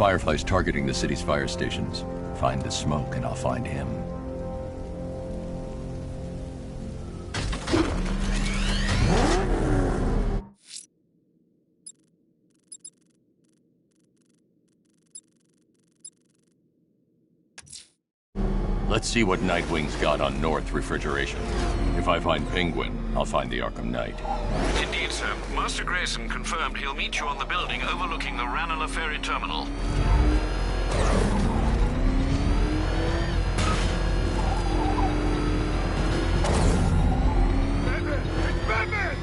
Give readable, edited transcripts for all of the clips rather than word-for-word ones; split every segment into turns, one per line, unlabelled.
Firefly's targeting the city's fire stations. Find the smoke and I'll find him. Let's see what Nightwing's got on North Refrigeration. If I find Penguin, I'll find the Arkham Knight.
Indeed, sir. Master Grayson confirmed he'll meet you on the building overlooking the Ranelagh Ferry Terminal.
Batman! It's Batman!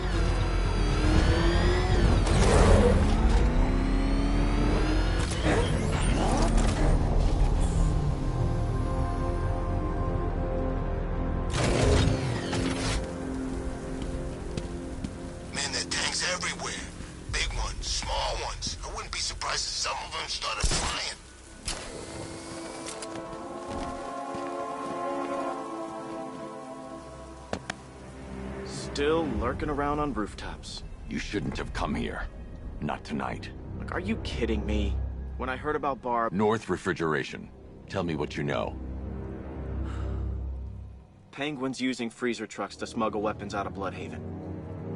Still lurking around on rooftops.
You shouldn't have come here. Not tonight.
Like, are you kidding me? When I heard about Barb...
North Refrigeration. Tell me what you know.
Penguin's using freezer trucks to smuggle weapons out of Bloodhaven.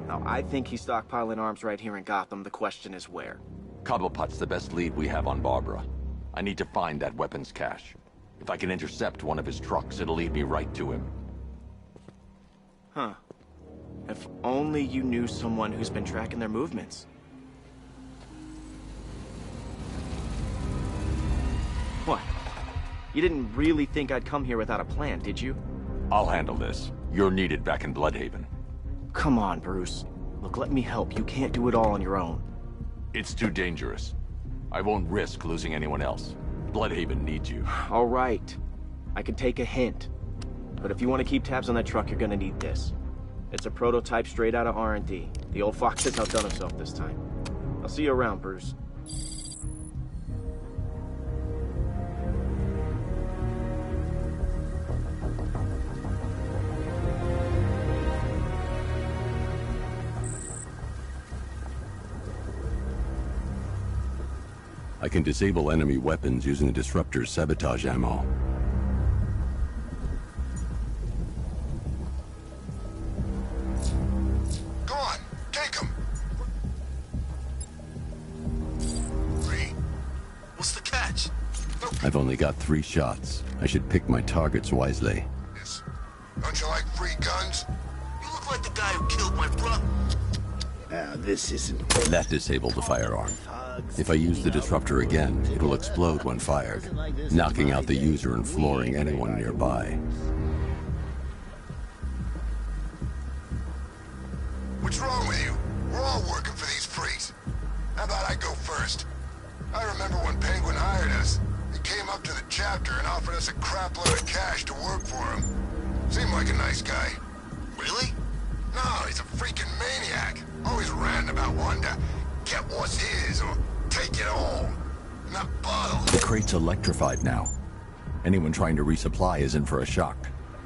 Now, I think he's stockpiling arms right here in Gotham. The question is where.
Cobblepot's the best lead we have on Barbara. I need to find that weapons cache. If I can intercept one of his trucks, it'll lead me right to him.
Huh. If only you knew someone who's been tracking their movements. What? You didn't really think I'd come here without a plan, did you?
I'll handle this. You're needed back in Bloodhaven.
Come on, Bruce. Look, let me help. You can't do it all on your own.
It's too dangerous. I won't risk losing anyone else. Bloodhaven needs you.
All right. I can take a hint. But if you want to keep tabs on that truck, you're gonna need this. It's a prototype straight out of R&D. The old fox has outdone himself this time. I'll see you around, Bruce.
I can disable enemy weapons using the Disruptor's sabotage ammo.
Go on, take him. Three. What's the catch?
I've only got 3 shots. I should pick my targets wisely.
Yes. Don't you like free guns? You look like the guy who killed my brother.
Now, this isn't...
That disabled the firearm. If I use the disruptor again, it will explode when fired, knocking out the user and flooring anyone nearby.
What's wrong with you? We're all working for these freaks. How about I go first? I remember when Penguin hired us. He came up to the chapter and offered us a crap load of cash to work for him. Seemed like a nice guy. Really? No, he's a freaking maniac. Always ranting about wanting to get what's his or take it all. Not bottle.
The crate's electrified now. Anyone trying to resupply is in for a shock.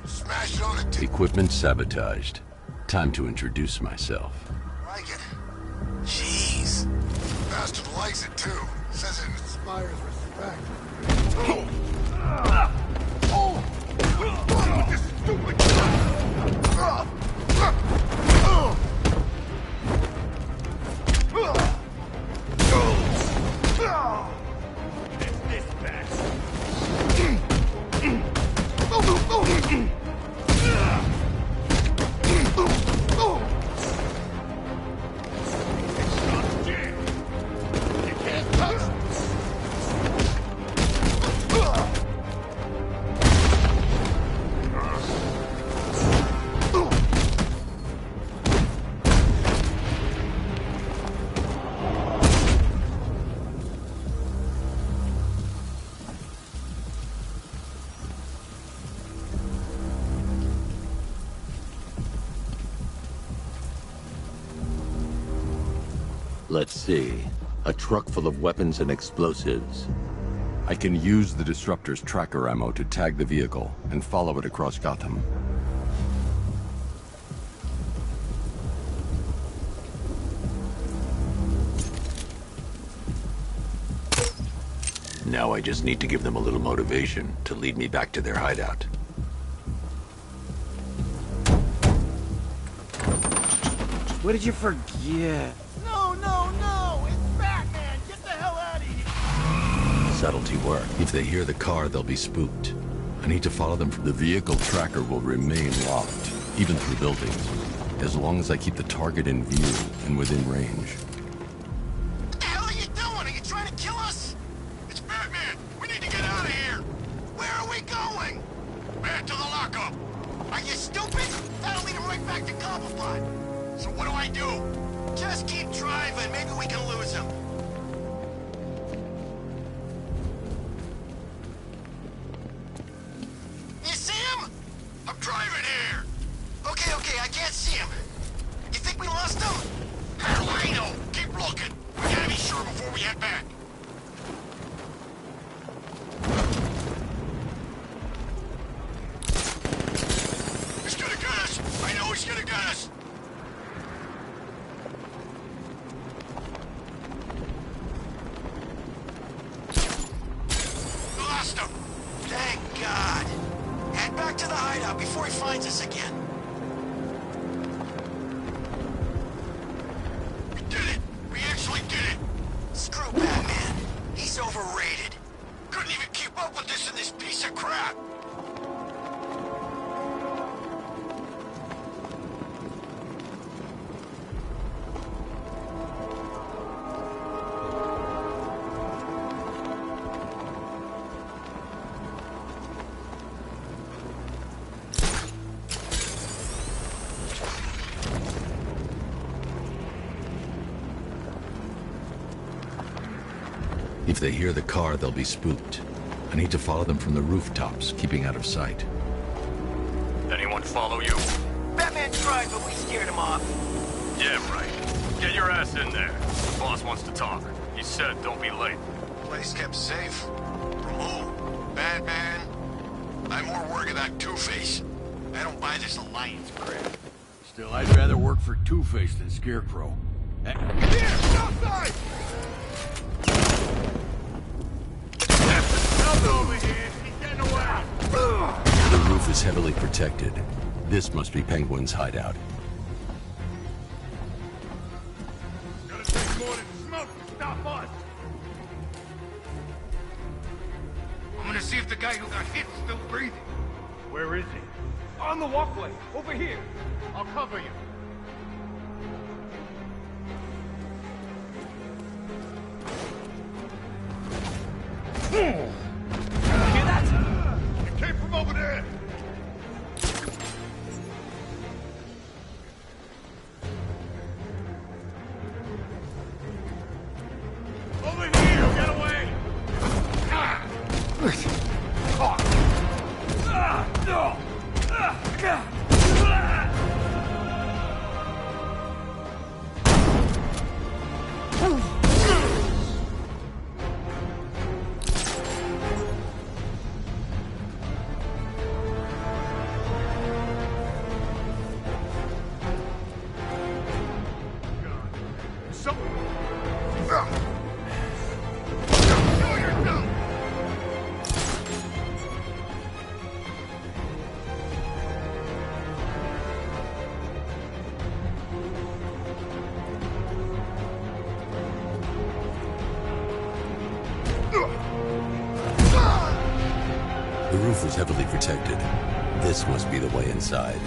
Smash it on it.
Equipment sabotaged. Time to introduce myself.
Like it. Jeez. Bastard likes it too. Says it inspires respect. This stupid.
Let's see. A truck full of weapons and explosives. I can use the Disruptor's tracker ammo to tag the vehicle and follow it across Gotham. Now I just need to give them a little motivation to lead me back to their hideout.
What did you forget?
No, no, no! It's Batman! Get the hell out of here!
Subtlety work. If they hear the car, they'll be spooked. I need to follow them. The vehicle tracker will remain locked, even through buildings, as long as I keep the target in view and within range.
What the hell are you doing? Are you trying to kill us? It's Batman! We need to get out of here! Where are we going? Back to the lockup! Are you stupid? That'll lead him right back to Cobblepot! So what do I do? Just keep driving. Maybe we can lose him. You see him? I'm driving here. Okay, I can't see him. You think we lost him? Hell, I know. Keep looking. We gotta be sure before we head back. He's gonna get us. I know he's gonna get us. Lost him. Thank God. Head back to the hideout before he finds us again. We did it. We actually did it. Screw Batman. He's overrated. Couldn't even keep up with this in this piece of crap.
If they hear the car, they'll be spooked. I need to follow them from the rooftops, keeping out of sight.
Anyone follow you?
Batman tried, but we scared him off.
Yeah, right. Get your ass in there. The boss wants to talk. He said don't be late.
Place kept safe. From who? Batman? I'm more worried about Two-Face. I don't buy this alliance crap.
Still, I'd rather work for Two-Face than Scarecrow. Here, outside! Over here. He's getting away.
The roof is heavily protected. This must be Penguin's hideout.
It's gonna take more than smoke to stop us. I'm gonna see if the guy who got hit's still breathing. Where is he? On the walkway. Over here. I'll cover you. Hear that? It came from over there. Over here, get away!
The roof was heavily protected. This must be the way inside.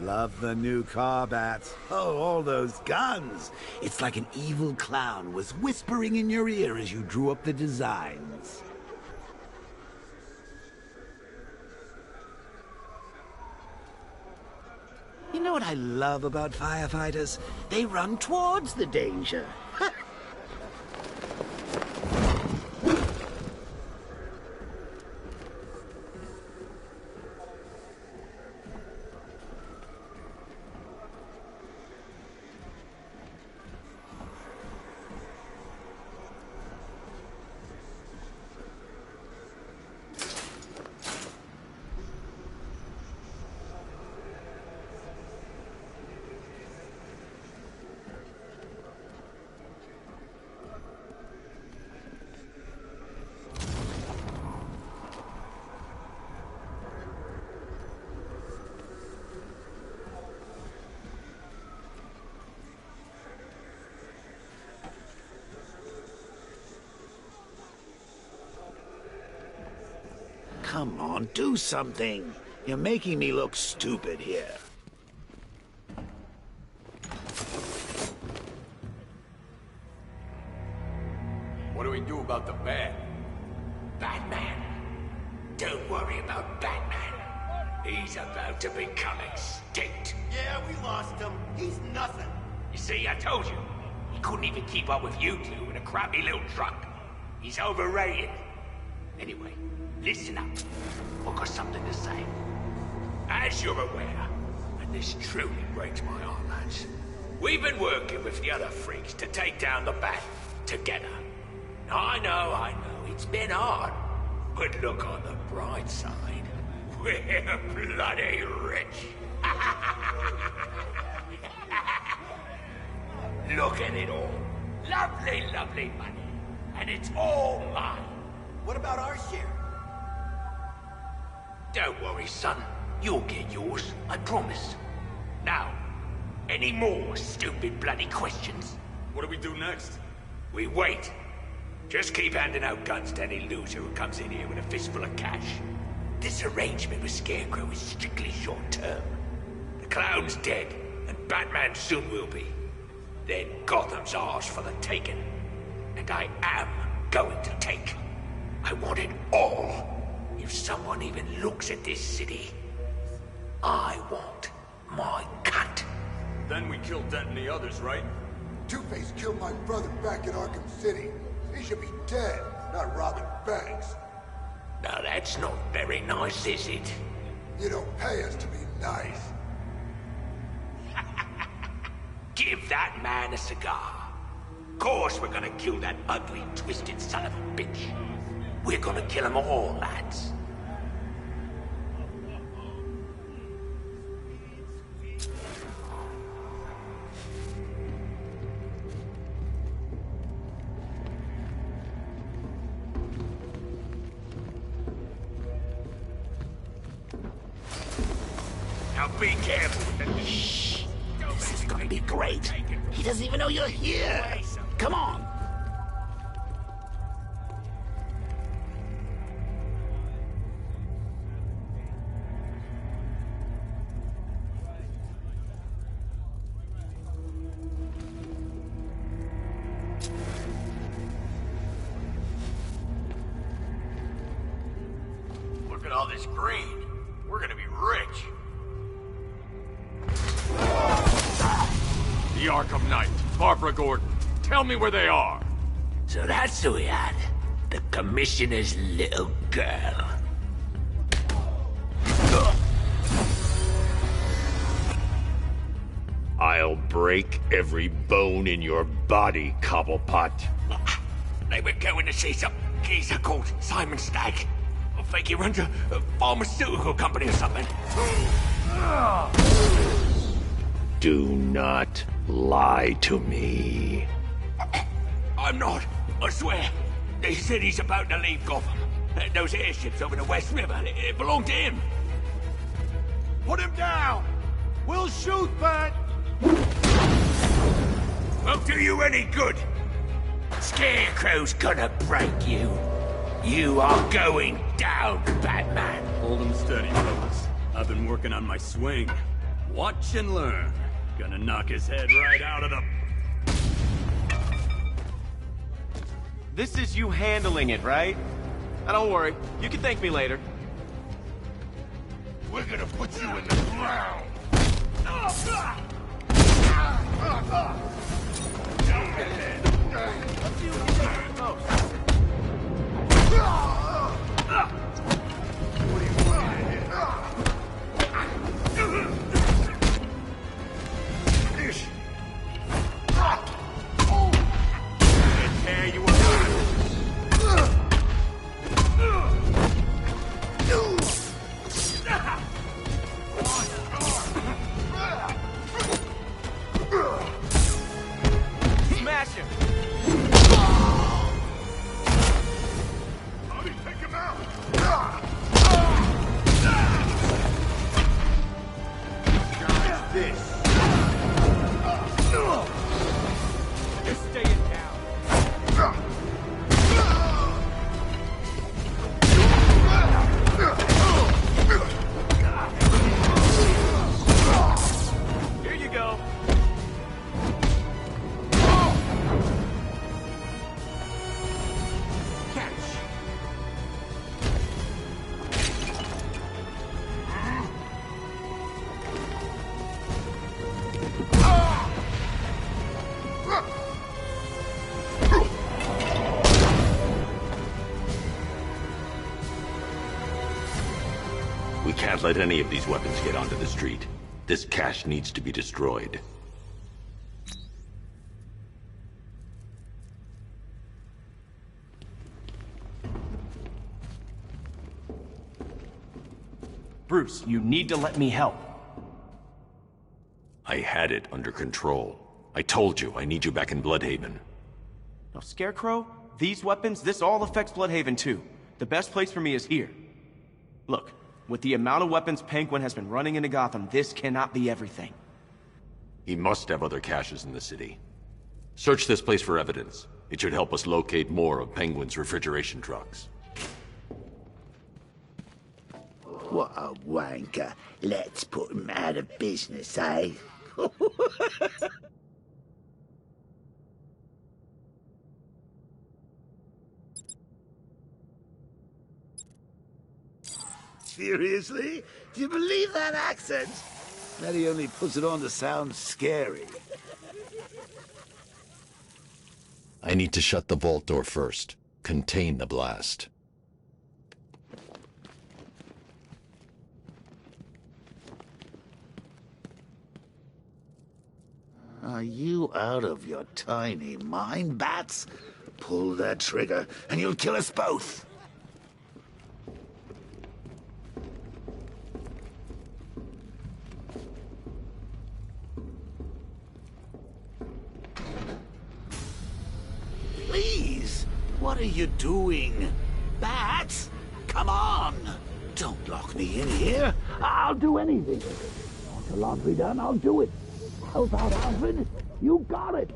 Love the new car bats. Oh, all those guns. It's like an evil clown was whispering in your ear as you drew up the designs. You know what I love about firefighters? They run towards the danger. Come on, do something. You're making me look stupid here.
What do we do about the bat?
Batman. Don't worry about Batman. He's about to become extinct.
Yeah, we lost him. He's nothing.
You see, I told you. He couldn't even keep up with you two in a crappy little truck. He's overrated. Anyway, listen up. I've got something to say. As you're aware, and this truly breaks my heart, lads, we've been working with the other freaks to take down the Bat together. I know, it's been hard. But look on the bright side. We're bloody rich. Look at it all. Lovely, lovely money. And it's all mine.
What about our share?
Don't worry, son. You'll get yours, I promise. Now, any more stupid bloody questions?
What do we do next?
We wait. Just keep handing out guns to any loser who comes in here with a fistful of cash. This arrangement with Scarecrow is strictly short-term. The Clown's dead, and Batman soon will be. Then Gotham's ours for the taking. And I am going to take. I want it all. If someone even looks at this city, I want my cut.
Then we kill Dent and the others, right?
Two-Face killed my brother back in Arkham City. He should be dead, not robbing banks.
Now that's not very nice, is it?
You don't pay us to be nice.
Give that man a cigar. Of course we're gonna kill that ugly, twisted son of a bitch. We're gonna kill them all, lads. Now be careful with the...
Shh! This is gonna be great. He doesn't even know you're here. Come on.
Look at all this green. We're gonna be rich.
The Arkham Knight, Barbara Gordon. Tell me where they are.
So that's who we had. The Commissioner's little girl.
I'll break every bone in your body, Cobblepot.
They were going to see some geezer called Simon Stagg. I think he runs a pharmaceutical company or something.
Do not lie to me.
I'm not. I swear. They said he's about to leave Gotham. Those airships over the West River, it belonged to him.
Put him down! We'll shoot, but...
Won't do you any good. Scarecrow's gonna break you. You are going down, Batman.
Hold them steady, fellas. I've been working on my swing.
Watch and learn. Gonna knock his head right out of the...
This is you handling it, right? Now don't worry, you can thank me later.
We're gonna put you in the ground.
Let's see who can take it the most.
Tear you apart.
Smash him!
How do you take him out?
Dodge this.
Just stay in town.
Here you go.
We can't let any of these weapons get onto the street. This cache needs to be destroyed.
Bruce, you need to let me help.
I had it under control. I told you, I need you back in Bloodhaven.
Now, Scarecrow, these weapons, this all affects Bloodhaven too. The best place for me is here. Look, with the amount of weapons Penguin has been running into Gotham, this cannot be everything.
He must have other caches in the city. Search this place for evidence. It should help us locate more of Penguin's refrigeration trucks.
What a wanker. Let's put him out of business, eh? Seriously? Do you believe that accent? That he only puts it on to sound scary.
I need to shut the vault door first. Contain the blast.
Are you out of your tiny mind, Bats? Pull that trigger, and you'll kill us both. Please, what are you doing? Bats, come on! Don't lock me in here. I'll do anything. Want the laundry done? I'll do it. Help out, Alfred. You got it.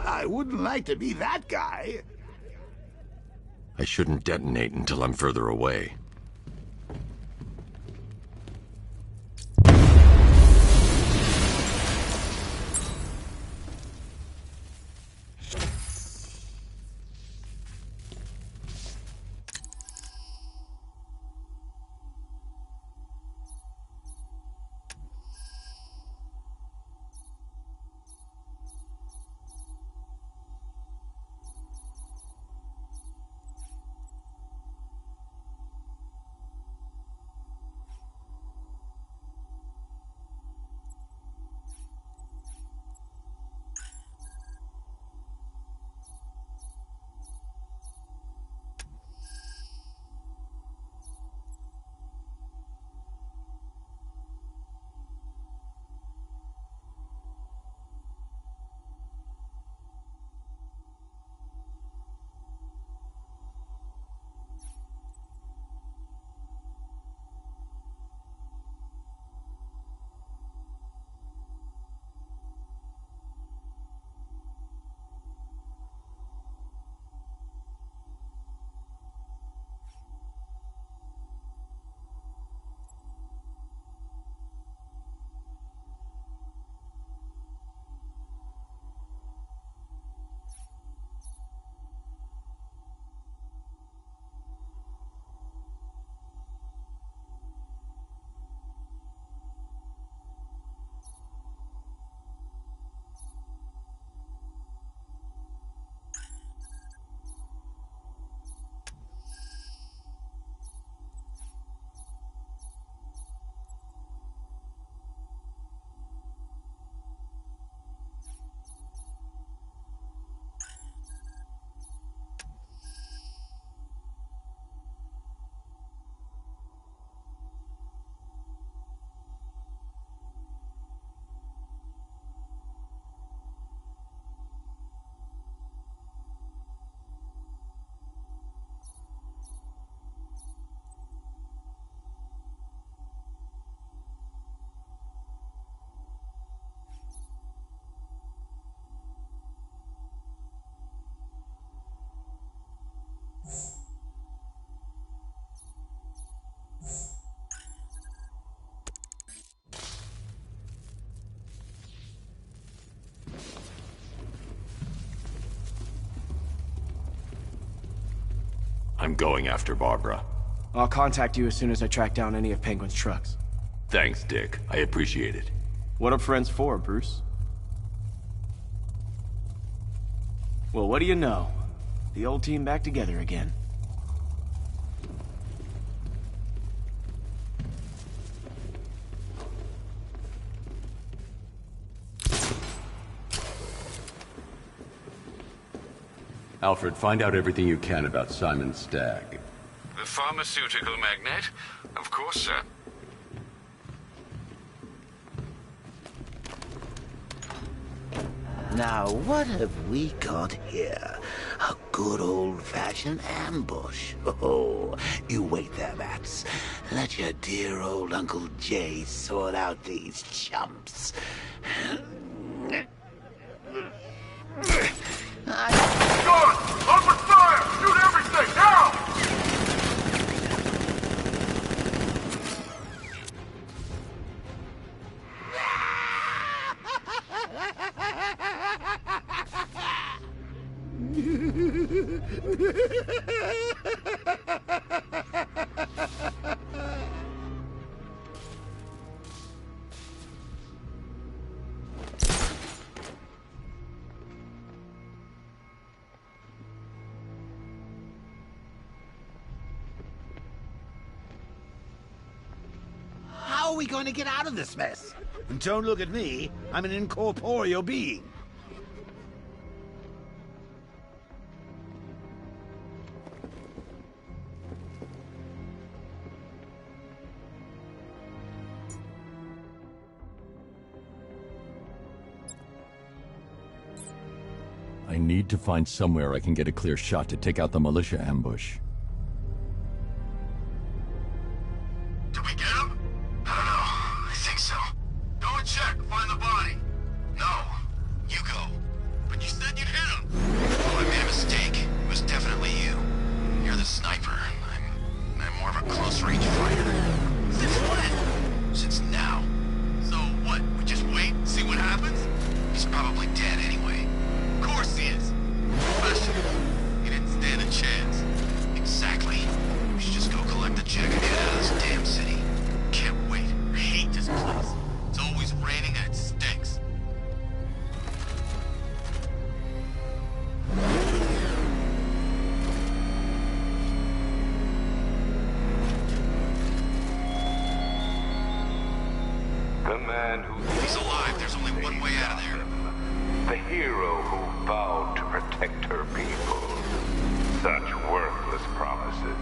I wouldn't like to be that guy.
I shouldn't detonate until I'm further away.
I'm going after Barbara.
I'll contact you as soon as I track down any of Penguin's trucks.
Thanks, Dick. I appreciate it.
What are friends for, Bruce? Well, what do you know? The old team back together again.
Alfred, find out everything you can about Simon Stagg.
The pharmaceutical magnate? Of course, sir.
Now, what have we got here? A good old-fashioned ambush. Oh, you wait there, Bats. Let your dear old Uncle Jay sort out these chumps.
Guard! Open fire! Shoot everything, now!
How are we going to get out of this mess? And don't look at me. I'm an incorporeal being.
I need to find somewhere I can get a clear shot to take out the militia ambush.
Did we get him? I don't know. I think so. Go and check. Find the body. No. You go. But you said you'd hit him. Oh, I made a mistake. It was definitely you. You're the sniper. I'm more of a close-range fighter. Since when? Since now. So what? We just wait, see what happens? He's probably dead anyway. Of course he is. Question. He didn't stand a chance. Exactly. We should just go collect the check and get out of this damn city. Can't wait. I hate this place. It's always raining and it stinks.
The man who...
He's alive. There's only one way out of there.
The hero who vowed to protect her people. Such worthless promises.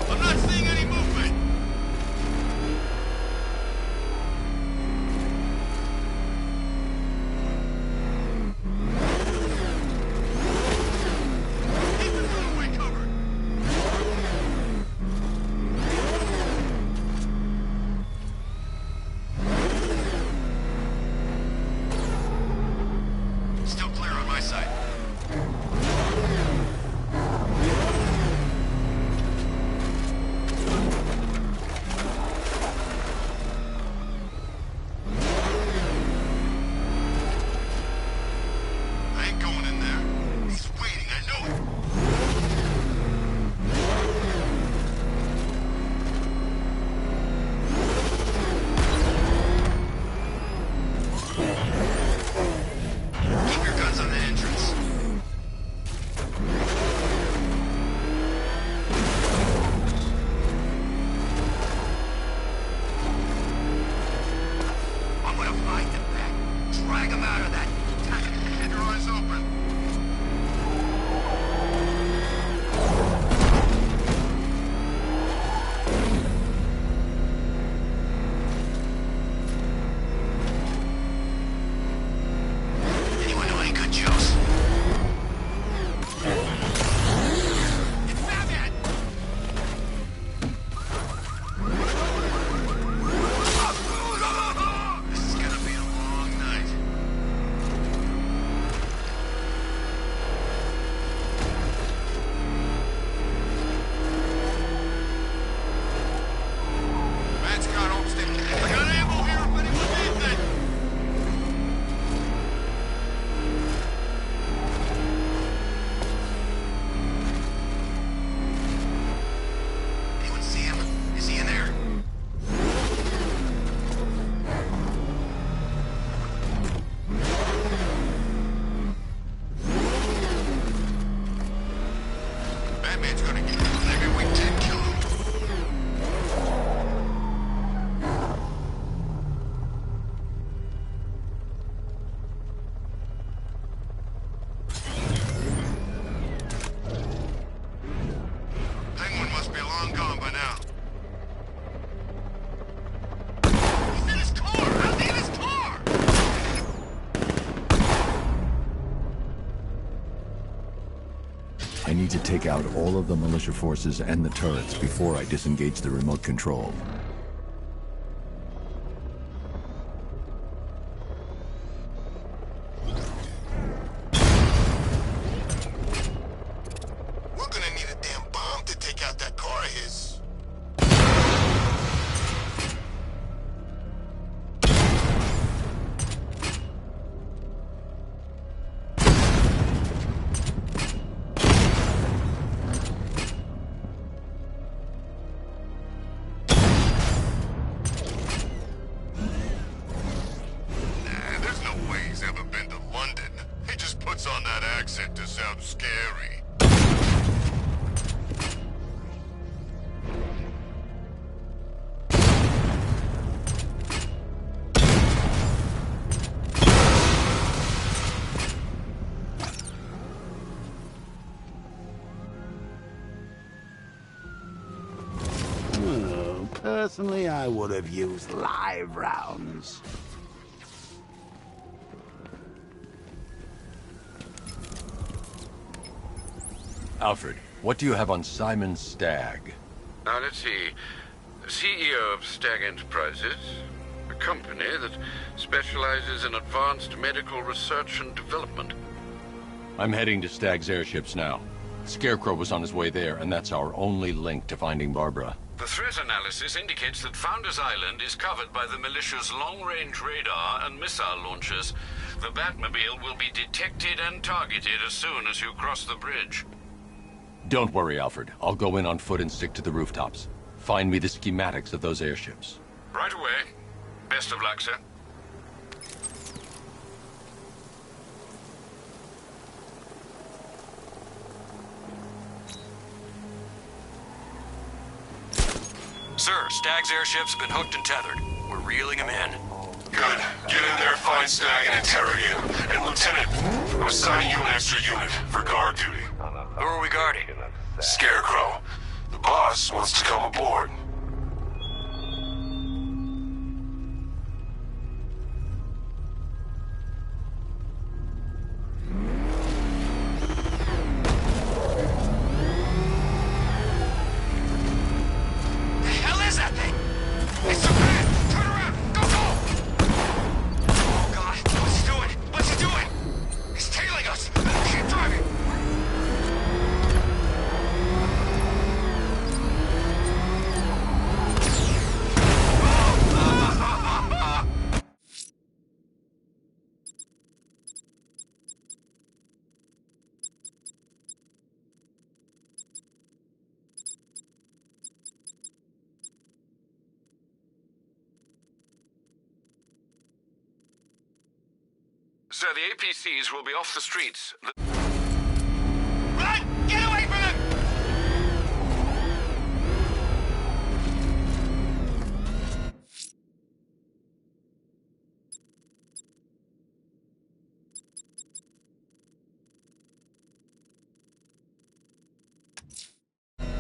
I'm not seeing any movement. Keep the runway covered. Still clear on my side. I ain't going in there. He's waiting, I know it. Keep your guns on the entrance. I'm gonna find them back. Drag them out of that. Keep your eyes open. Anyone know any good Joes? It's Batman! This is gonna be a long night.
need to take out all of the militia forces and the turrets before I disengage the remote control.
We're gonna need a damn bomb to take out that car of his. To sound scary.
Oh, personally, I would have used live rounds.
Alfred, what do you have on Simon Stagg?
Now, let's see. CEO of Stagg Enterprises, a company that specializes in advanced medical research and development.
I'm heading to Stagg's airships now. Scarecrow was on his way there, and that's our only link to finding Barbara.
The threat analysis indicates that Founders Island is covered by the militia's long-range radar and missile launchers. The Batmobile will be detected and targeted as soon as you cross the bridge.
Don't worry, Alfred. I'll go in on foot and stick to the rooftops. Find me the schematics of those airships.
Right away. Best of luck, sir.
Sir, Stagg's airships have been hooked and tethered. We're reeling him in.
Good. Get in there, find Stagg, and interrogate him. And Lieutenant, I'm assigning you an extra unit for guard duty.
Who are we guarding?
Scarecrow. The boss wants to come aboard.
Sir, the APCs will be off the streets.
Run! Get away from them!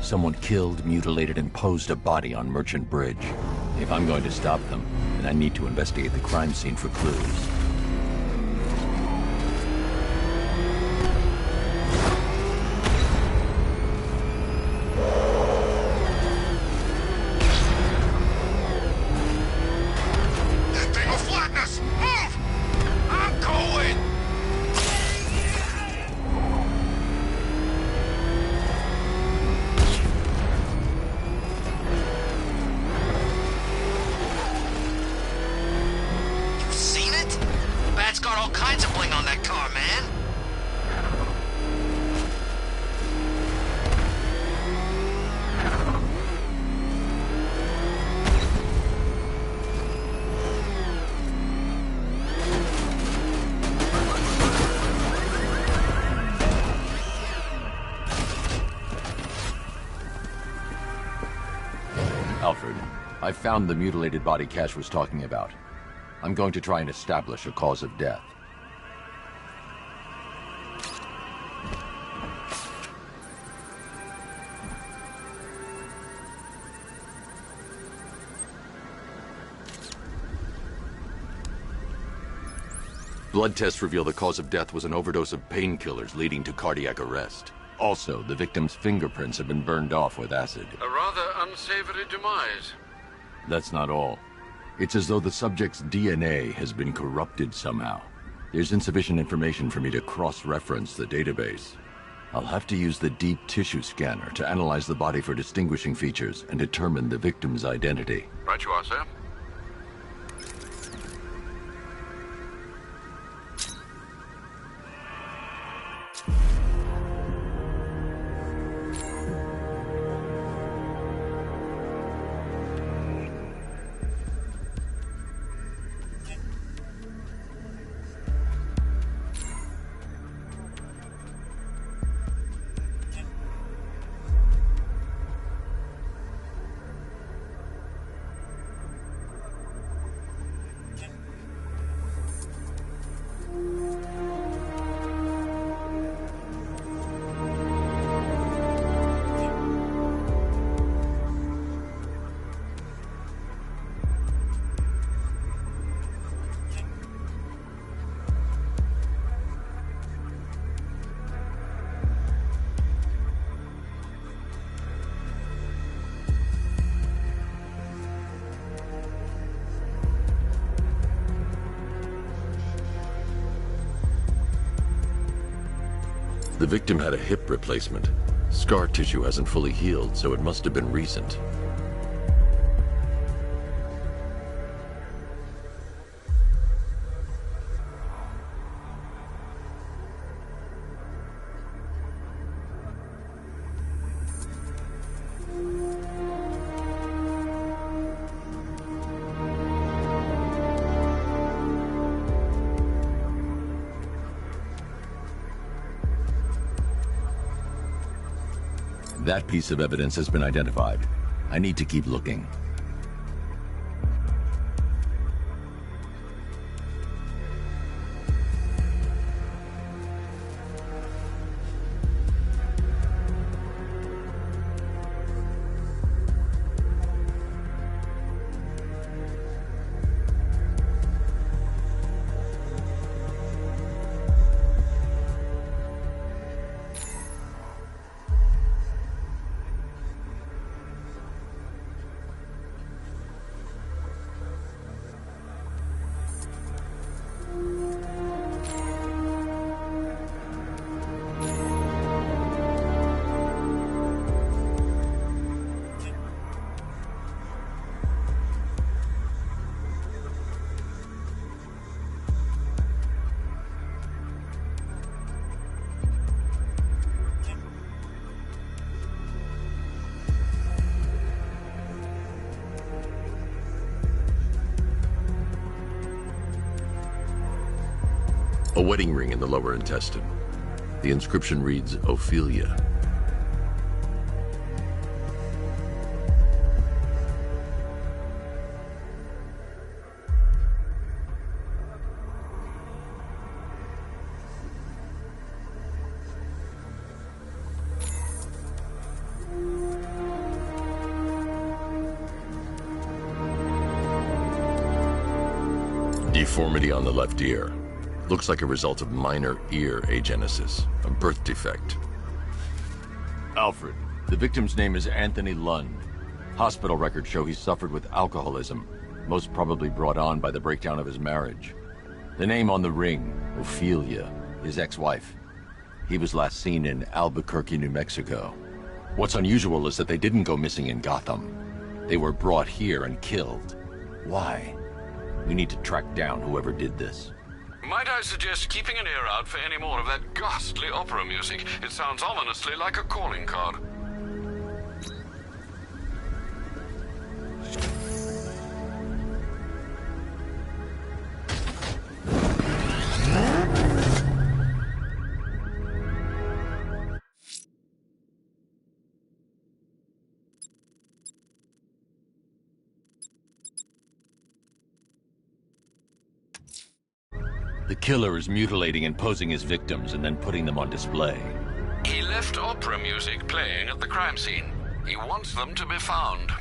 Someone killed, mutilated, and posed a body on Merchant Bridge. If I'm going to stop them, then I need to investigate the crime scene for clues. Alfred, I found the mutilated body Cash was talking about. I'm going to try and establish a cause of death. Blood tests reveal the cause of death was an overdose of painkillers leading to cardiac arrest. Also, the victim's fingerprints have been burned off with acid.
A rather unsavory demise.
That's not all. It's as though the subject's DNA has been corrupted somehow. There's insufficient information for me to cross-reference the database. I'll have to use the deep tissue scanner to analyze the body for distinguishing features and determine the victim's identity.
Right you are, sir.
The victim had a hip replacement. Scar tissue hasn't fully healed, so it must have been recent. That piece of evidence has been identified. I need to keep looking. A wedding ring in the lower intestine. The inscription reads, Ophelia. Deformity on the left ear. Looks like a result of minor ear agenesis, a birth defect. Alfred, the victim's name is Anthony Lund. Hospital records show he suffered with alcoholism, most probably brought on by the breakdown of his marriage. The name on the ring, Ophelia, his ex-wife. He was last seen in Albuquerque, New Mexico. What's unusual is that they didn't go missing in Gotham. They were brought here and killed. Why? We need to track down whoever did this.
Might I suggest keeping an ear out for any more of that ghastly opera music? It sounds ominously like a calling card.
The killer is mutilating and posing his victims and then putting them on display.
He left opera music playing at the crime scene. He wants them to be found.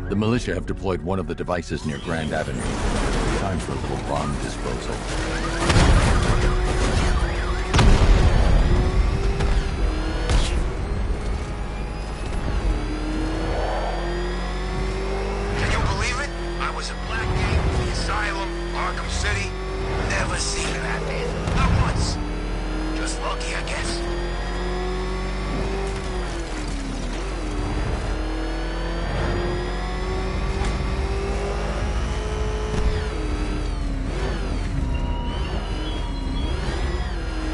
The militia have deployed one of the devices near Grand Avenue. Time for a little bomb disposal.
Can you believe it? I was at Blackgate, the Asylum, Arkham City. Never seen that man. Not once. Just lucky, I guess.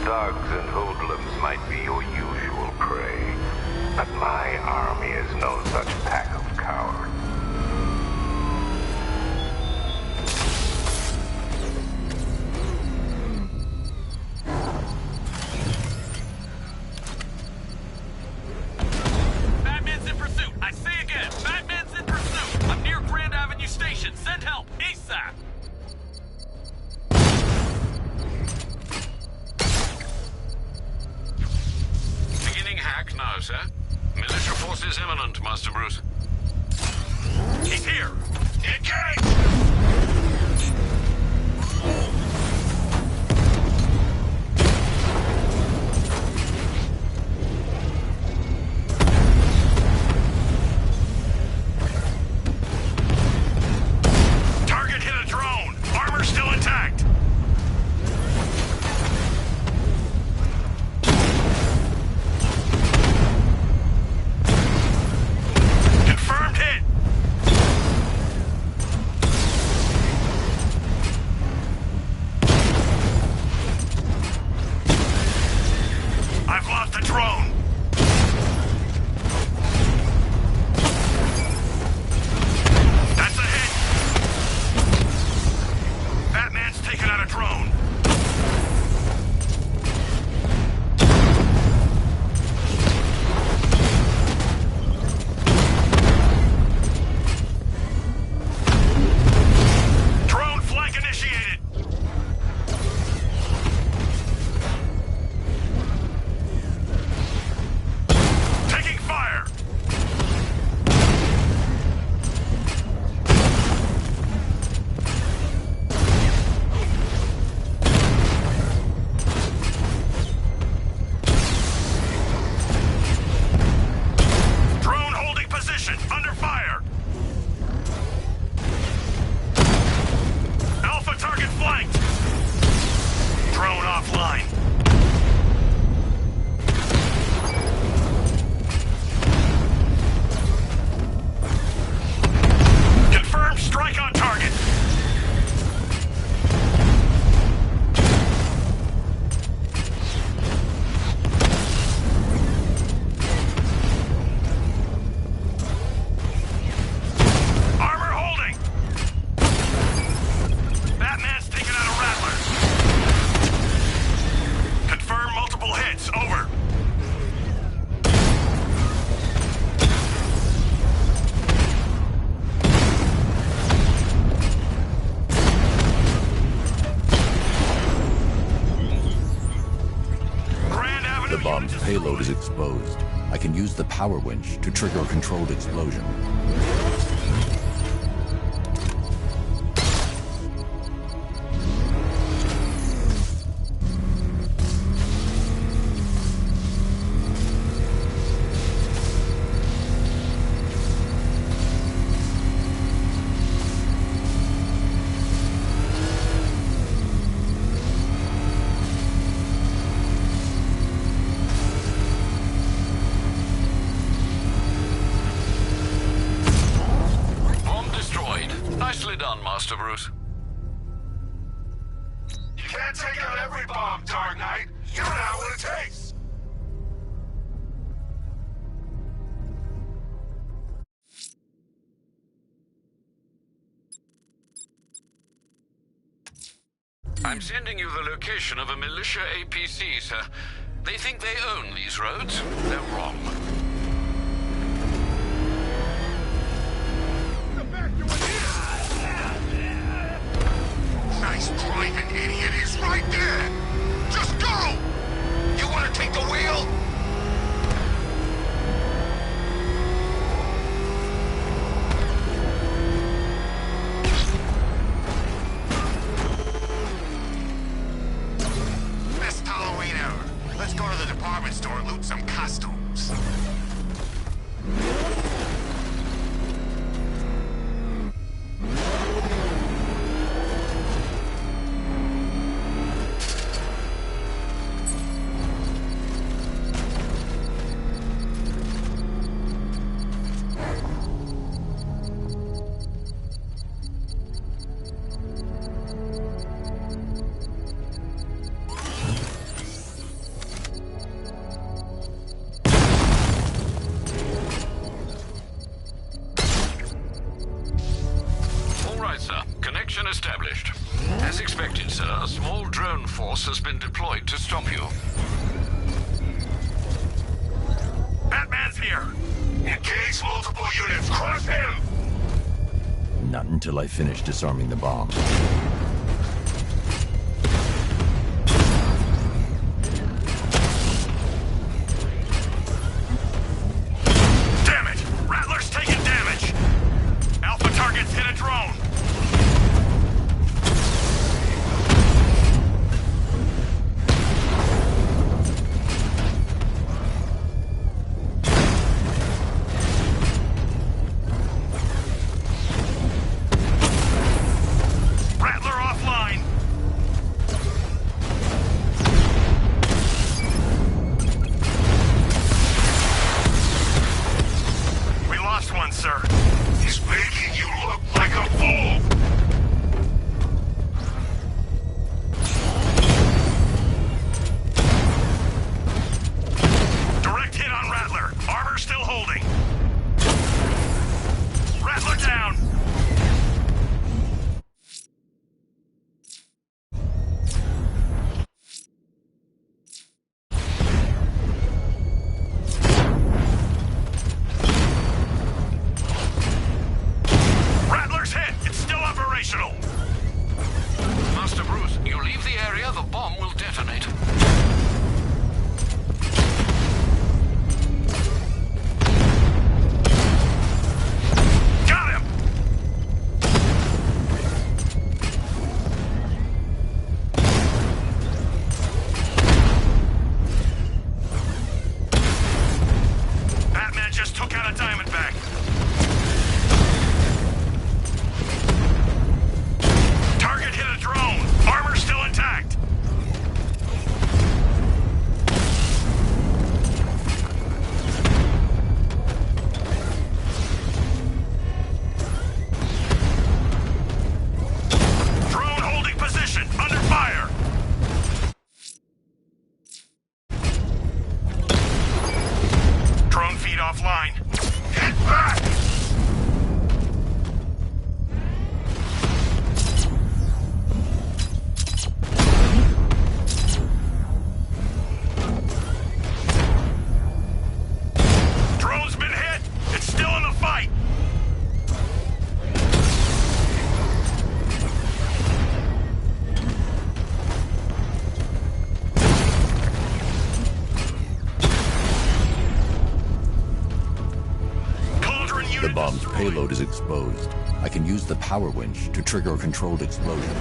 Thugs and hoodlums might be your usual prey, but my army is no such pack of cowards.
Batman's in pursuit! I say again, Batman's in pursuit! I'm near Grand Avenue Station. Send help, ASAP! Hack now, sir. Militia force is imminent, Master Bruce. He's here! Engage! Target hit a drone! Armor still intact!
Payload is exposed. I can use the power winch to trigger a controlled explosion.
Nicely done, Master Bruce.
You can't take out every bomb, Dark Knight. You know what it takes.
I'm sending you the location of a militia APC, sir. They think they own these roads. They're wrong.
Nice driving, idiot. He's right there. Just go. You want to take the wheel?
force has been deployed to stop you.
Batman's here!
Engage multiple units! Crush him!
Not until I finish disarming the bomb.
Damn it! Rattler's taking damage! Alpha targets hit a drone!
Master Bruce, you leave the area, the bomb will detonate.
Got him! Batman just took out a Diamondback. Target hit a drone. Armor still intact. Drone holding position. Under fire. Drone feed offline. Get back! Drone's been hit! It's still in the fight! Cauldron
The
unit
bomb's
destroyed.
payload is exposed. I can use the power winch to trigger a controlled explosion.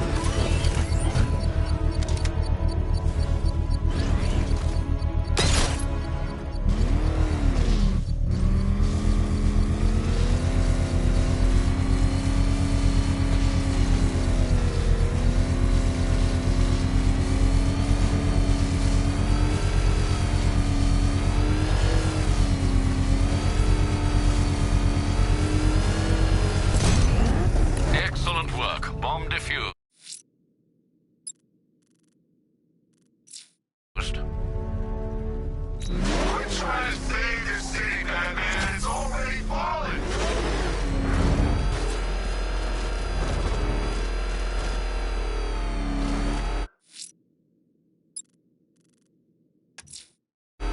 Excellent work. Bomb defused.
We're trying to save this city, Batman. It's already fallen.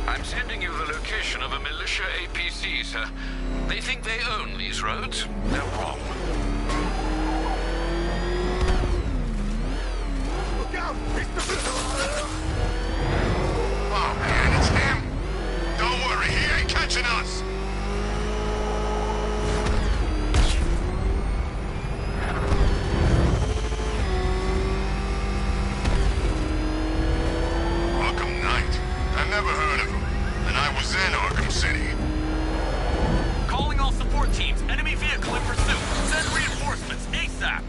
I'm sending you the location of a militia APC, sir. They think they own these roads. They're wrong.
Look out!
Oh man, it's him! Don't worry, he ain't catching us! Arkham Knight. I never heard of him. And I was in Arkham City.
Calling all support teams. Enemy vehicle in pursuit. Send reinforcements ASAP.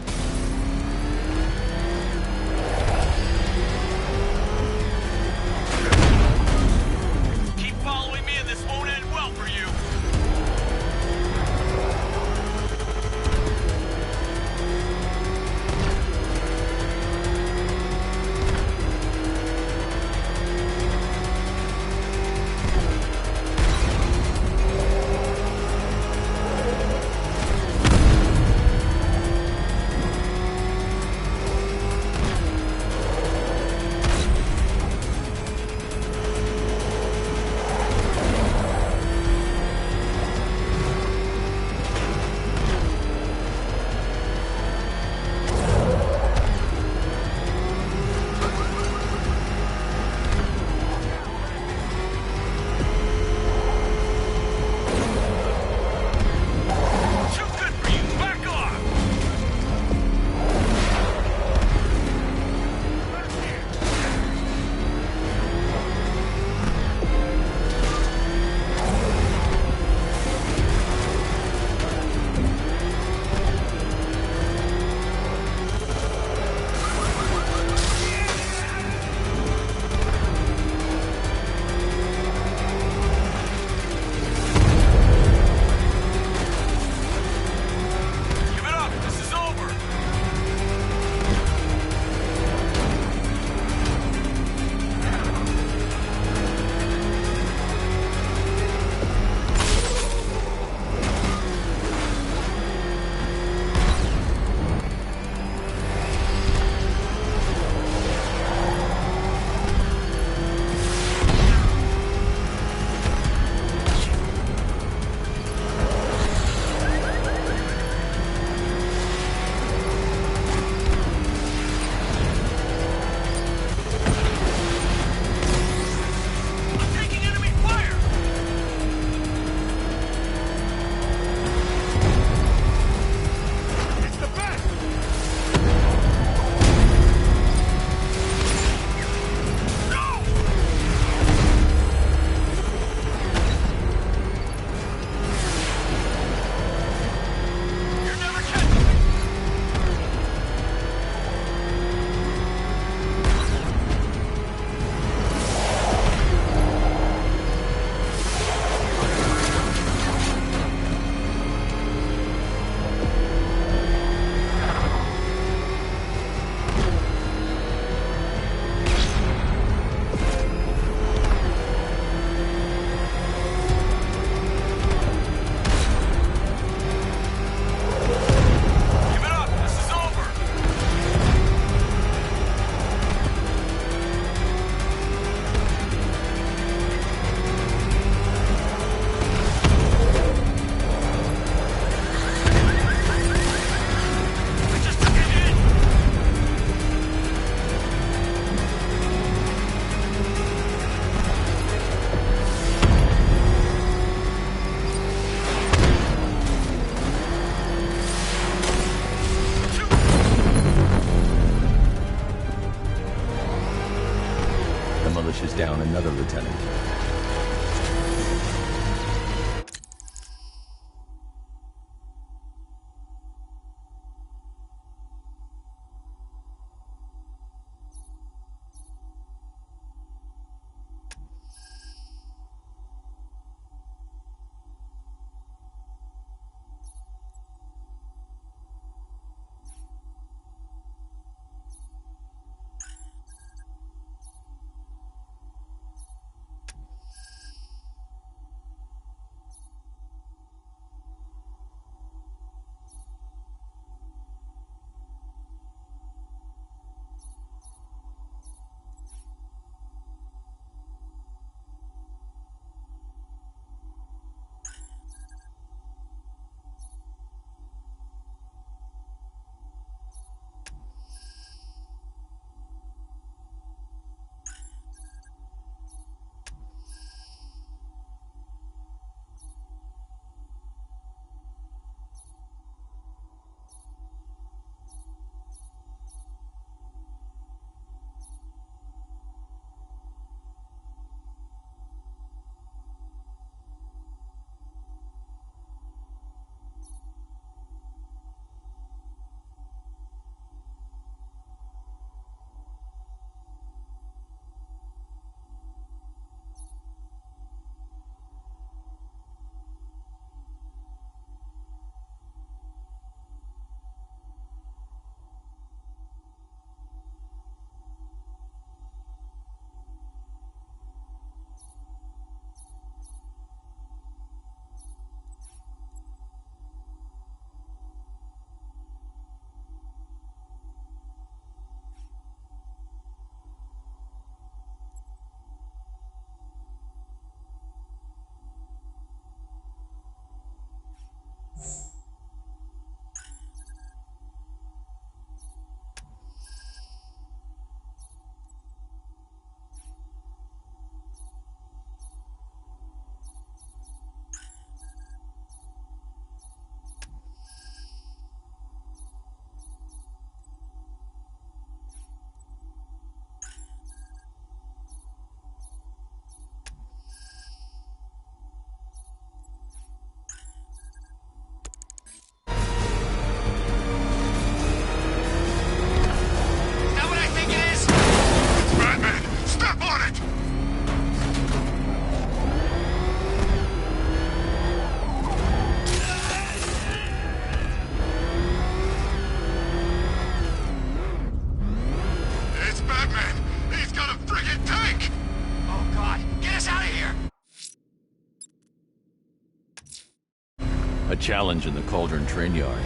A challenge in the Cauldron train yard.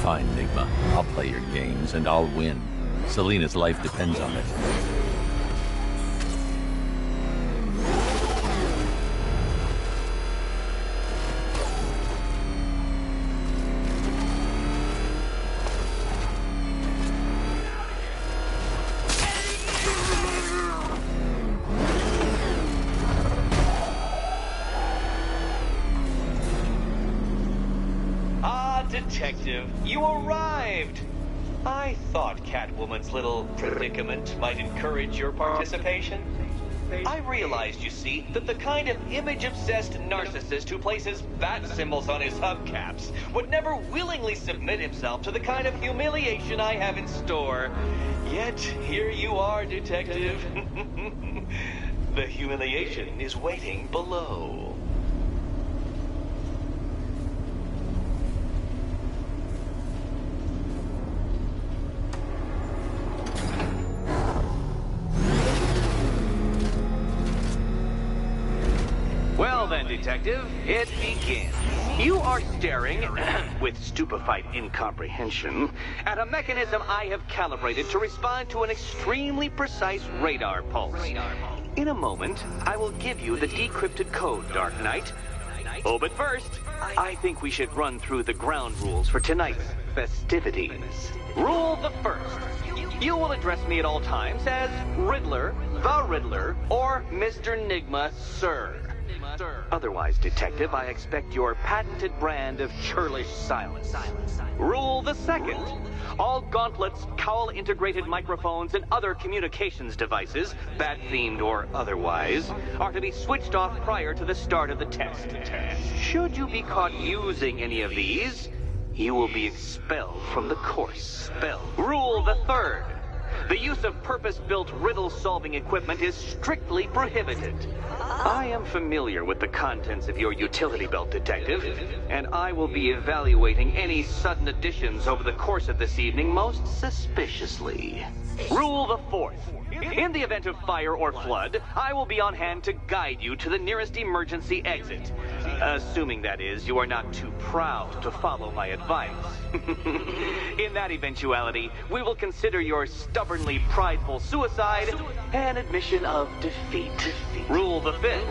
Fine, Nigma. I'll play your games, and I'll win. Selena's life depends on it.
Detective, you arrived! I thought Catwoman's little predicament might encourage your participation. I realized, you see, that the kind of image-obsessed narcissist who places bat symbols on his hubcaps would never willingly submit himself to the kind of humiliation I have in store. Yet, here you are, Detective. The humiliation is waiting below. Well then, Detective, it begins. You are staring, with stupefied incomprehension, at a mechanism I have calibrated to respond to an extremely precise radar pulse. In a moment, I will give you the decrypted code, Dark Knight. Oh, but first, I think we should run through the ground rules for tonight's festivities. Rule the first. You will address me at all times as Riddler, the Riddler, or Mr. Nigma, sir. Otherwise, Detective, I expect your patented brand of churlish silence. Rule the second. All gauntlets, cowl-integrated microphones, and other communications devices, bat-themed or otherwise, are to be switched off prior to the start of the test. Should you be caught using any of these, you will be expelled from the course. Rule the third. The use of purpose-built riddle-solving equipment is strictly prohibited. I am familiar with the contents of your utility belt, Detective, and I will be evaluating any sudden additions over the course of this evening most suspiciously. Rule the fourth. In the event of fire or flood, I will be on hand to guide you to the nearest emergency exit. Assuming, that is, you are not too proud to follow my advice. In that eventuality, we will consider your stubbornly prideful suicide an admission of defeat. Rule the fifth.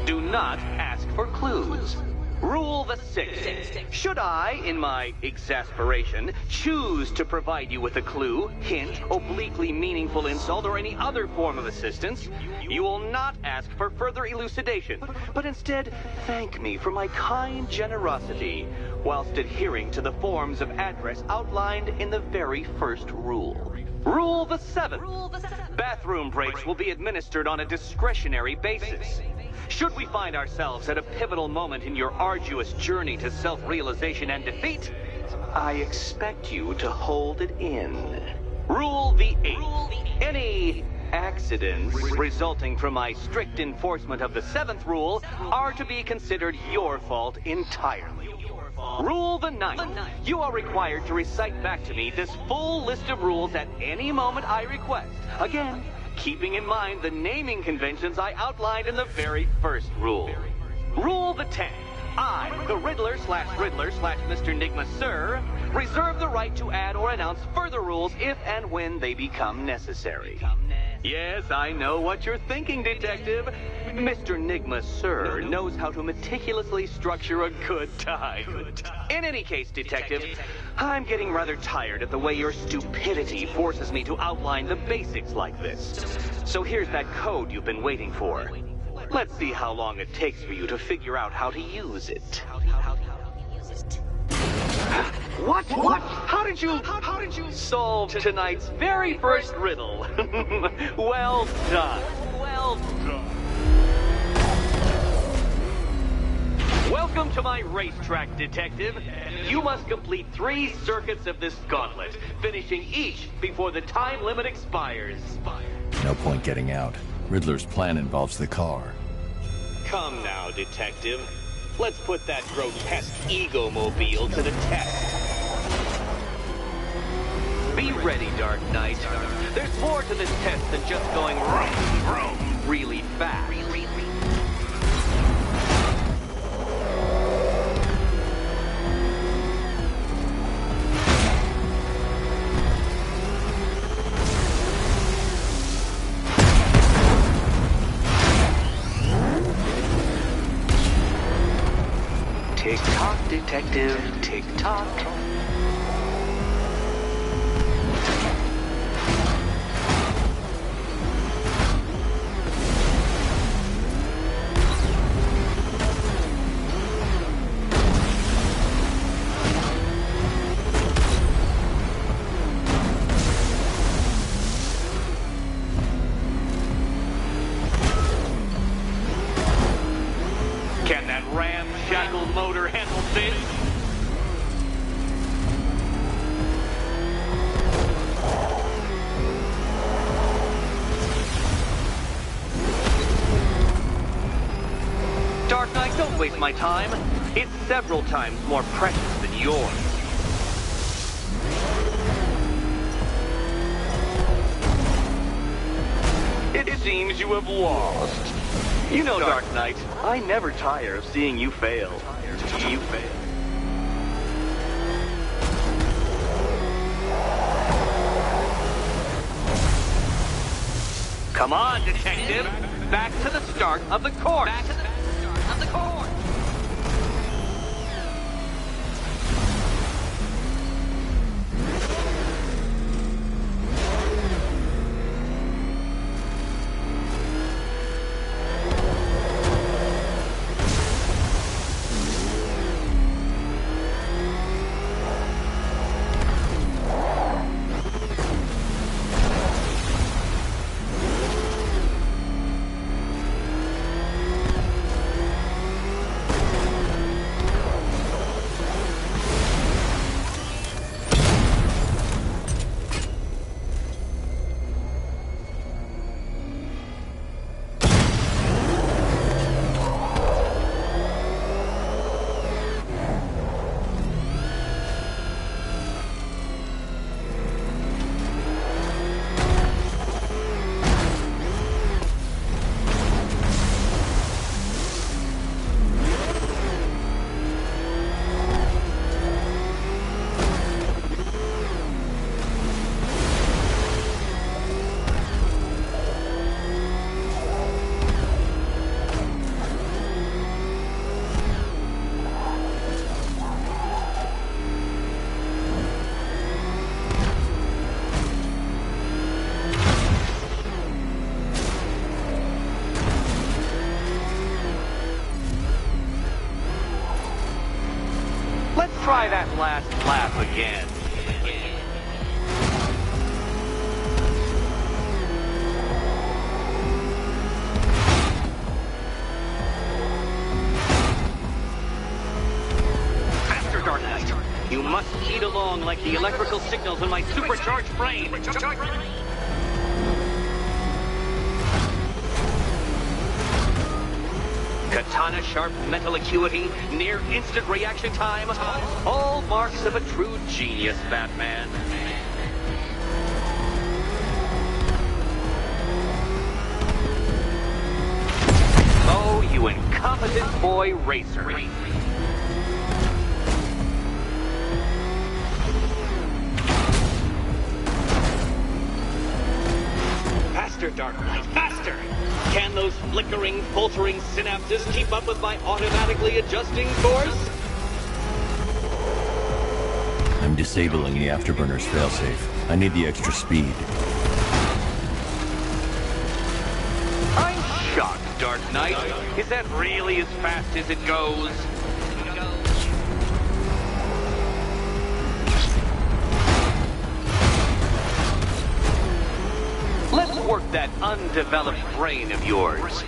Do not ask for clues. Rule the sixth. Should I, in my exasperation, choose to provide you with a clue, hint, obliquely meaningful insult, or any other form of assistance, you will not ask for further elucidation, but instead thank me for my kind generosity, whilst adhering to the forms of address outlined in the very first rule. Rule the seventh. Bathroom breaks will be administered on a discretionary basis. Should we find ourselves at a pivotal moment in your arduous journey to self-realization and defeat, I expect you to hold it in. Rule the eighth. Any accidents resulting from my strict enforcement of the seventh rule are to be considered your fault entirely. Rule the ninth. You are required to recite back to me this full list of rules at any moment I request. Again, keeping in mind the naming conventions I outlined in the very first rule. Rule the 10th. I, the Riddler/Mr. Nigma, sir, reserve the right to add or announce further rules if and when they become necessary. Yes, I know what you're thinking, Detective. Mr. Nigma, sir, knows how to meticulously structure a good time. In any case, Detective, I'm getting rather tired of the way your stupidity forces me to outline the basics like this. So here's that code you've been waiting for. Let's see how long it takes for you to figure out how to use it. What? How did you solve tonight's very first riddle? Well done. Welcome to my racetrack, Detective. You must complete 3 circuits of this gauntlet, finishing each before the time limit expires.
No point getting out. Riddler's plan involves the car.
Come now, Detective. Let's put that grotesque ego-mobile to the test. Be ready, Dark Knight. There's more to this test than just going vroom, really fast. Tick-tock, detective, tick-tock. Can that ramshackle motor handle this? Dark Knight, don't waste my time. It's several times more precious than yours. It seems you have lost. You know, Dark Knight, I never tire of seeing you fail. You fail. Come on, detective. Back to the start of the course. Back to the start of the course. Try that last laugh again. Faster, Dark Knight. You must eat along like the electrical signals in my supercharged brain. Katana sharp mental acuity, near instant reaction time, all marks of a true genius, Batman. Oh, you incompetent boy racer. Faster, Dark Knight, faster! Can those flickering, faltering synapses keep up with my automatically adjusting course?
I'm disabling the afterburner's failsafe. I need the extra speed.
I'm shocked, Dark Knight. Is that really as fast as it goes? Let's work that undeveloped brain of yours.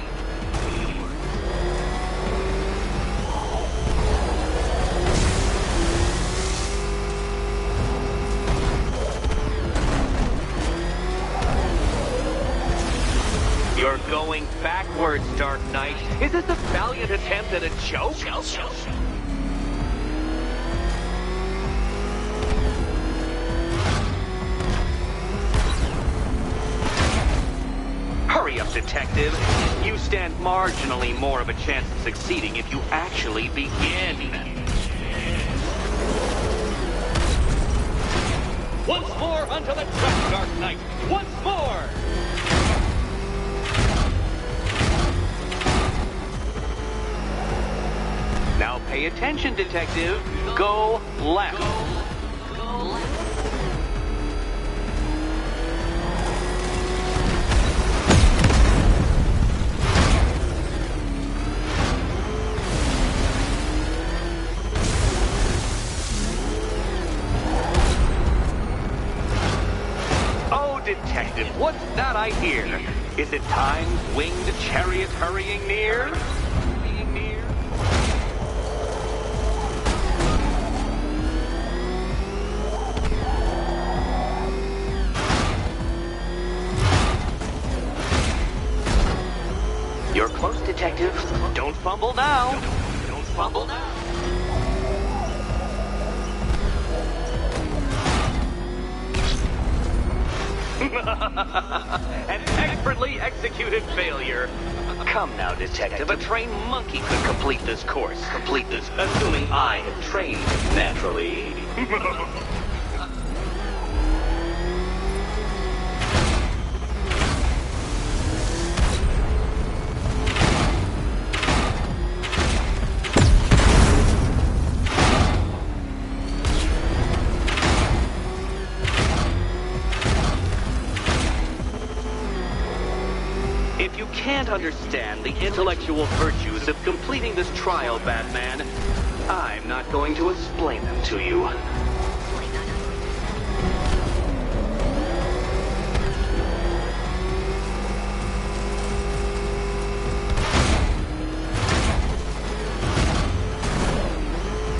You're going backwards, Dark Knight. Is this a valiant attempt at a joke? Hurry up, detective. You stand marginally more of a chance of succeeding if you actually begin. Once more onto the track, Dark Knight. Once more! Now Pay attention, detective. Go left. Oh, detective, what's that I hear? Is it time's winged chariot hurrying near? You're close, detective. Don't fumble now. Don't fumble now. An expertly executed failure. Come now, detective. A trained monkey could complete this course. Assuming I have trained naturally. If you can't understand the intellectual virtues of completing this trial, Batman, I'm not going to explain them to you.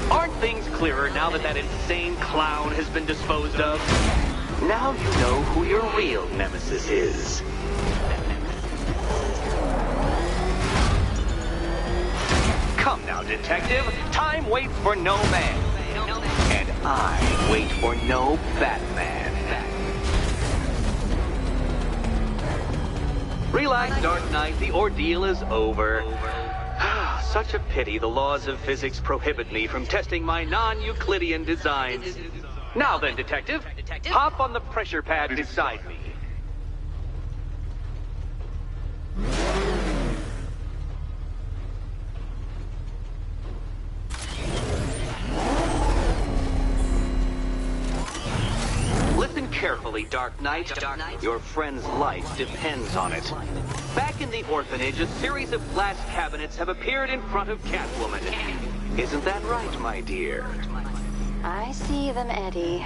Aren't things clearer now that that insane clown has been disposed of? Now you know who your real nemesis is. Come now, detective. Time waits for no man. And I wait for no Batman. Relax, Dark Knight. The ordeal is over. Such a pity the laws of physics prohibit me from testing my non-Euclidean designs. Now then, detective, hop on the pressure pad beside me. Listen carefully, Dark Knight. Your friend's life depends on it. Back in the orphanage, a series of glass cabinets have appeared in front of Catwoman. Isn't that right, my dear?
I see them, Eddie.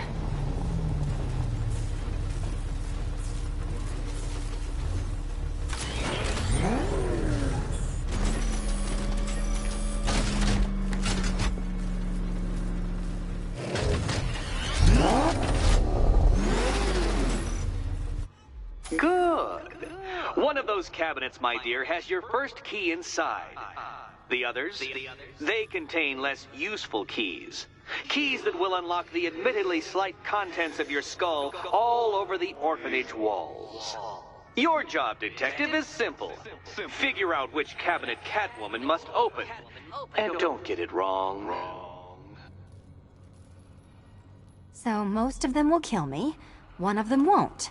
Good. One of those cabinets, my dear, has your first key inside. The others, they contain less useful keys. Keys that will unlock the admittedly slight contents of your skull all over the orphanage walls. Your job, detective, is simple. Figure out which cabinet Catwoman must open. And don't get it wrong.
So most of them will kill me. One of them won't.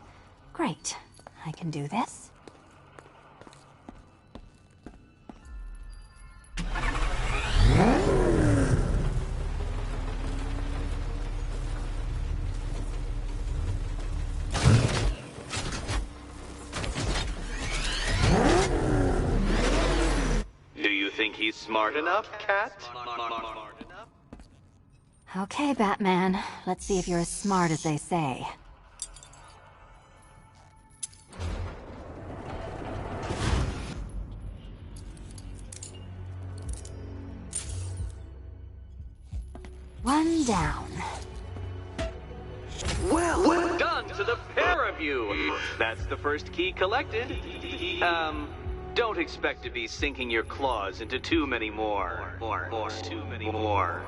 Great. I can do this.
Do you think he's smart enough, Cat?
Okay, Batman. Let's see if you're as smart as they say. One down.
Well done to the pair of you. That's the first key collected. Don't expect to be sinking your claws into too many more. Too many more.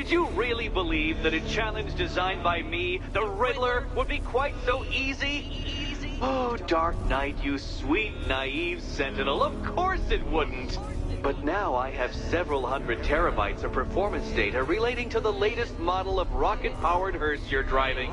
Did you really believe that a challenge designed by me, the Riddler, would be quite so easy? Oh, Dark Knight, you sweet, naive sentinel, of course it wouldn't. But now I have several hundred terabytes of performance data relating to the latest model of rocket-powered hearse you're driving.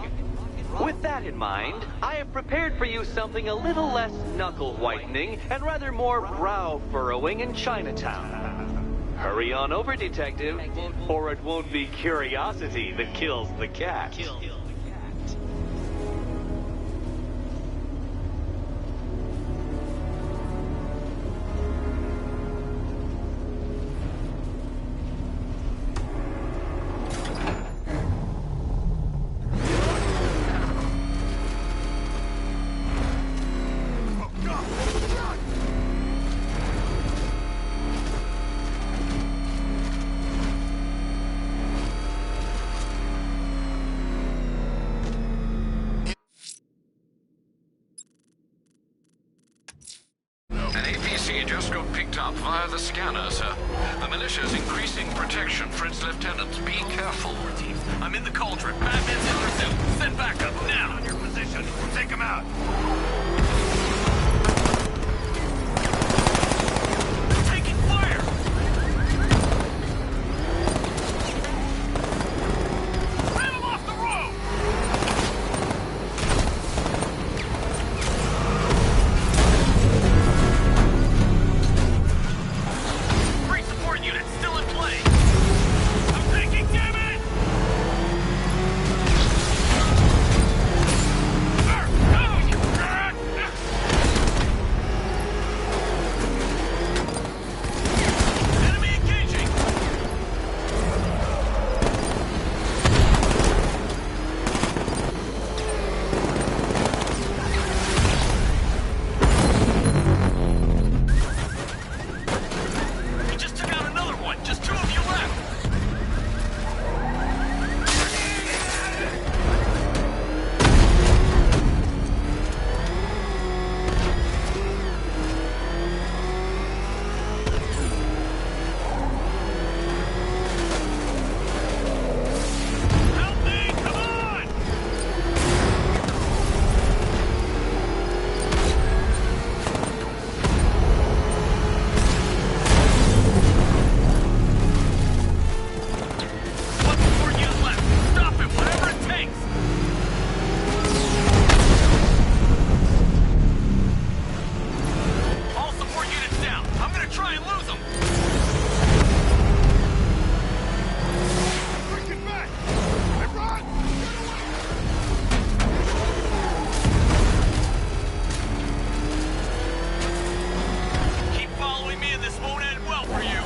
With that in mind, I have prepared for you something a little less knuckle-whitening and rather more brow-furrowing in Chinatown. Hurry on over, Detective, or it won't be curiosity that kills the cat.
Just got picked up via the scanner, sir. The militia's increasing protection for its lieutenants. Be careful.
I'm in the cauldron. Batman's in pursuit. Send backup now. On your position. We'll take him out. Taking fire. Ram him off the road. Units still in play. I'm taking damage! Enemy engaging! We just took out another one. Just 2 of you left. Help me! Come on! One more unit left. Stop him, whatever it takes. All support units down. I'm gonna try and lose them.
Get back! Hey, run!
Keep following me and this won't end well for you.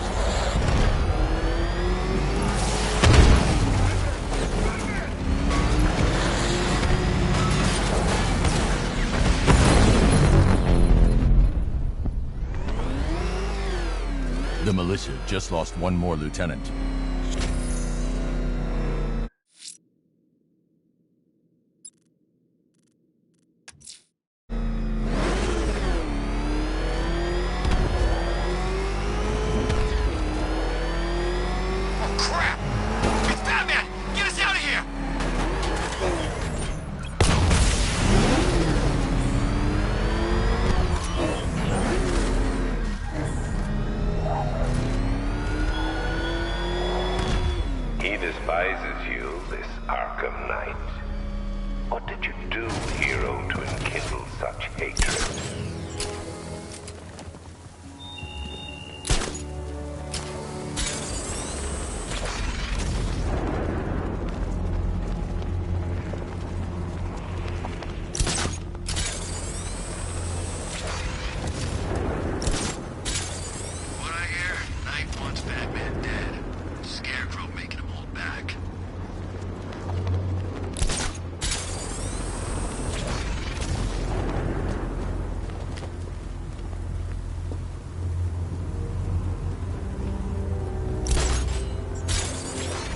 The militia just lost one more lieutenant.
Oh, crap! It's Batman! Get us out of here!
He despises you, this Arkham Knight. What did you do, hero, to enkindle such hatred?
What I hear? Knight wants Batman dead. Scarecrow making him hold back.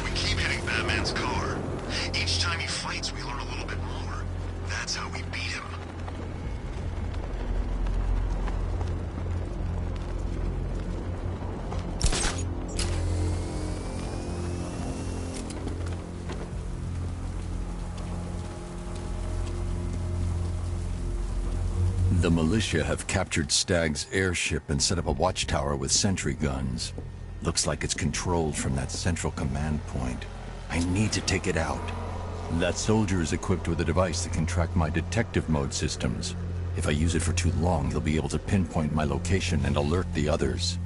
We keep hitting Batman's car. Each time he fights, we learn a little bit more. That's how we beat him.
The militia have captured Stagg's airship and set up a watchtower with sentry guns. Looks like it's controlled from that central command point. I need to take it out. That soldier is equipped with a device that can track my detective mode systems. If I use it for too long, he'll be able to pinpoint my location and alert the others.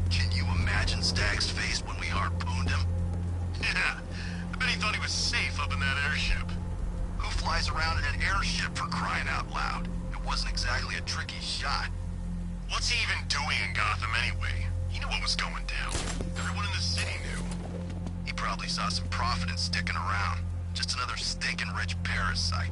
Can you imagine Stagg's face when we harpooned him? Yeah, I bet he thought he was safe up in that airship. Who flies around in an airship, for crying out loud? It wasn't exactly a tricky shot. What's he even doing in Gotham anyway? He knew what was going down. Everyone in the city knew. He probably saw some profit in sticking around. Just another stinking rich parasite.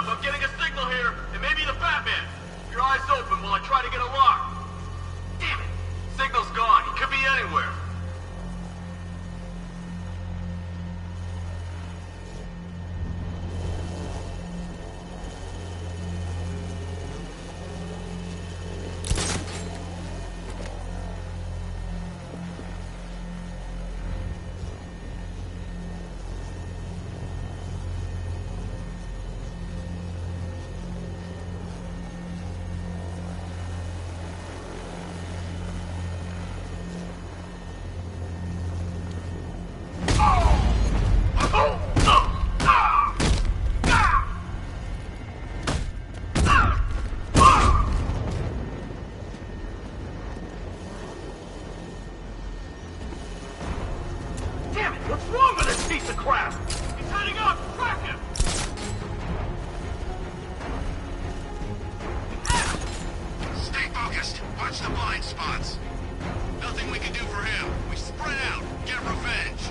I'm getting a signal here. It may be the Batman. Your eyes open while I try to get a lock. Damn it. Signal's gone. He could be anywhere. What's wrong with this piece of crap? He's heading up! Track him!
Stay focused. Watch the blind spots. Nothing we can do for him. We spread out. Get revenge.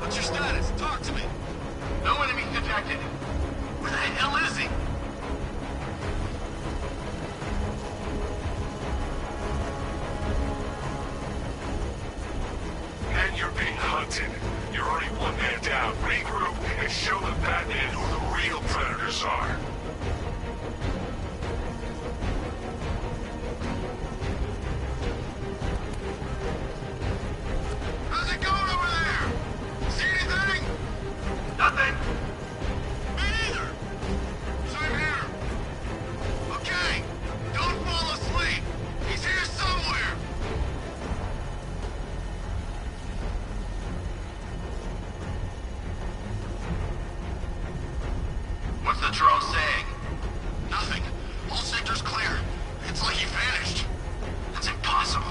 What's your status? Talk to me.
No enemies detected.
Where the hell is he?
You're being hunted. You're already one man down. Regroup and show the Batman who the real predators are.
How's it going over there? See anything?
Nothing.
Me neither. Same here. Okay, don't fall asleep. He's here somewhere.
What's the drone saying?
Nothing. All sectors clear. It's like he vanished. That's impossible.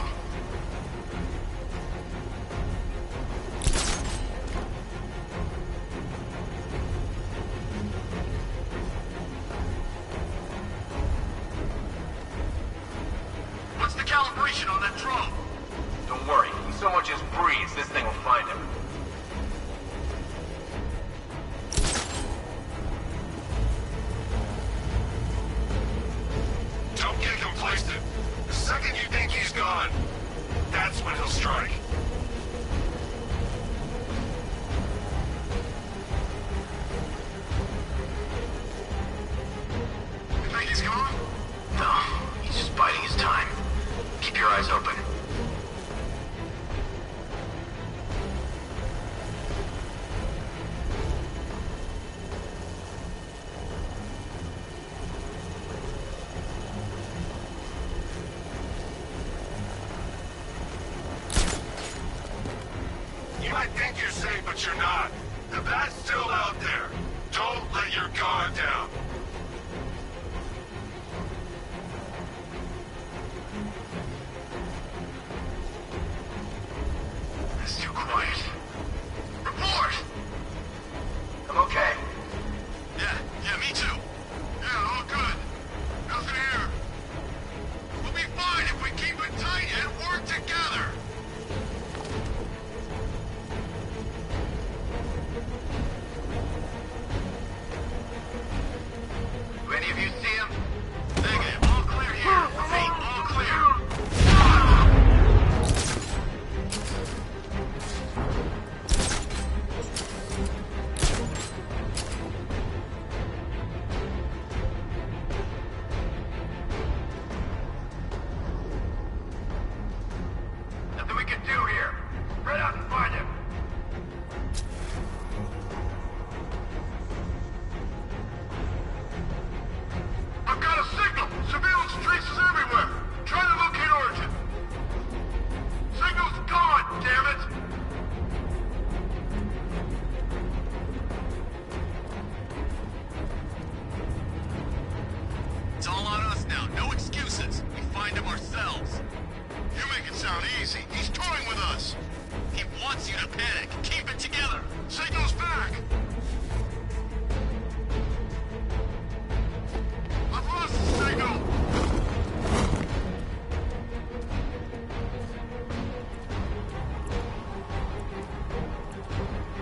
What's the calibration on that drone? Don't worry. He so much as breathes, this thing will find him.
Don't get complacent. The second you think he's gone, that's when he'll strike.
You think he's gone?
No, he's just biding his time. Keep your your eyes open.
You might think you're safe, but you're not. The bat's still out there. Don't let your guard down.
It's too quiet. Report! I'm okay.
Yeah, me too. Yeah, all good. Nothing here. We'll be fine if we keep it tight and work together.
Do any of you see him?
Negative. All clear here. Repeat, all clear.
Nothing we can do here. Spread out and find him.
I've got a signal! Surveillance traces everywhere! Try to locate origin! Signal's gone, damn it! It's all on us now, no excuses. We find him ourselves. You make it sound easy. He's toying with us. He wants you to panic. Keep it together. Signal's back! I've lost the signal!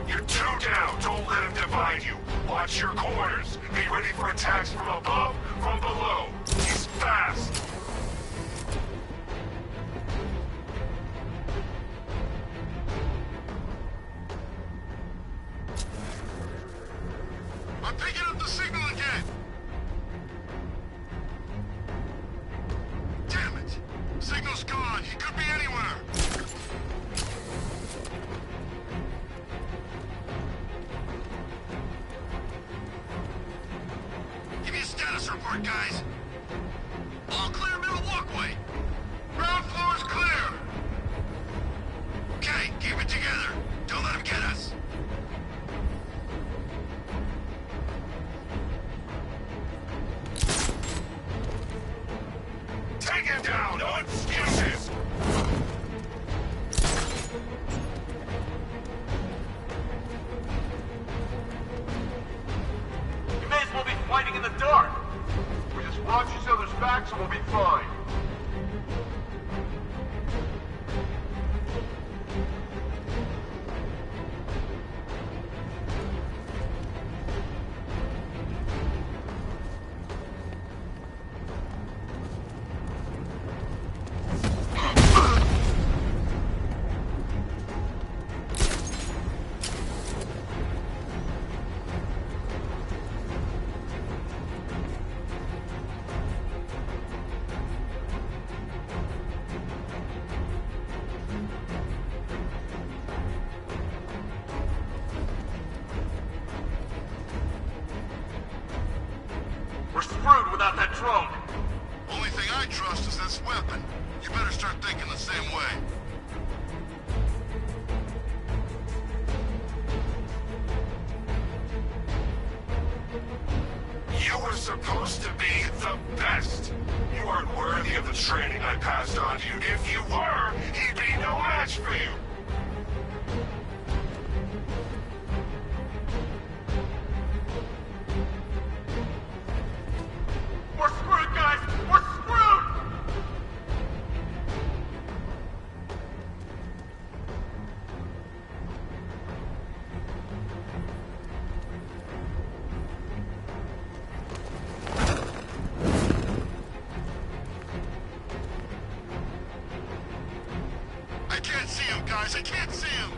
You're two down. Don't let him divide you. Watch your corners. Be ready for attacks from above, from below. He's fast. I'm picking up the signal again. Damn it! Signal's gone. He could be anywhere. Give me a status report, guys. All clear middle walkway. Ground floor's clear. Okay, keep it together. Don't let him get us. Take him down! No excuses!
You may as well be fighting in the dark. We just watch each other's backs and we'll be fine. We're screwed without that drone.
Only thing I trust is this weapon. You better start thinking the same way. You were supposed to be the best. You aren't worthy of the training I passed on to you. If you were, he'd be no match for you.
We're screwed, guys! We're screwed!
I can't see him, guys. I can't see him.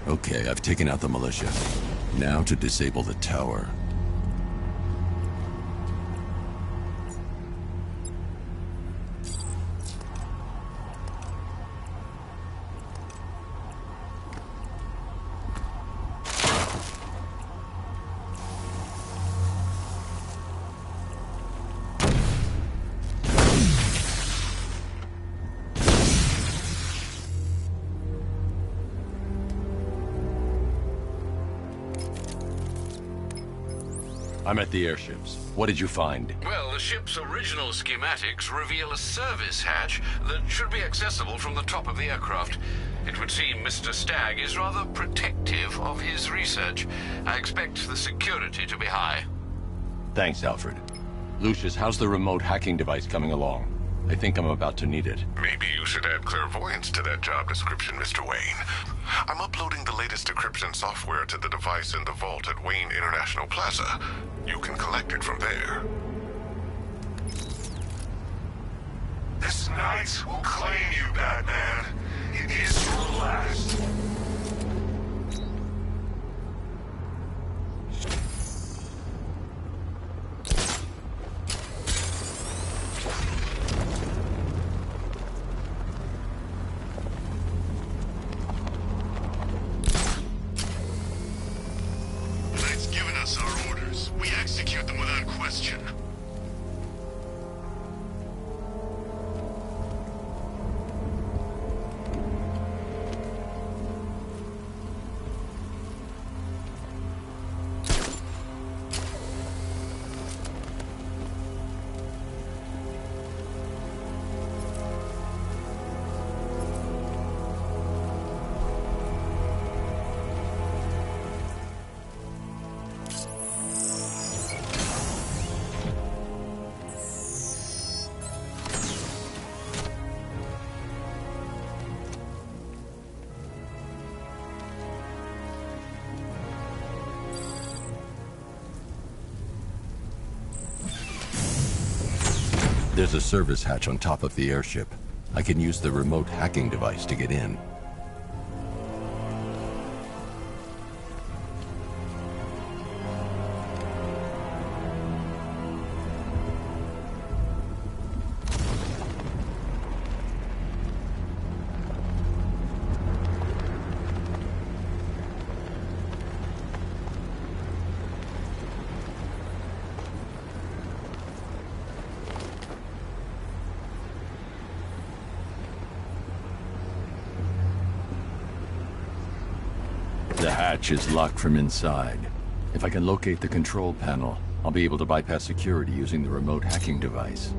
Okay, I've taken out the militia. Now to disable the tower. I'm at the airships. What did you find?
Well, the ship's original schematics reveal a service hatch that should be accessible from the top of the aircraft. It would seem Mr. Stagg is rather protective of his research. I expect the security to be high.
Thanks, Alfred. Lucius, how's the remote hacking device coming along? I think I'm about to need it.
Maybe you should add clairvoyance to that job description, Mr. Wayne. I'm uploading the latest decryption software to the device in the vault at Wayne International Plaza. You can collect it from there. This night will claim you, Batman. It is your last.
There's a service hatch on top of the airship. I can use the remote hacking device to get in. The hatch is locked from inside. If I can locate the control panel, I'll be able to bypass security using the remote hacking device.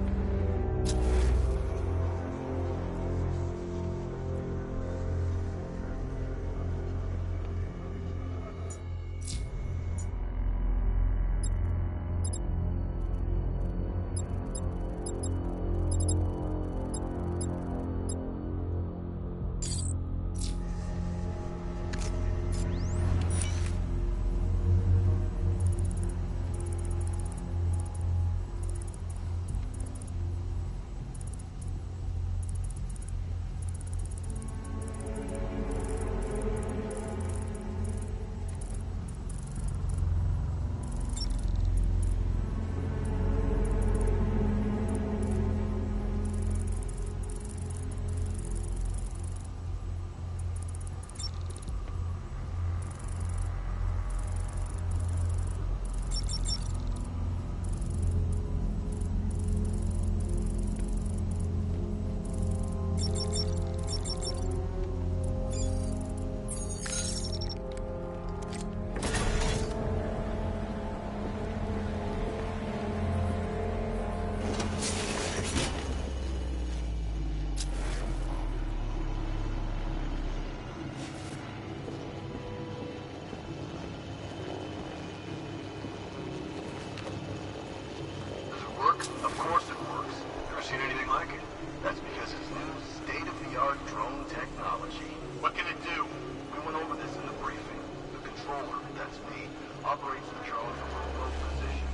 Of course it works. Never seen anything like it. That's because it's new state-of-the-art drone technology. What can it do? We went over this in the briefing. The controller, that's me, operates the drone from a remote position.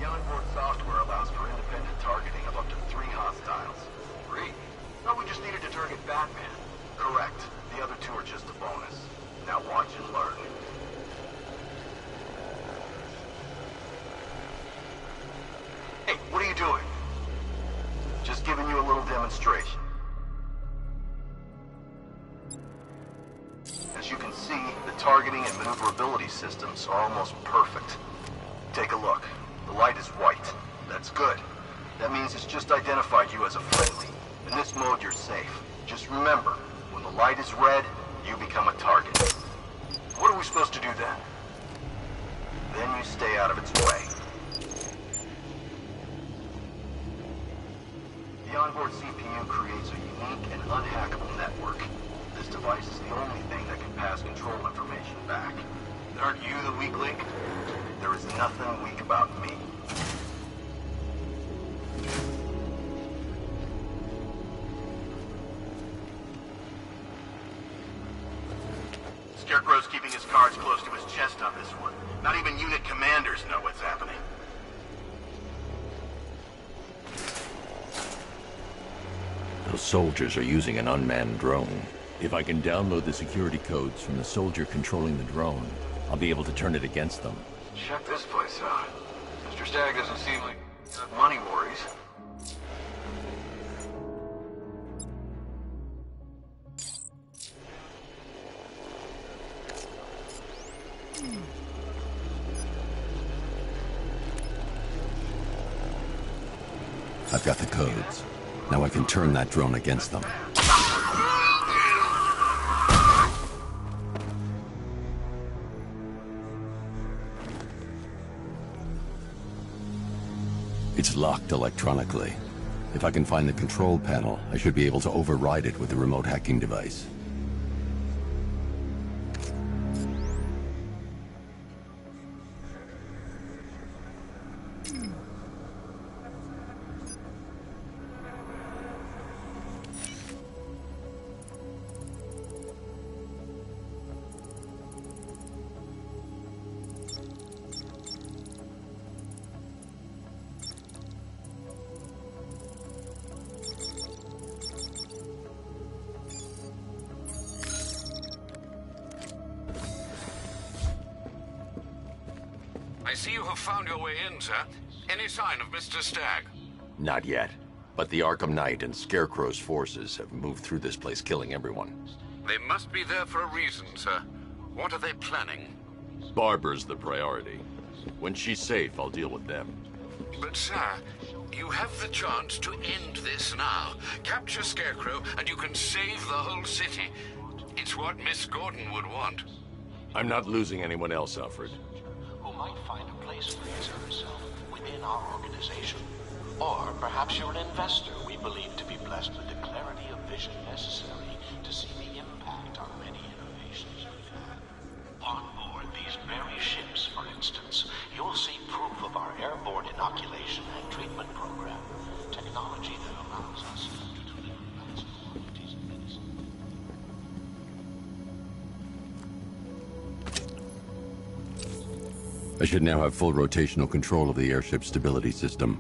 The onboard software allows for independent targeting of up to 3 hostiles. 3? No, we just needed to target Batman. Correct. The other 2 are just a bonus. Now Watch and learn. Hey, what are you doing? Just giving you a little demonstration. As you can see, the targeting and maneuverability systems are almost perfect. Take a look. The light is white. That's good. That means it's just identified you as a friendly. In this mode, you're safe. Just remember, when the light is red, you become a target. What are we supposed to do then? Then you stay out of its way. The onboard CPU creates a unique and unhackable network. This device is the only thing that can pass control information back. Aren't you the weak link? There is nothing weak about me. Scarecrow's keeping his cards close to his chest on this one. Not even unit commanders know what's happening.
Those soldiers are using an unmanned drone. If I can download the security codes from the soldier controlling the drone, I'll be able to turn it against them.
Check this place out. Mr. Stagg doesn't seem like money worries.
I've got the codes. Now I can turn that drone against them. It's locked electronically. If I can find the control panel, I should be able to override it with the remote hacking device.
I see you have found your way in, sir. Any sign of Mr. Stagg?
Not yet. But the Arkham Knight and Scarecrow's forces have moved through this place, killing everyone.
They must be there for a reason, sir. What are they planning?
Barbara's the priority. When she's safe, I'll deal with them.
But, sir, you have the chance to end this now. Capture Scarecrow, and you can save the whole city. It's what Miss Gordon would want.
I'm not losing anyone else, Alfred.
Who might find a place for his or herself within our organization. Or perhaps you're an investor we believe to be blessed with the clarity of vision necessary to see the impact on many innovations we've had. On board these very ships, for instance, you'll see proof of our airborne inoculation and treatment program. Technology that allows us to deliver maximum quantities of medicine.
I should now have full rotational control of the airship's stability system.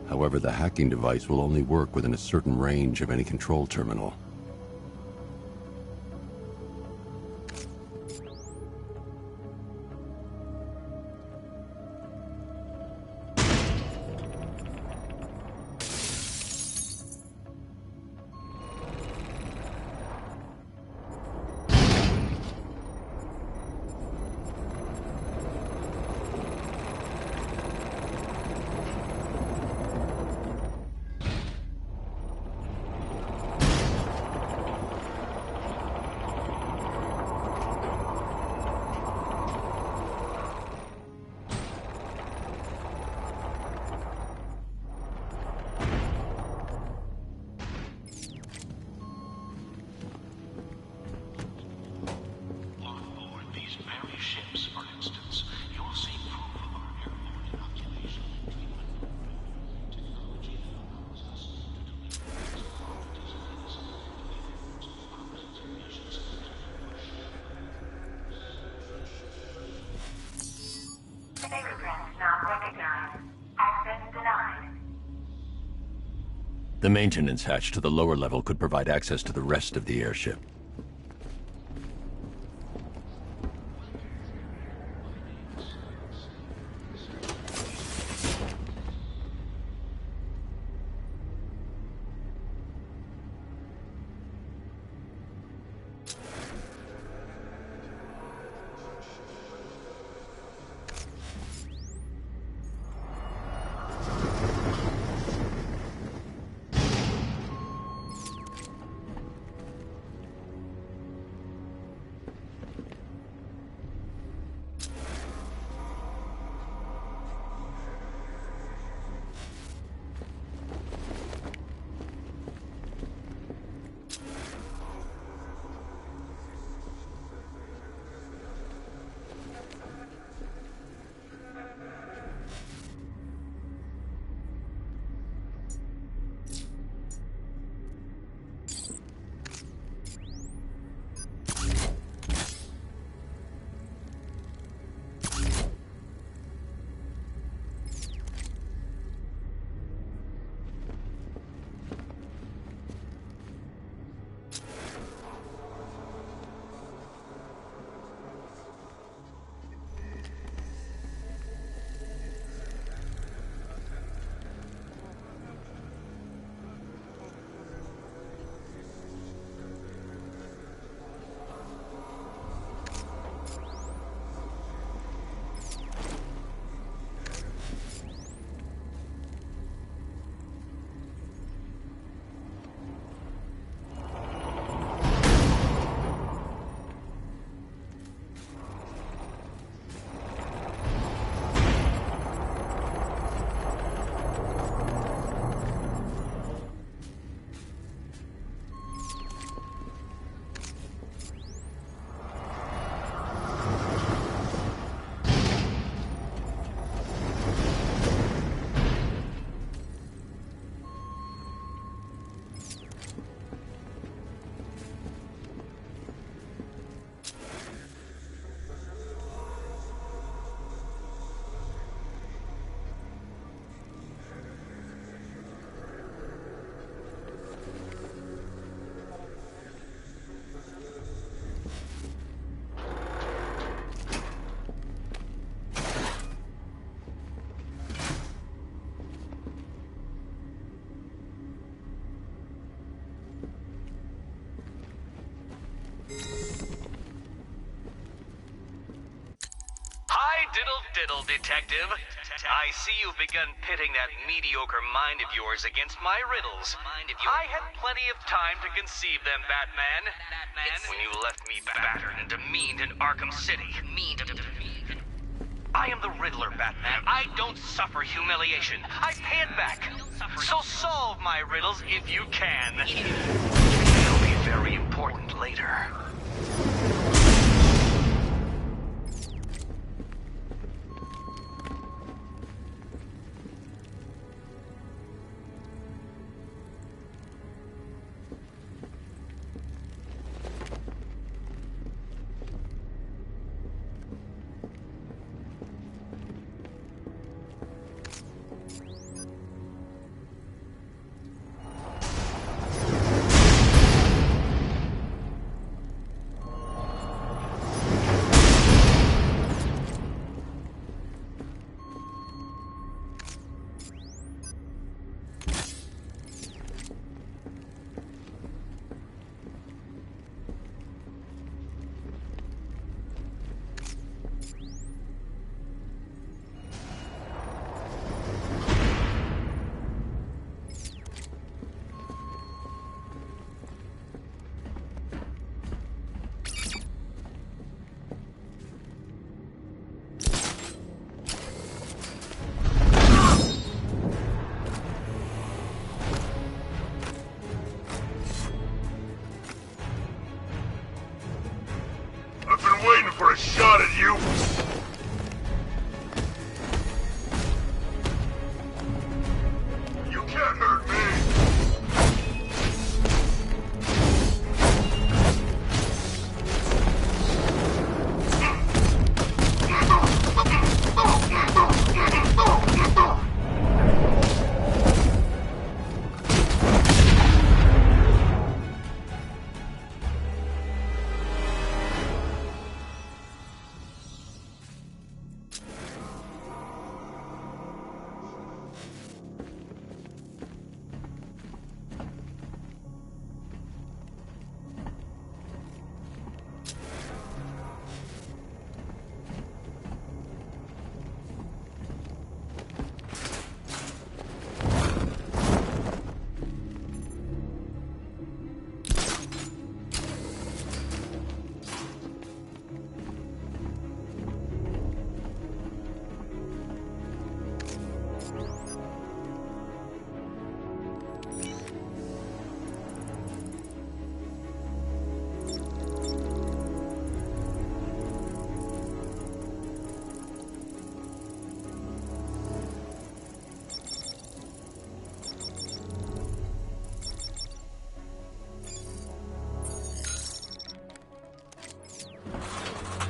However, the hacking device will only work within a certain range of any control terminal. The maintenance hatch to the lower level could provide access to the rest of the airship.
Diddle, detective. I see you've begun pitting that mediocre mind of yours against my riddles. I had plenty of time to conceive them, Batman. When you left me battered and demeaned in Arkham City. I am the Riddler, Batman. I don't suffer humiliation. I pay it back. So solve my riddles if you can. It'll be very important later.
A shot at you! You can't hurt me!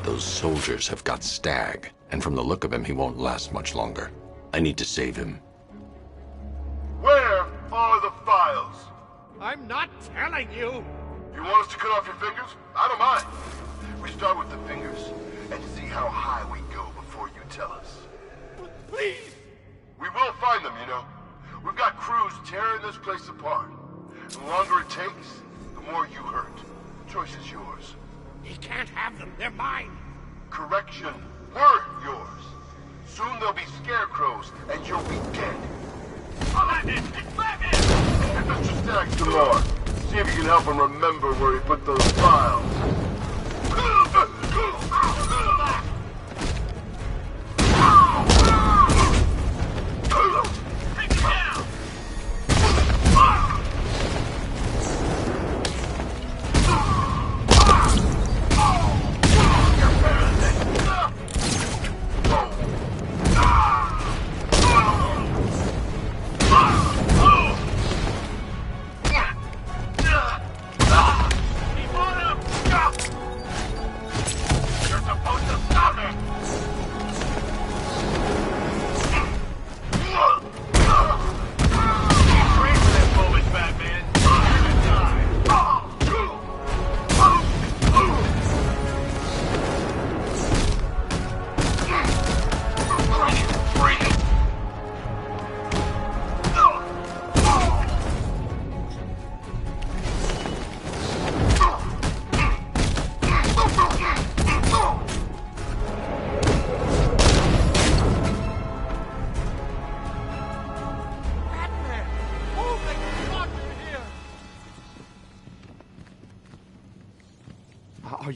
Those soldiers have got Stag, and from the look of him, he won't last much longer. I need to save him.
Where are the files?
I'm not telling you!
You want us to cut off your fingers? I don't mind. We start with the fingers, and see how high we go before you tell us.
Please!
We will find them, you know. We've got crews tearing this place apart. The longer it takes, the more you hurt. The choice is yours.
He can't have them. They're mine.
Correction. Weren't yours. Soon they'll be scarecrows, and you'll be dead.
It's Batman!
Get Mr. Stagg some more. See if you can help him remember where he put those files.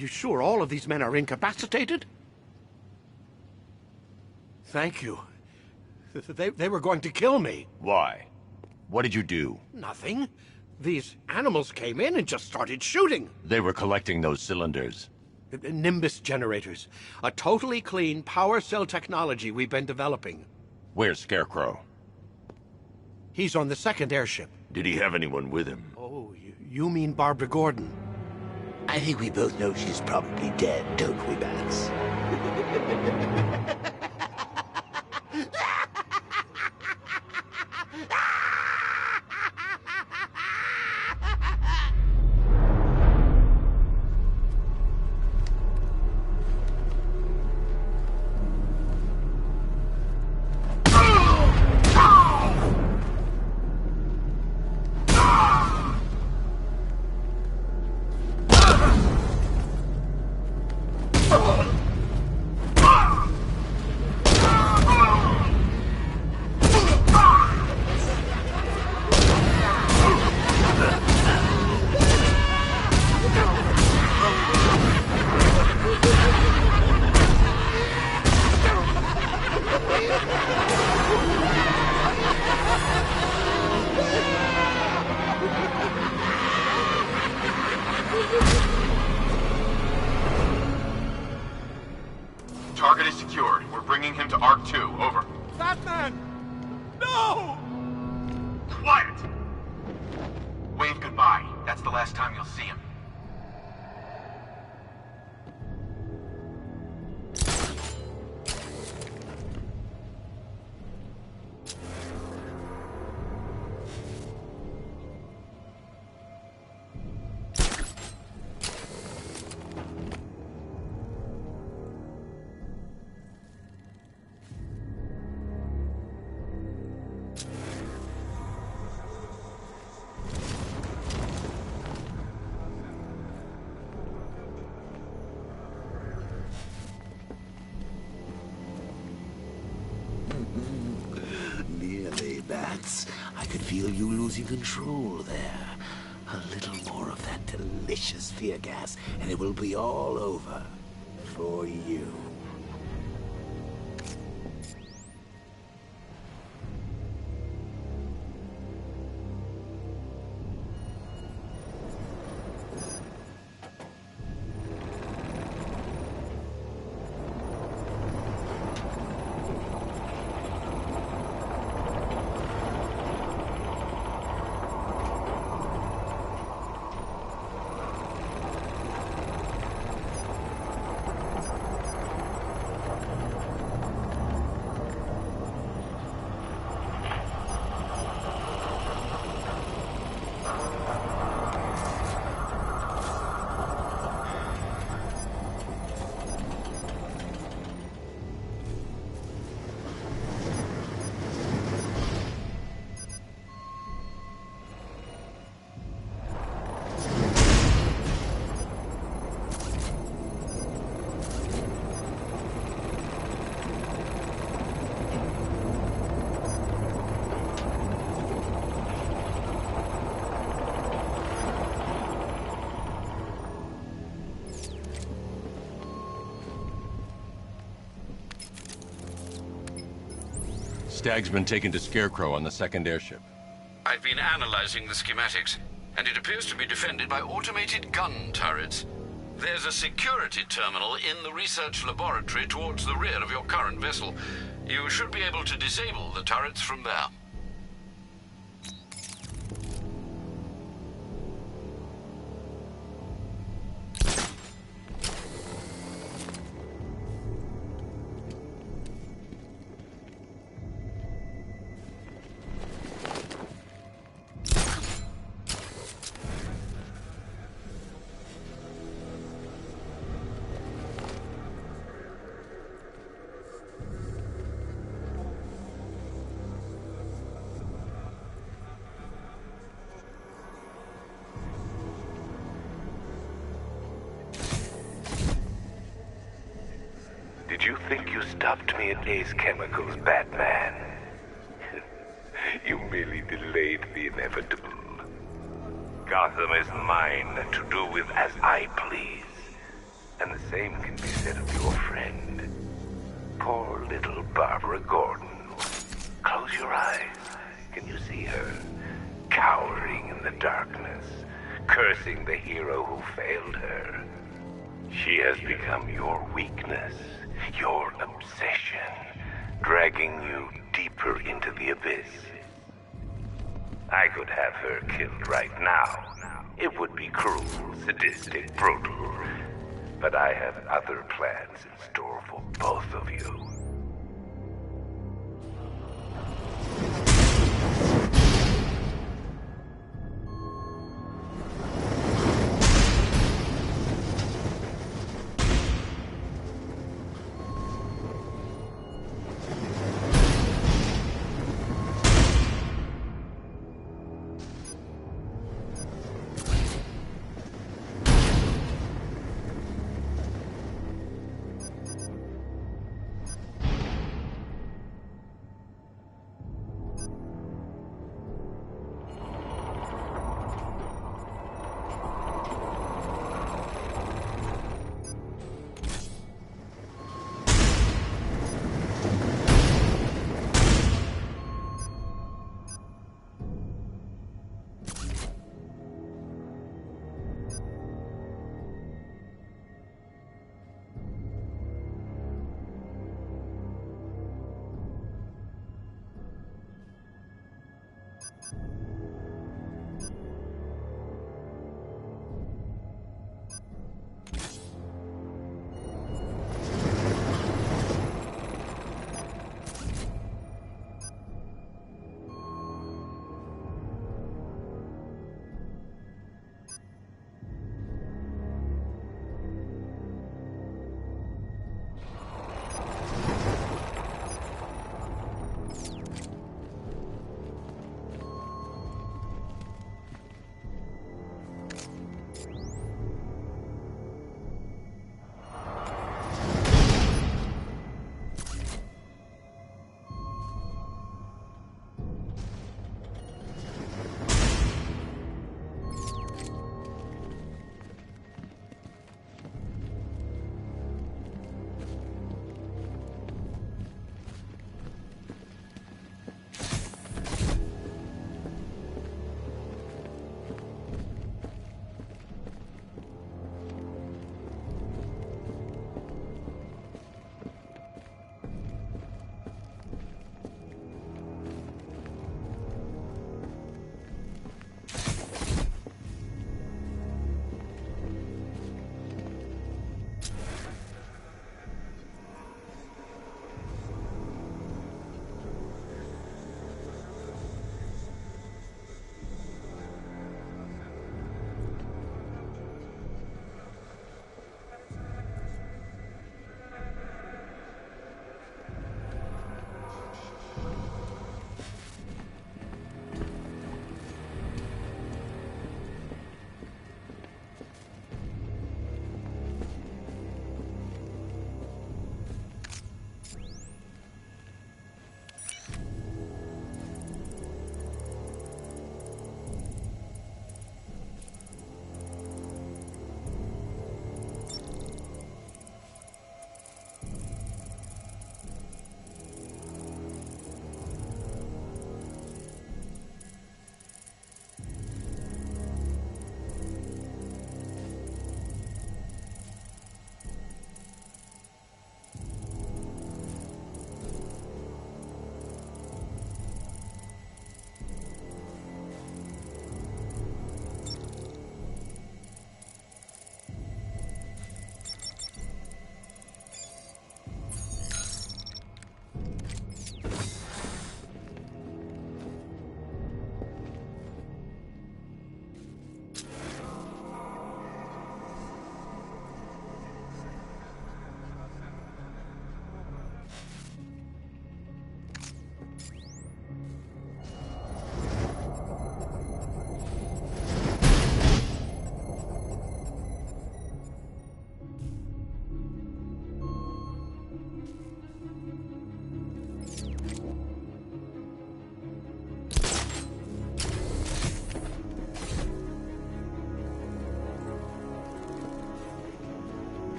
you sure all of these men are incapacitated? Thank you. They were going to kill me.
Why? What did you do?
Nothing. These animals came in and just started shooting.
They were collecting those cylinders.
Nimbus generators. A totally clean power cell technology we've been developing.
Where's Scarecrow?
He's on the second airship.
Did he have anyone with him?
Oh, you mean Barbara Gordon?
I think we both know she's probably dead, don't we, Bats?
Target is secured. We're bringing him to Arc 2. Over.
Batman! No!
Quiet! Wave goodbye. That's the last time you'll see him.
Nearly, Bats. I could feel you losing control there. A little more of that delicious fear gas, and it will be all over. For you.
Stag's been taken to Scarecrow on the second airship.
I've been analyzing the schematics, and it appears to be defended by automated gun turrets. There's a security terminal in the research laboratory towards the rear of your current vessel. You should be able to disable the turrets from there.
Did you think you stopped me at Ace Chemicals, Batman? You merely delayed the inevitable. Gotham is mine to do with as I please. And the same can be said of your friend. Poor little Barbara Gordon. Close your eyes. Can you see her? Cowering in the darkness, cursing the hero who failed her. She has become your weakness, your obsession, dragging you deeper into the abyss. I could have her killed right now. It would be cruel, sadistic, brutal. But I have other plans in store for both of you.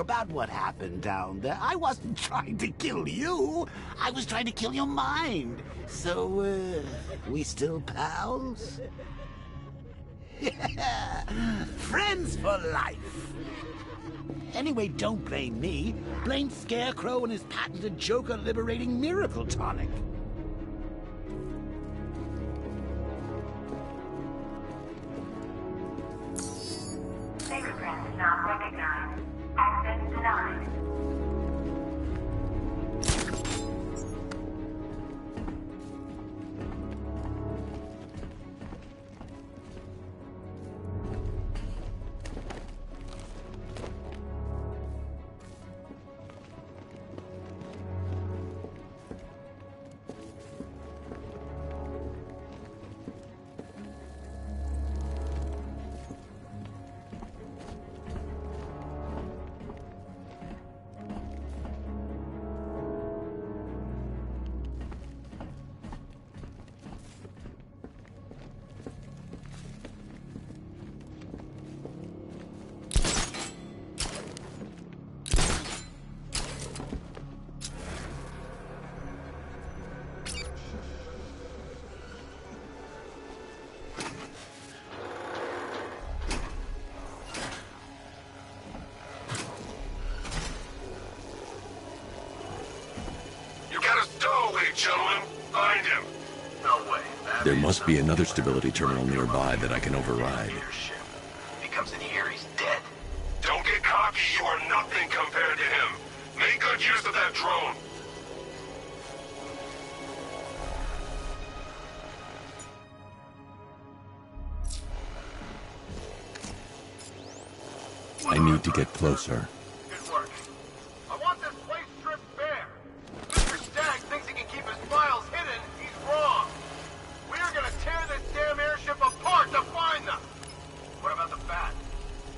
about what happened down there. I wasn't trying to kill you. I was trying to kill your mind. So, we still pals? Friends for life. Anyway, don't blame me. Blame Scarecrow and his patented Joker-liberating miracle tonic.
Fingerprints not recognized. Access denied.
Gentlemen, find him.
No way.
There must be another stability terminal nearby that I can override.
If he comes in here, he's dead.
Don't get cocky. You are nothing compared to him. Make good use of that drone.
I need to get closer.
Good work. I want this place stripped bare. Mr. Stagg thinks he can keep his files hidden. He's wrong. We are gonna tear this damn airship apart to find them. What about the bat?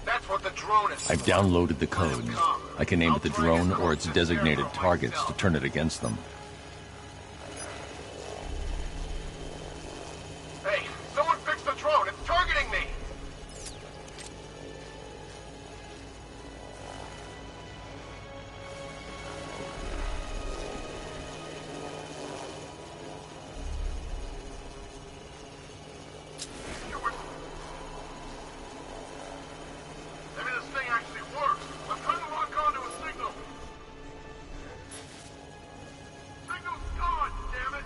That's what the drone is.
I've downloaded the codes. I can aim at the drone or its designated targets to turn it against them.
Hey, someone fix the drone. It's targeting me. Maybe this thing actually works. I'm trying to lock onto a signal. Signal's gone, damn it!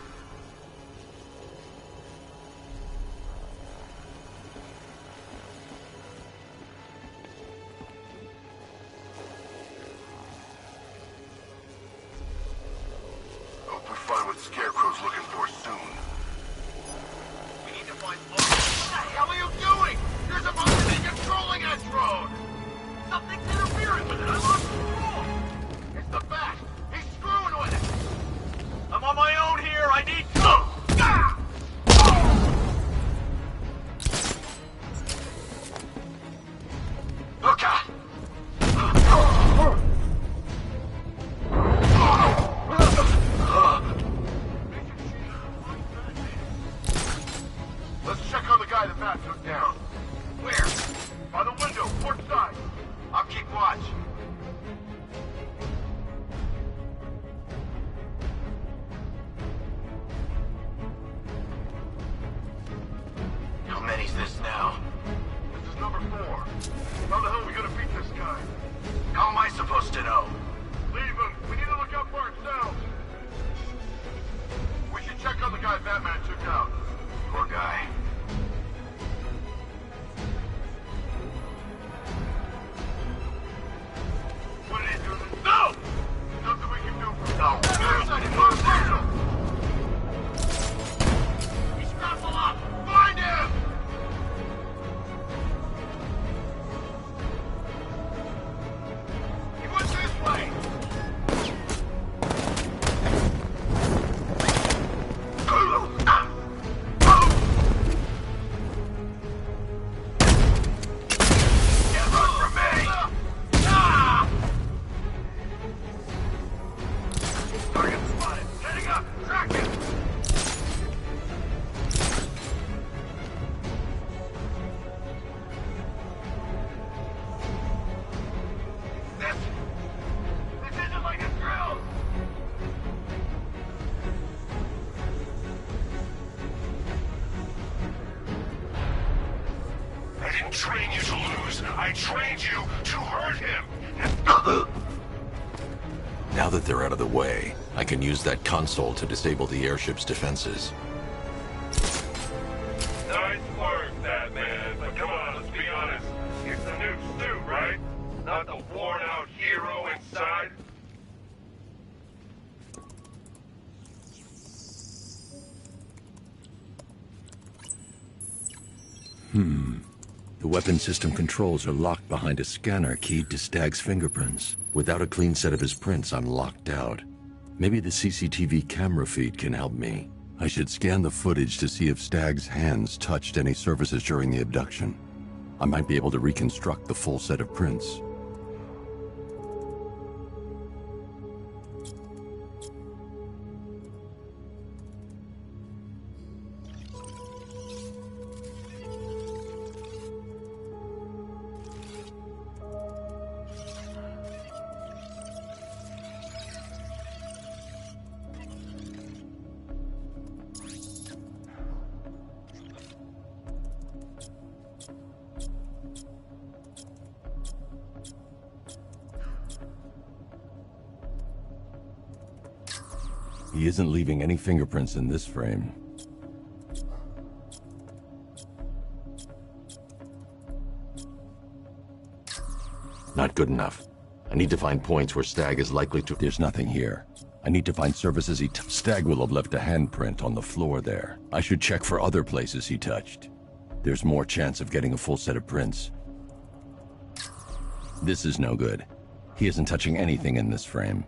Hope we find what Scarecrow's looking for soon.
We need to find What the hell are you doing? You're supposed to be controlling that drone! Something's interfering with it! I lost control! It's the bat! He's screwing with it! I'm on my own here! I need Look out! Let's check on the guy the bat took down. Where? By the window, port side. I'll keep watch. How many's this now? This is number 4. How the hell are we gonna beat this guy? How am I supposed to know? Leave him. We need to look out for ourselves. We should check on the guy Batman took out. Poor guy. What did he do? No! Nothing we can do for no. He's grappled up! Find him! He went this way!
didn't train you to lose. I trained you to hurt him.
Now that they're out of the way, I can use that console to disable the airship's defenses.
Nice work, Batman. But come on, let's be honest. It's the new suit, right? Not the worn-out hero inside.
The weapon system controls are locked behind a scanner keyed to Stag's fingerprints. Without a clean set of his prints, I'm locked out. Maybe the CCTV camera feed can help me. I should scan the footage to see if Stag's hands touched any surfaces during the abduction. I might be able to reconstruct the full set of prints. He isn't leaving any fingerprints in this frame. Not good enough. I need to find points where Stag is likely to... There's nothing here. I need to find surfaces Stag will have left a handprint on the floor there. I should check for other places he touched. There's more chance of getting a full set of prints. This is no good. He isn't touching anything in this frame.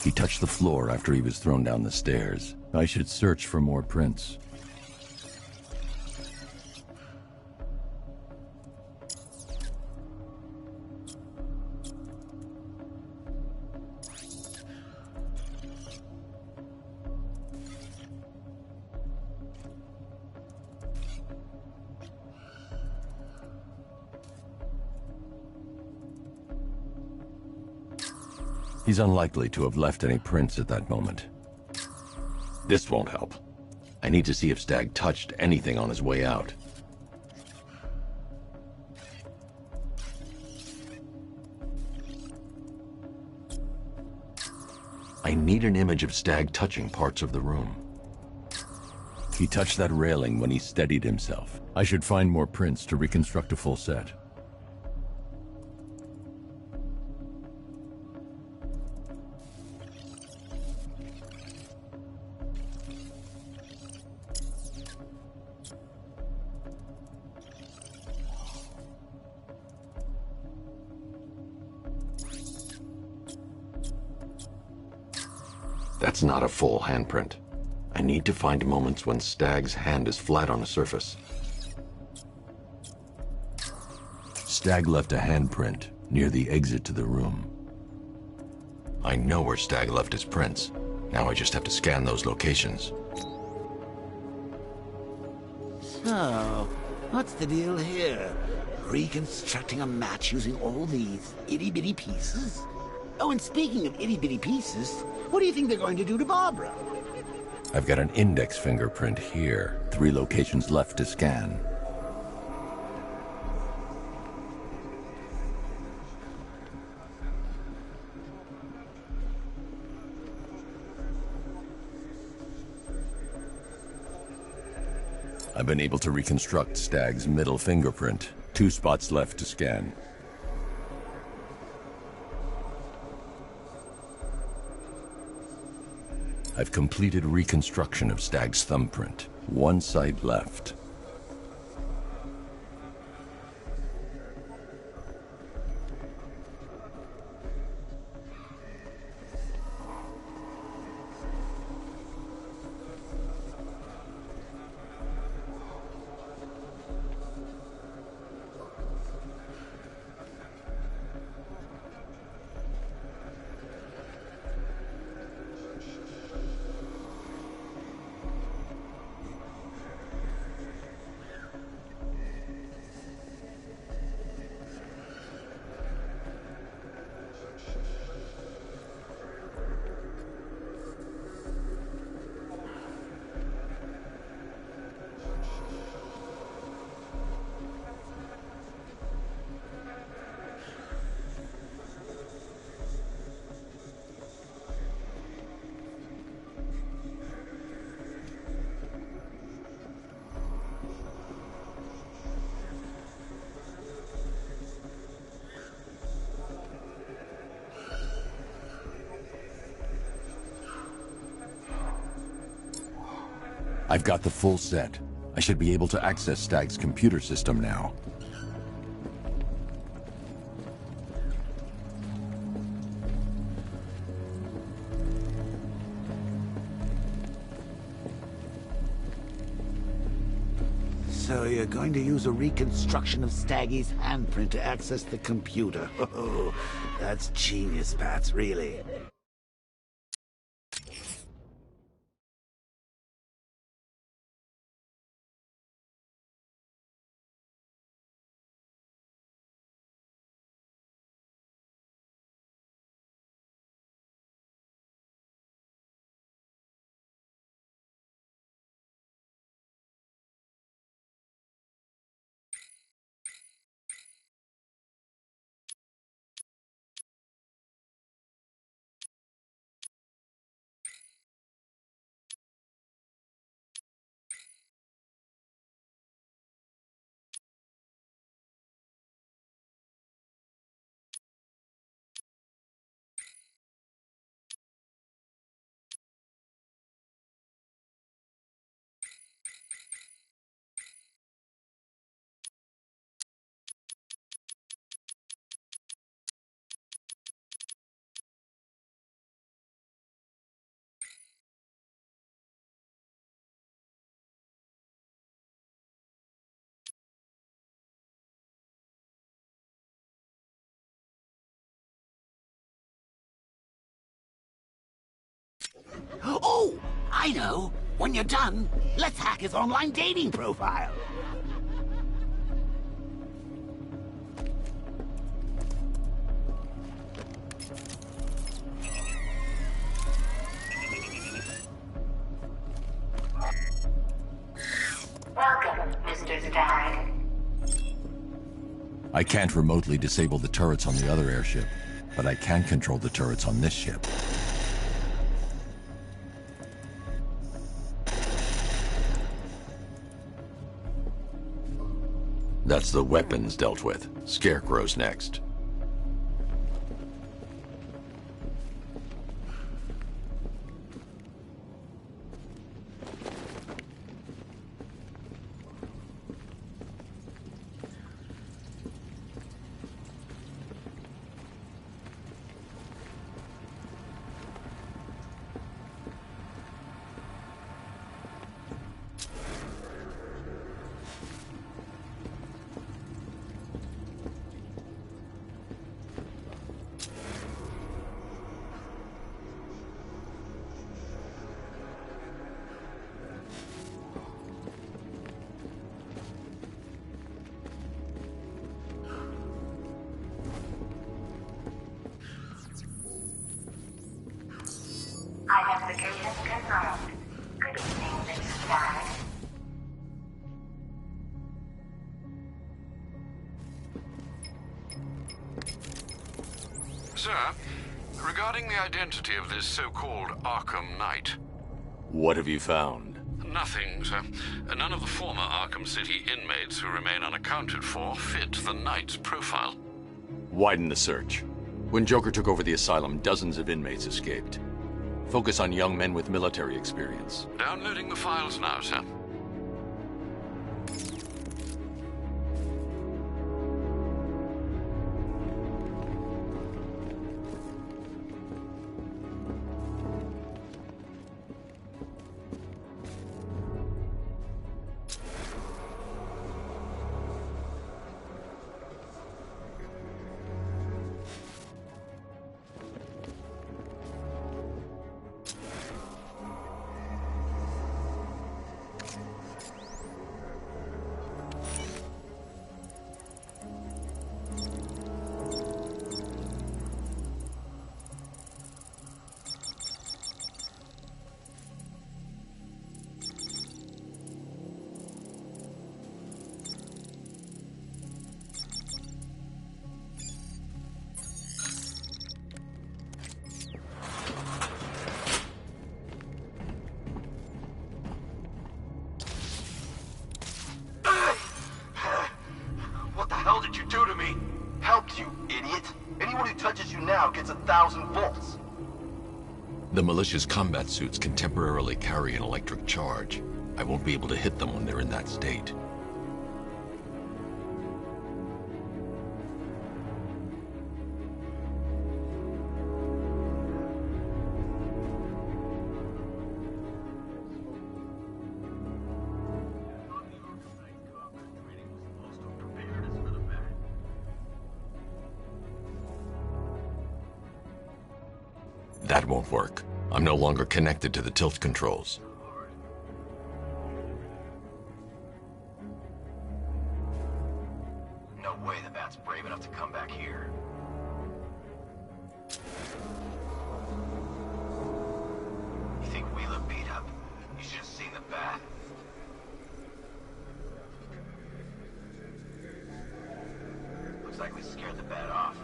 He touched the floor after he was thrown down the stairs. I should search for more prints. He's unlikely to have left any prints at that moment. This won't help. I need to see if Stag touched anything on his way out. I need an image of Stag touching parts of the room. He touched that railing when he steadied himself. I should find more prints to reconstruct a full set. That's not a full handprint. I need to find moments when Stag's hand is flat on a surface. Stag left a handprint near the exit to the room. I know where Stag left his prints. Now I just have to scan those locations.
So, what's the deal here? Reconstructing a match using all these itty-bitty pieces? Oh, and speaking of itty-bitty pieces, what do you think they're going to do to Barbara?
I've got an index fingerprint here. 3 locations left to scan. I've been able to reconstruct Stag's middle fingerprint. 2 spots left to scan. I've completed reconstruction of Stag's thumbprint. 1 site left. I've got the full set. I should be able to access Stagg's computer system now.
So you're going to use a reconstruction of Staggy's handprint to access the computer. Oh, that's genius, Pats, really. Oh, I know. When you're done, let's hack his online dating profile.
Welcome, Mr. Stagg.
I can't remotely disable the turrets on the other airship, but I can control the turrets on this ship. That's the weapons dealt with. Scarecrow's next.
Identification confirmed. Good evening, Mr. Stagg.
Sir, regarding the identity of this so-called Arkham Knight.
What have you found?
Nothing, sir. None of the former Arkham City inmates who remain unaccounted for fit the Knight's profile.
Widen the search. When Joker took over the asylum, dozens of inmates escaped. Focus on young men with military experience.
Downloading the files now, sir.
Gets 1,000 volts.
The militia's combat suits can temporarily carry an electric charge. I won't be able to hit them when they're in that state. That won't work. I'm no longer connected to the tilt controls.
No way the Bat's brave enough to come back here. You think we look beat up? You should have seen the Bat. Looks like we scared the Bat off.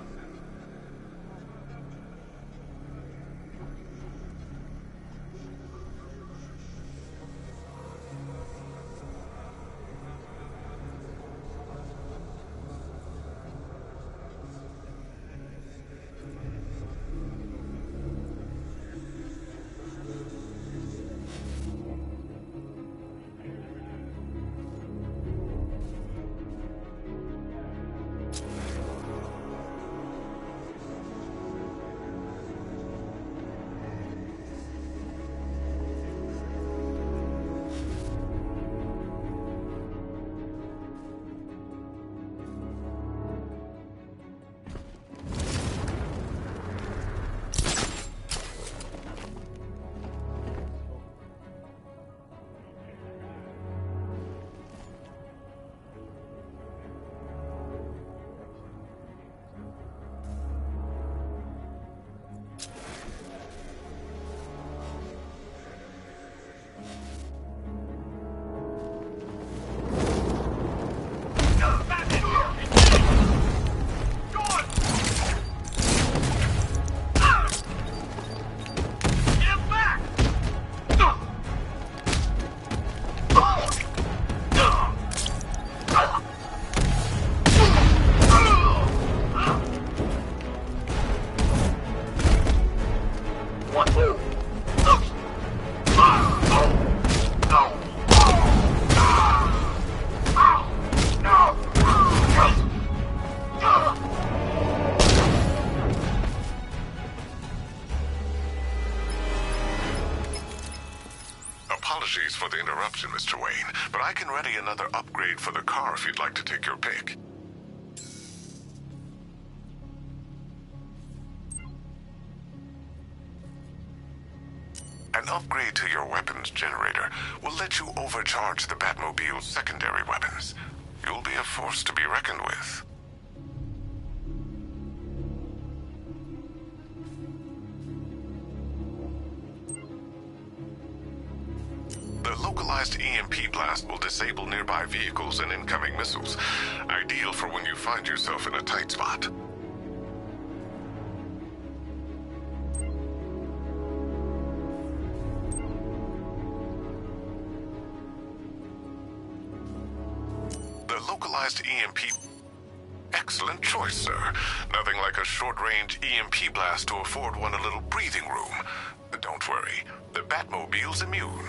Apologies for the interruption, Mr. Wayne, but I can ready another upgrade for the car if you'd like to take your pick. An upgrade to your weapons generator will let you overcharge the Batmobile's secondary weapons. You'll be a force to be reckoned with. The localized EMP blast will disable nearby vehicles and incoming missiles, ideal for when you find yourself in a tight spot. The localized EMP... Excellent choice, sir. Nothing like a short-range EMP blast to afford one a little breathing room. Don't worry, the Batmobile's immune.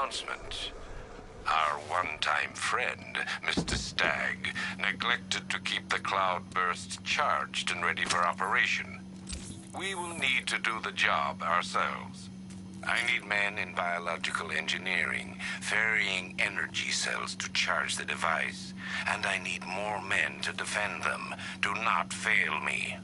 announcement. Our one-time friend, Mr. Stagg, neglected to keep the cloudburst charged and ready for operation. We will need to do the job ourselves. I need men in biological engineering, ferrying energy cells to charge the device. And I need more men to defend them. Do not fail me.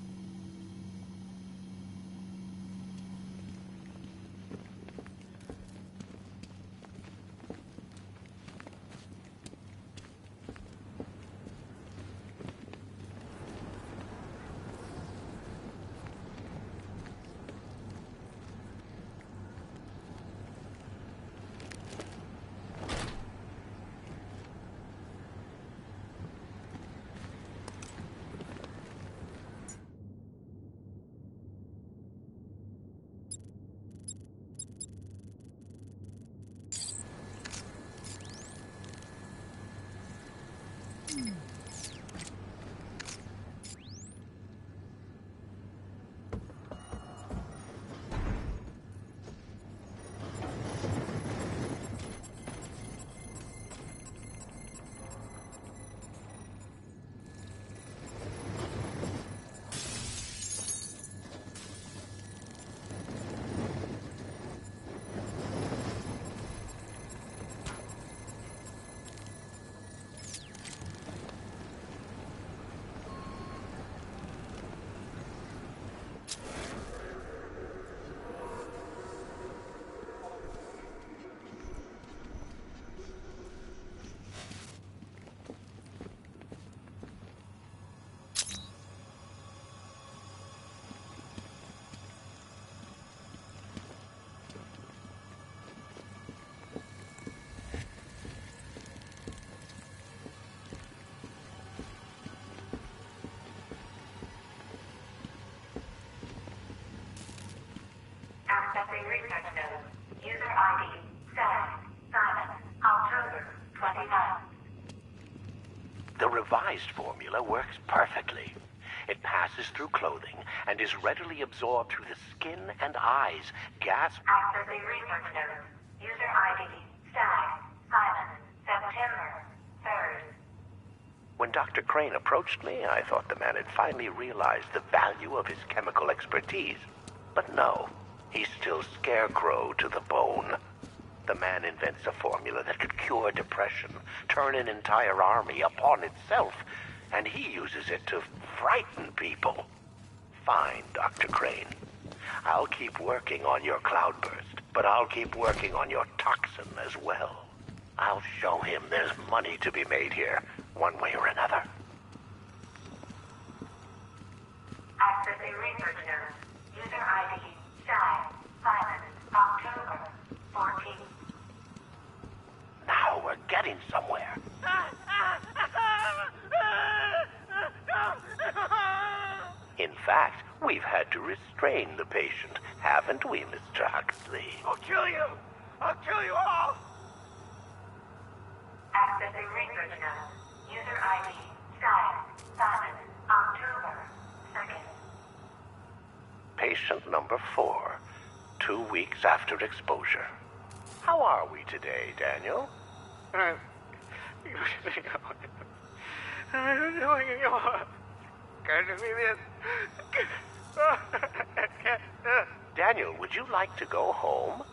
Accessing research node. User ID, Stagg, Simon, October 29th.
The revised formula works perfectly. It passes through clothing and is readily absorbed through the skin and eyes. Gas...
Accessing research node. User ID, Stagg, Simon, September 3rd.
When Dr. Crane approached me, I thought the man had finally realized the value of his chemical expertise. But no, he's still scarecrow to the bone. The man invents a formula that could cure depression, turn an entire army upon itself, and he uses it to frighten people. Fine, Dr. Crane. I'll keep working on your cloudburst, but I'll keep working on your toxin as well. I'll show him there's money to be made here, one way or another.
Accessing research node. User ID, Stagg, Simon, October 14th.
Now we're getting somewhere. In fact, we've had to restrain the patient, haven't we, Mr. Huxley?
I'll kill you! I'll kill you all!
Accessing research node. User ID, Stagg, Simon, October 2nd.
Patient number 4, 2 weeks after exposure. How are we today, Daniel? Daniel, would you like to go home?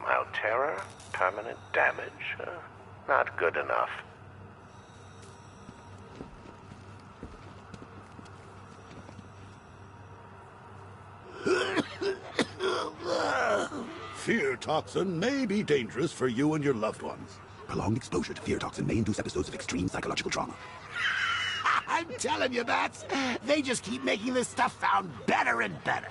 Mild terror, permanent damage. Not good enough.
Fear toxin may be dangerous for you and your loved ones.
Prolonged exposure to fear toxin may induce episodes of extreme psychological trauma. I'm telling you, Bats, they just keep making this stuff sound better and better.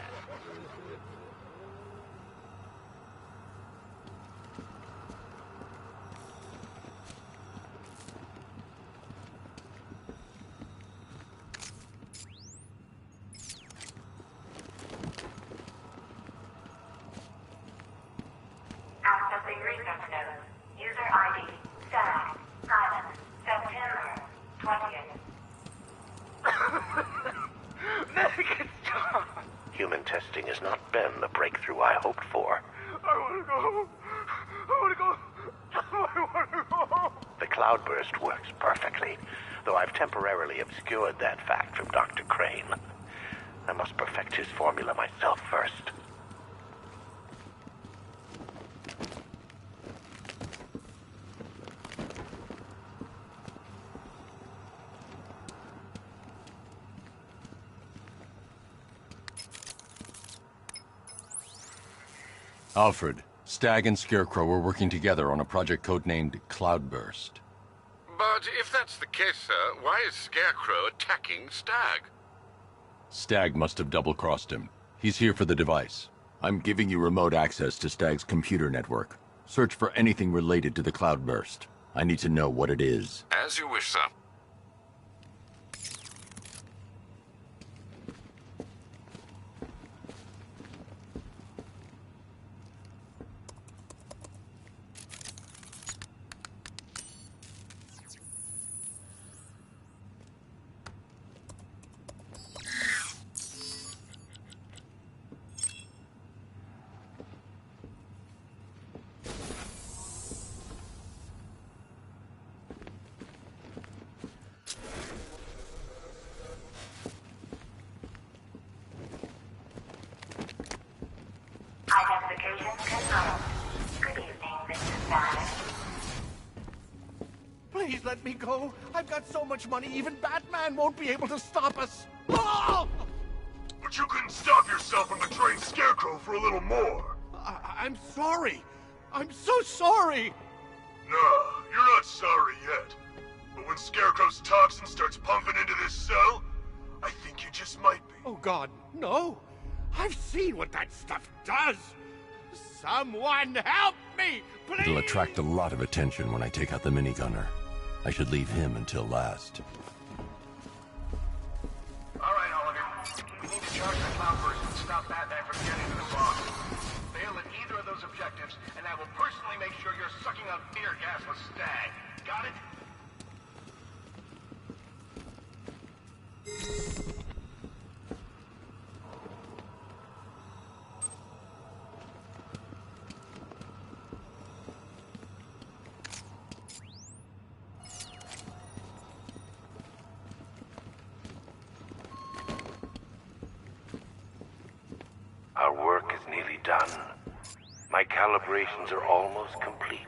Accessing research node. User ID, Stagg, Simon, September 20th.
human testing has not been the breakthrough I hoped for.
I want to go. I want to go. I want to go.
The cloudburst works perfectly, though I've temporarily obscured that fact from Dr. Crane. I must perfect his formula myself first.
Alfred, Stag and Scarecrow were working together on a project codenamed Cloudburst.
But if that's the case, sir, why is Scarecrow attacking Stag?
Stag must have double-crossed him. He's here for the device. I'm giving you remote access to Stag's computer network. Search for anything related to the Cloudburst. I need to know what it is.
As you wish, sir.
Identification confirmed. Good evening, Mr. Stag.
Please let me go. I've got so much money, even Batman won't be able to stop us. Oh!
But you couldn't stop yourself from betraying Scarecrow for a little more.
I'm sorry. I'm so sorry.
No, you're not sorry yet. But when Scarecrow's toxin starts pumping into this cell, I think you just might be.
Oh, God, no. I've seen what that stuff does. Someone help me, please!
It'll attract a lot of attention when I take out the minigunner. I should leave him until last.
All right, all of you. We need to charge the Cloudburst and stop Batman from getting to the boss. Fail at either of those objectives, and I will personally make sure you're sucking out fear gas with Stag. Got it?
Our work is nearly done. My calibrations are almost complete,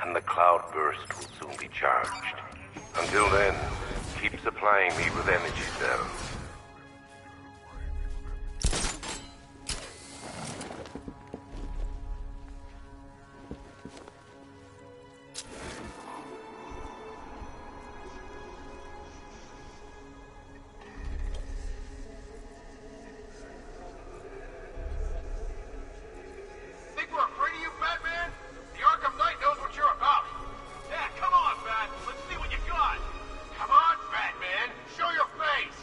and the Cloudburst will soon be charged. Until then, keep supplying me with energy cells.
Think we're afraid of you, Batman? The Arkham Knight knows what you're about. Yeah, come on, Bat. Let's see what you got. Come on, Batman. Show your face.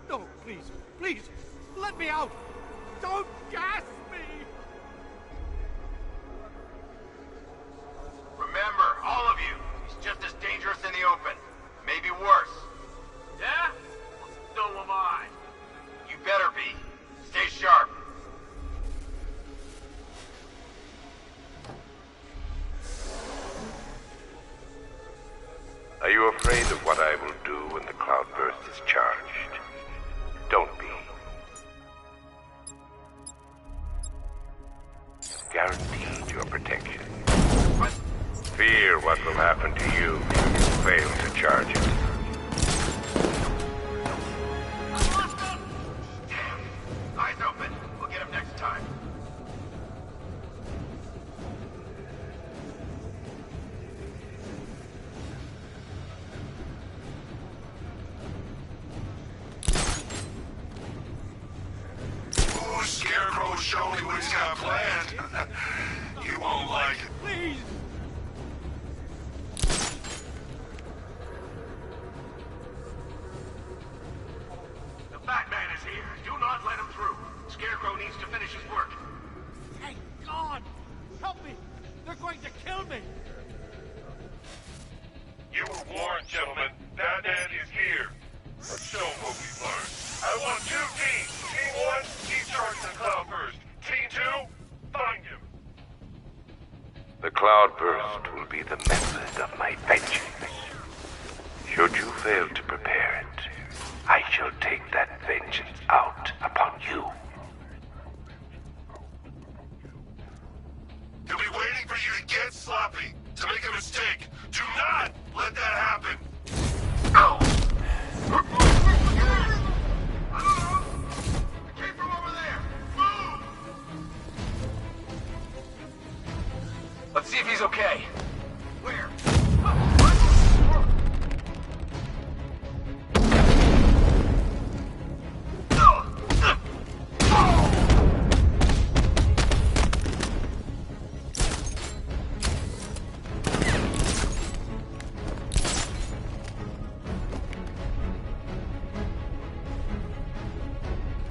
No, please, please, let me out. Don't gas me.
Remember, all of you, he's just as dangerous in the open. Maybe worse. Yeah? So am I. You better be. Stay sharp.
Are you afraid of what I will do when the Cloudburst is charged? Don't be. Guaranteed your protection. Fear what will happen to you if you fail to charge it.
Eyes open. We'll get him next time.
Oh, Scarecrow, show me what he's got planned. You won't like it.
Please.
The Batman is here. Do not let him through. Scarecrow needs to finish his work.
Thank God. Help me. They're going to kill me.
Gentlemen, Batman is here. Let's show him what we've learned. I want 2 teams. Team 1, keep charging the Cloudburst. Team 2, find him.
The Cloudburst will be the method of my vengeance. Should you fail to prepare it, I shall take that vengeance out upon you.
He'll be waiting for you to get sloppy, to make a mistake. Do not let that happen. Ow! It came from over there. Move!
Let's see if he's okay.
Where?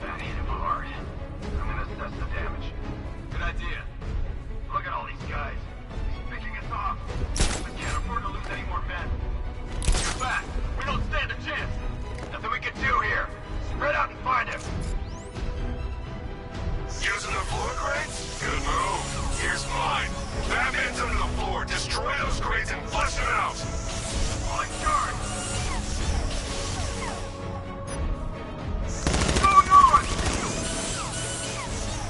That hit him hard. I'm gonna assess the damage. Good idea. Look at all these guys. He's picking us off. We can't afford to lose any more men. Get back. We don't stand a chance. Nothing we can do here. Spread out and find him.
Using the floor crates? Good move. Here's mine. Batman's under the floor. Destroy those crates and flush them out. On guard. What's going on?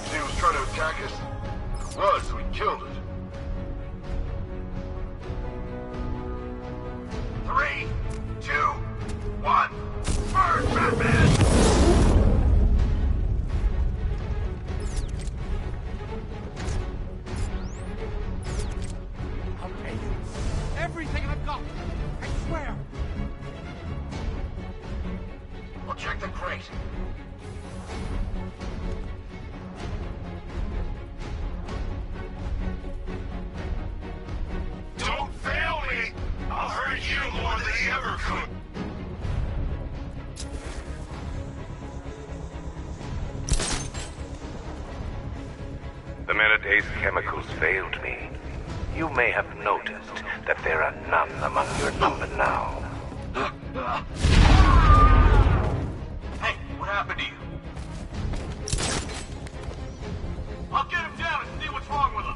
He was trying to attack us. It was, so we killed it. 3, 2, 1. Burn, Batman!
I'll pay you. Everything I've got. I swear.
I'll check the crate.
Don't fail me! I'll hurt you more than he ever could.
The minute Ace Chemicals failed me, you may have noticed that there are none among your number now.
Hey, what happened to you? I'll get him down and see what's wrong with him.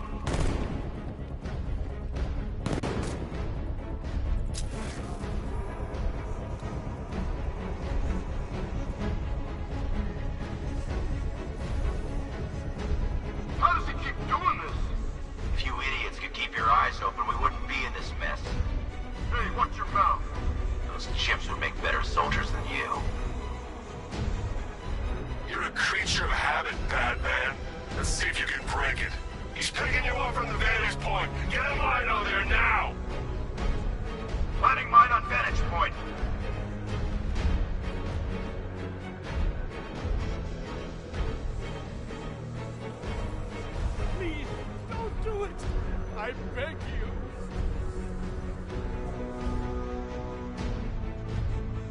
How does he keep doing this? If you idiots could keep your eyes open, we wouldn't be in this mess.
Hey, watch your mouth.
Those chips would make better soldiers than you.
You're a creature of habit, Batman. Let's see if you can break it. He's picking you up from the vantage point. Get a line on there now!
Planning mine on vantage point.
Please, don't do it. I beg you.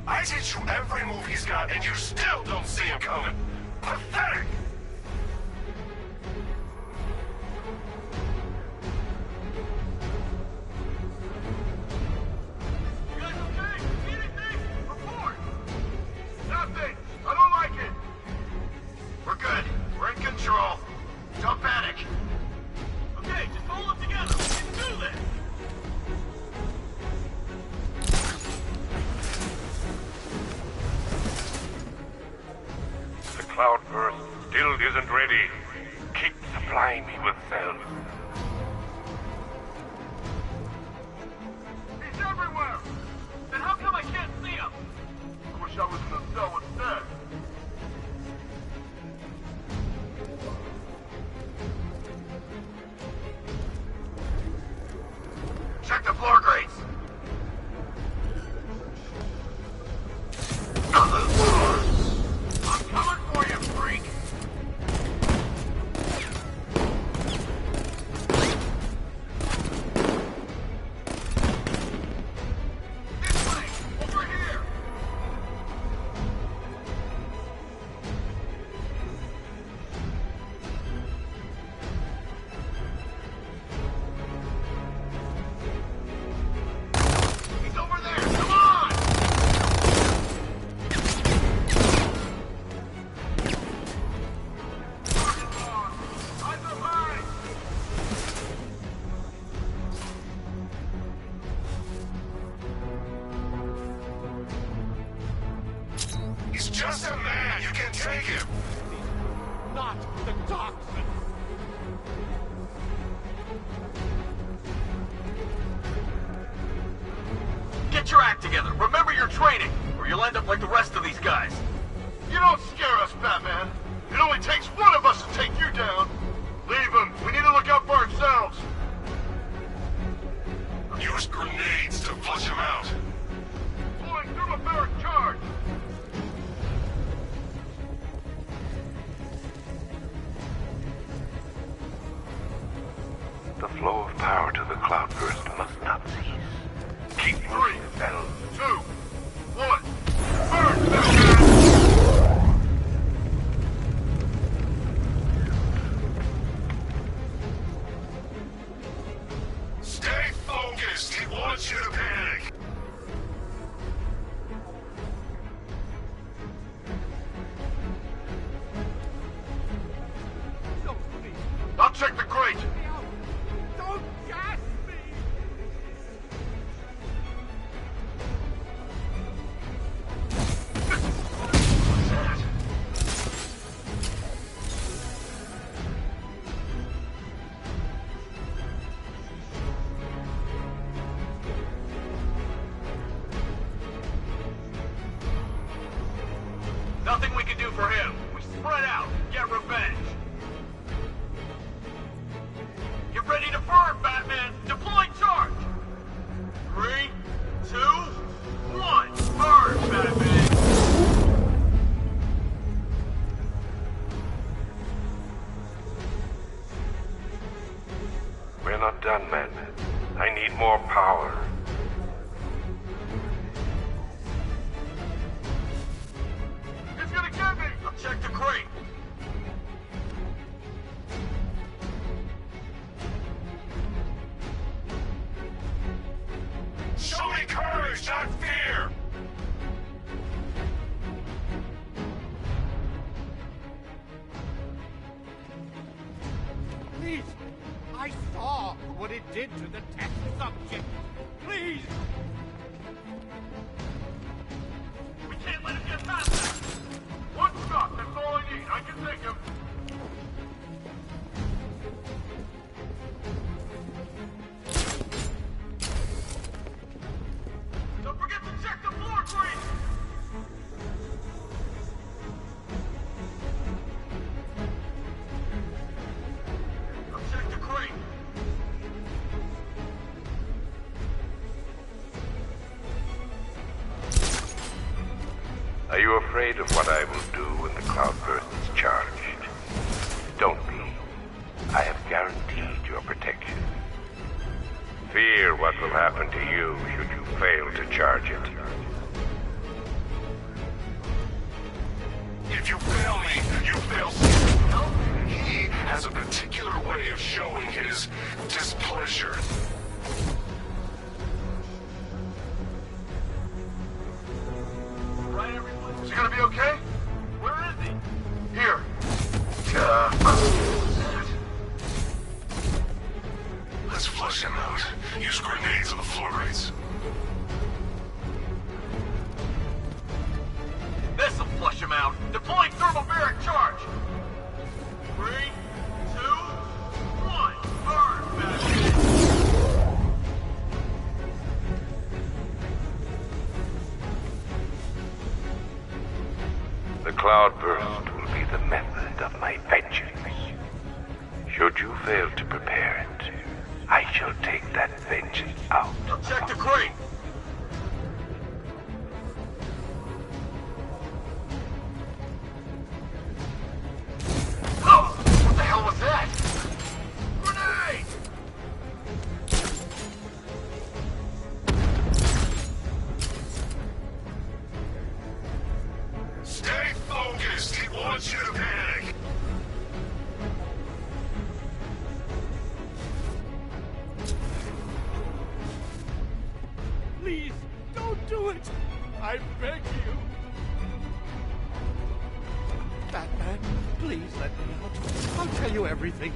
I teach you every move he's got, and you still don't see him coming. Pathetic! You guys okay? Anything? Report! Nothing! I don't like it!
We're good. We're in control. Don't panic.
Okay, just hold it together. We can do this!
The Cloudburst still isn't ready. Keep supplying me with cells.
He's everywhere! Then how come I can't see him? I wish I was in the cell instead.
Check the floor grates.
I'm coming for you, freak! He's just a man. You can take him.
Not the toxin.
Get your act together. Remember your training, or you'll end up like the rest of these guys.
You don't scare us, Batman. It only takes one of us to take you down. Leave him. We need to look out for ourselves.
Use grenades to flush him out.
Deploying thermobaric charge.
The flow of power to the cloudburst must not cease. Keep
3,
moving the bells.
2, 1. Burn, Batman!
Stay focused. He wants you to panic.
I'll check the crate.
Don't gas me!
Nothing we can do for him. We spread out, get revenge. Get ready to burn, Batman! Deploy charge! 3, 2, 1. Burn, Batman!
We're not done, man. I need more power.
He's gonna get me!
I'll check the crate.
Show me courage, not fear.
Please! I saw what it did to the test subject. Please!
We can't let him get past that! One shot, that's all I need. I can take him. Don't forget to check the floor grease!
I'll check the crate.
Are you afraid of what I will do when the cloudburst is charged? Don't be. I have guaranteed your protection. Fear what will happen to you should you fail to charge it.
If you fail me, you fail. He has a particular way of showing his displeasure.
Right, everyone?
Is he gonna be okay?
Where is he?
Here.
Let's flush him out. Use grenades on the floor grates.
This'll flush him out. Deploying thermobaric charge. 3, 2, 1. Burn, Batman!
The cloudburst will be the method of my vengeance. Should you fail to prepare it, I shall take that vengeance out.
I'll check the crate.
Oh! What the hell was that? Grenade!
Stay focused. He wants you to panic.
Please, don't do it! I beg you! Batman, please let me out. I'll tell you everything.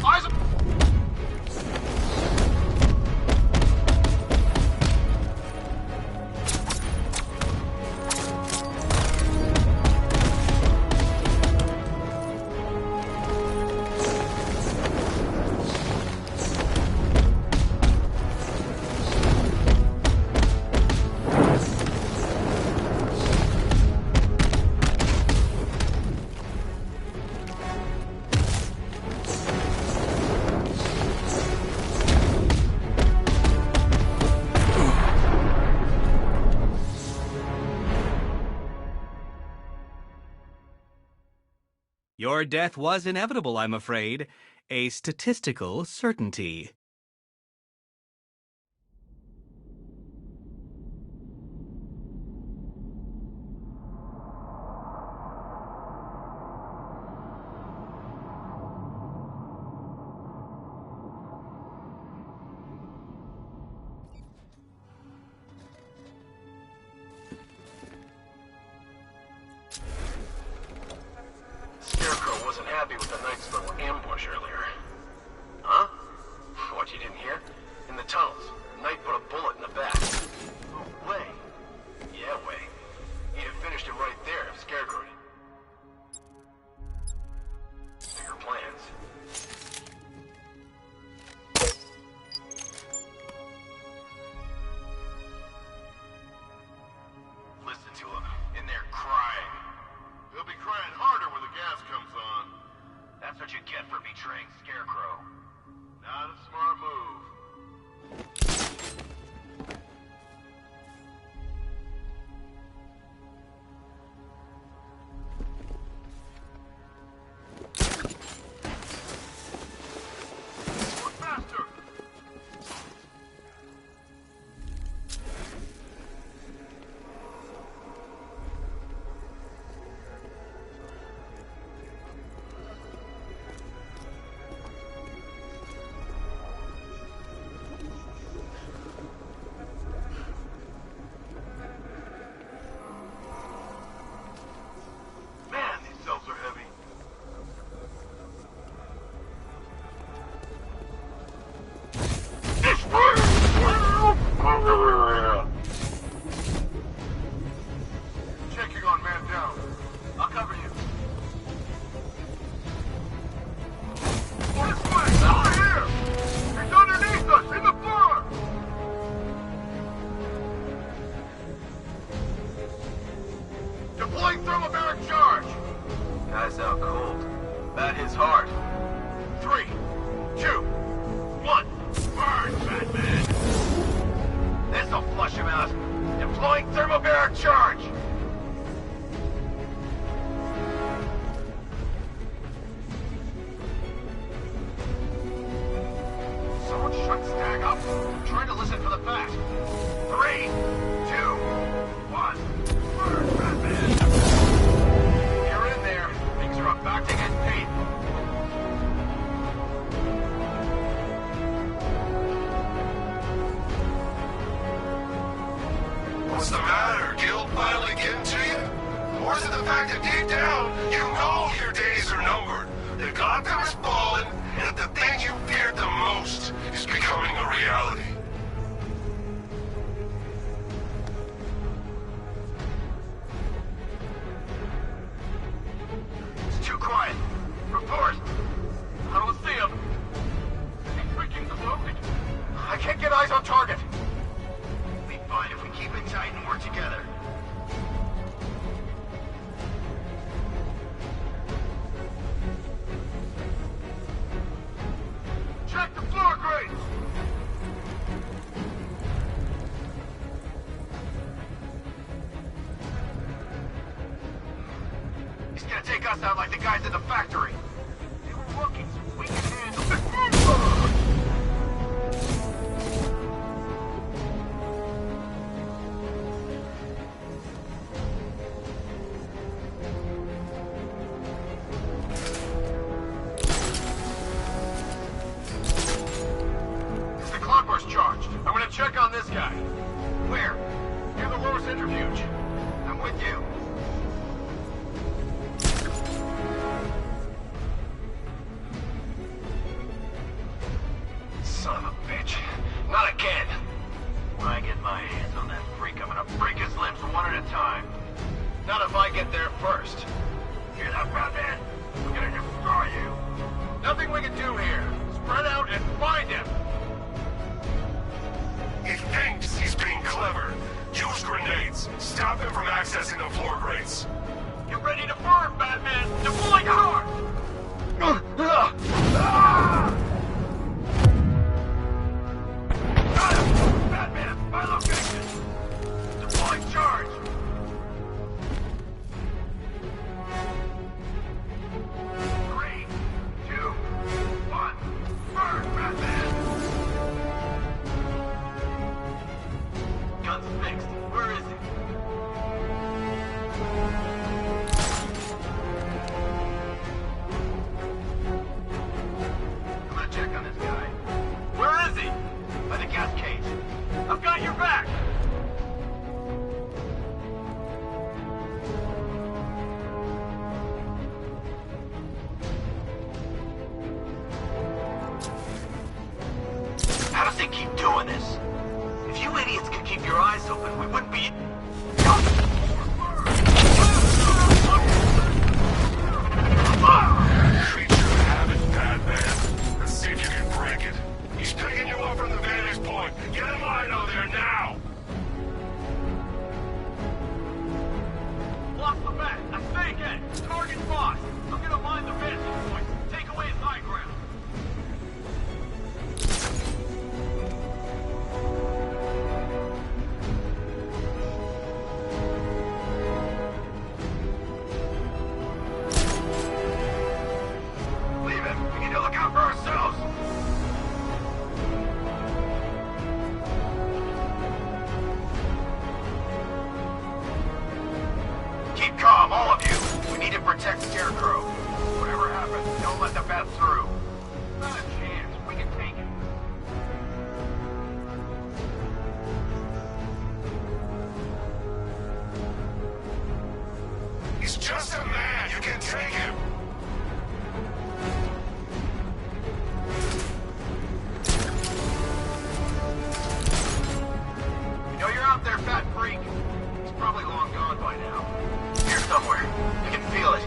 Eyes up!
Your death was inevitable, I'm afraid. A statistical certainty.
Scarecrow wasn't happy with the Knight's little ambush earlier. Huh? What, you didn't hear? In the tunnels, the Knight put a bullet in the back. No way. Yeah, way. He'd have finished him right there if Scarecrow didn't. Bigger plans. Listen to him, in there crying.
He'll be crying harder when the gas comes on.
That's what you get for betraying Scarecrow.
Not a smart move. Look faster! Man, these cells are heavy. This way! Checking on man down. I'll cover you. This way! Over here! He's underneath us, in the floor! Deploying thermobaric charge!
Guy's out cold. That hits hard.
3, 2, 1. Burn, Batman!
This'll flush him out. Deploying thermobaric charge!
Someone shut Stag up. I'm trying to listen for the bat. 3, 2, 1. Burn, Batman!
You're in there. Things are about to get paid.
What's the matter? Guild finally getting to you? Or is it the fact that deep down, you know your days are numbered? The Gotham is fallen, and the thing you feared the most is becoming a reality.
It's too quiet. Report. I don't see him.
He freaking cloaked.
I can't get eyes on target. We'll be fine if we keep it tight and work together.
Check the floor grate!
He's gonna take us out like the guys in the factory. They were rookies. We can handle it.
The clockwork's charged. I'm gonna check on this guy.
Where?
Near the lower centrifuge.
I'm with you. Son of a bitch. Not again. When I get my hands on that freak, I'm gonna break his limbs one at a time. Not if I get there first. Hear that, Batman? I'm gonna destroy you.
Nothing we can do here. Spread out and find him.
He thinks he's being clever. Use grenades. Stop him from accessing the floor grates.
Get ready to burn, Batman! Deploying hard!
Batman, my location! Deploying charge! keep doing this. If you idiots could keep your eyes open, we wouldn't be...
Creature of habit, Batman. Let's see if you can break it. He's picking you up from the vantage point. Get him out of there now!
Lost the bat. I say again. Target lost. I'm gonna mine the vantage point. Take away his high ground. Leave it. We need to look out for ourselves. Keep calm, all of you. We need to protect Scarecrow. Whatever happens, don't let the bat through. Not a chance. We can take it.
He's just a man. You can take him.
You know you're out there, fat freak. He's probably long gone by now. Here somewhere. I can feel it.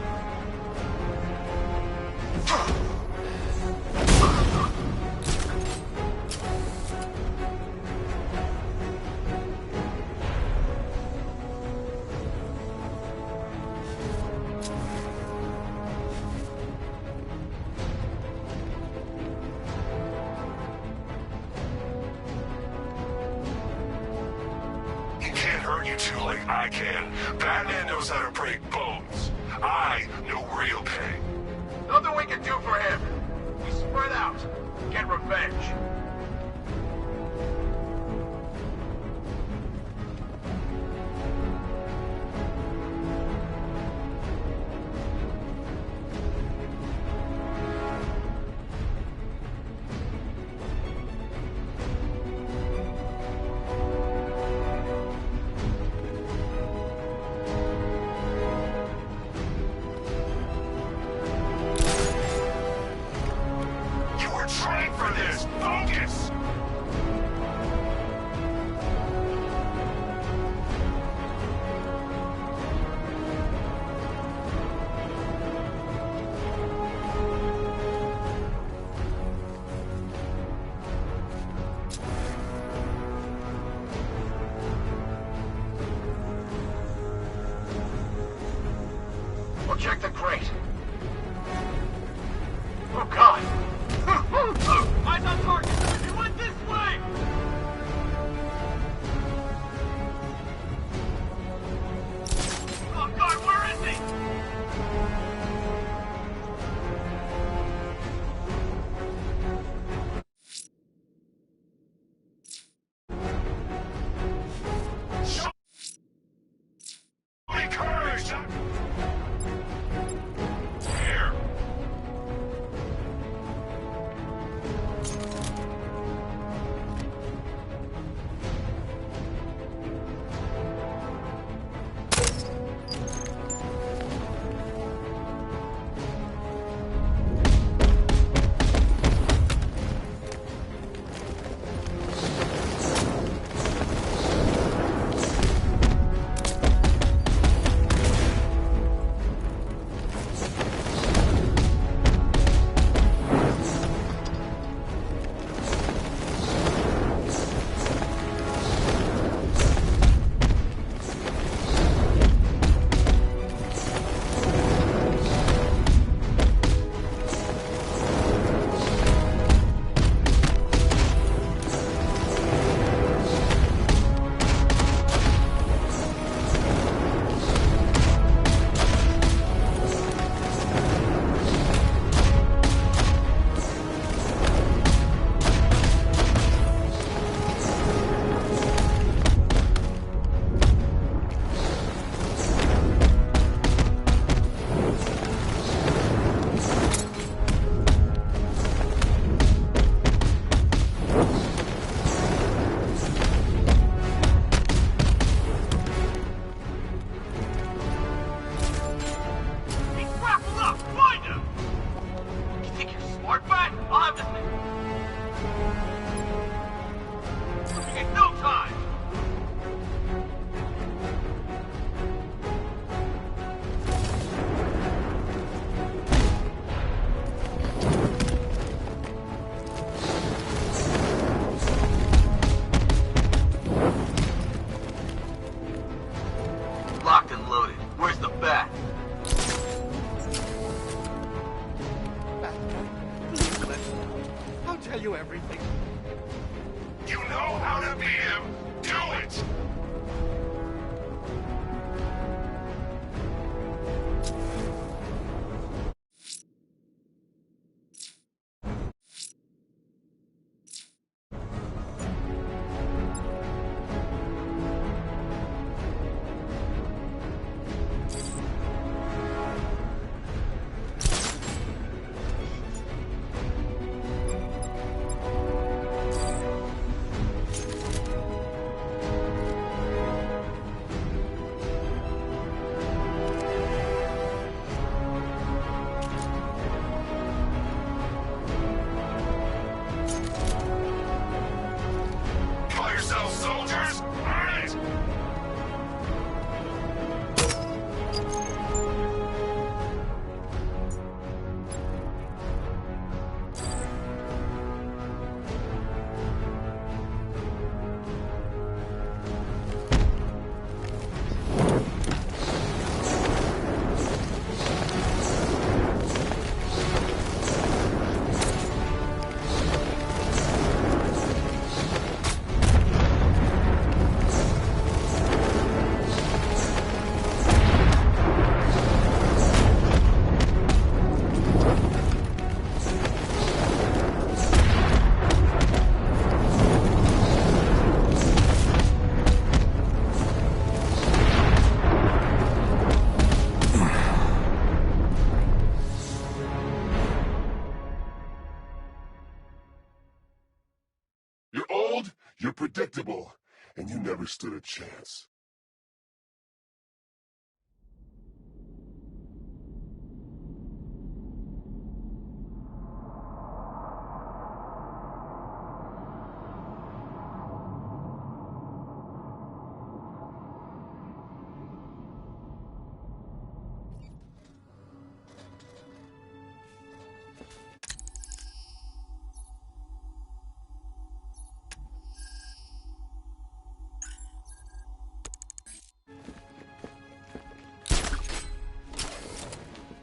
He can't hurt you two like I can. Batman knows how to break bones. I know real pain.
Nothing we can do for him. We spread out. Get revenge.
You were trained for this. Focus.
We'll check the crate. Oh, God! Eyes on target! He went this way! Oh, God, where is he?
Show me courage.
You're predictable, and you never stood a chance.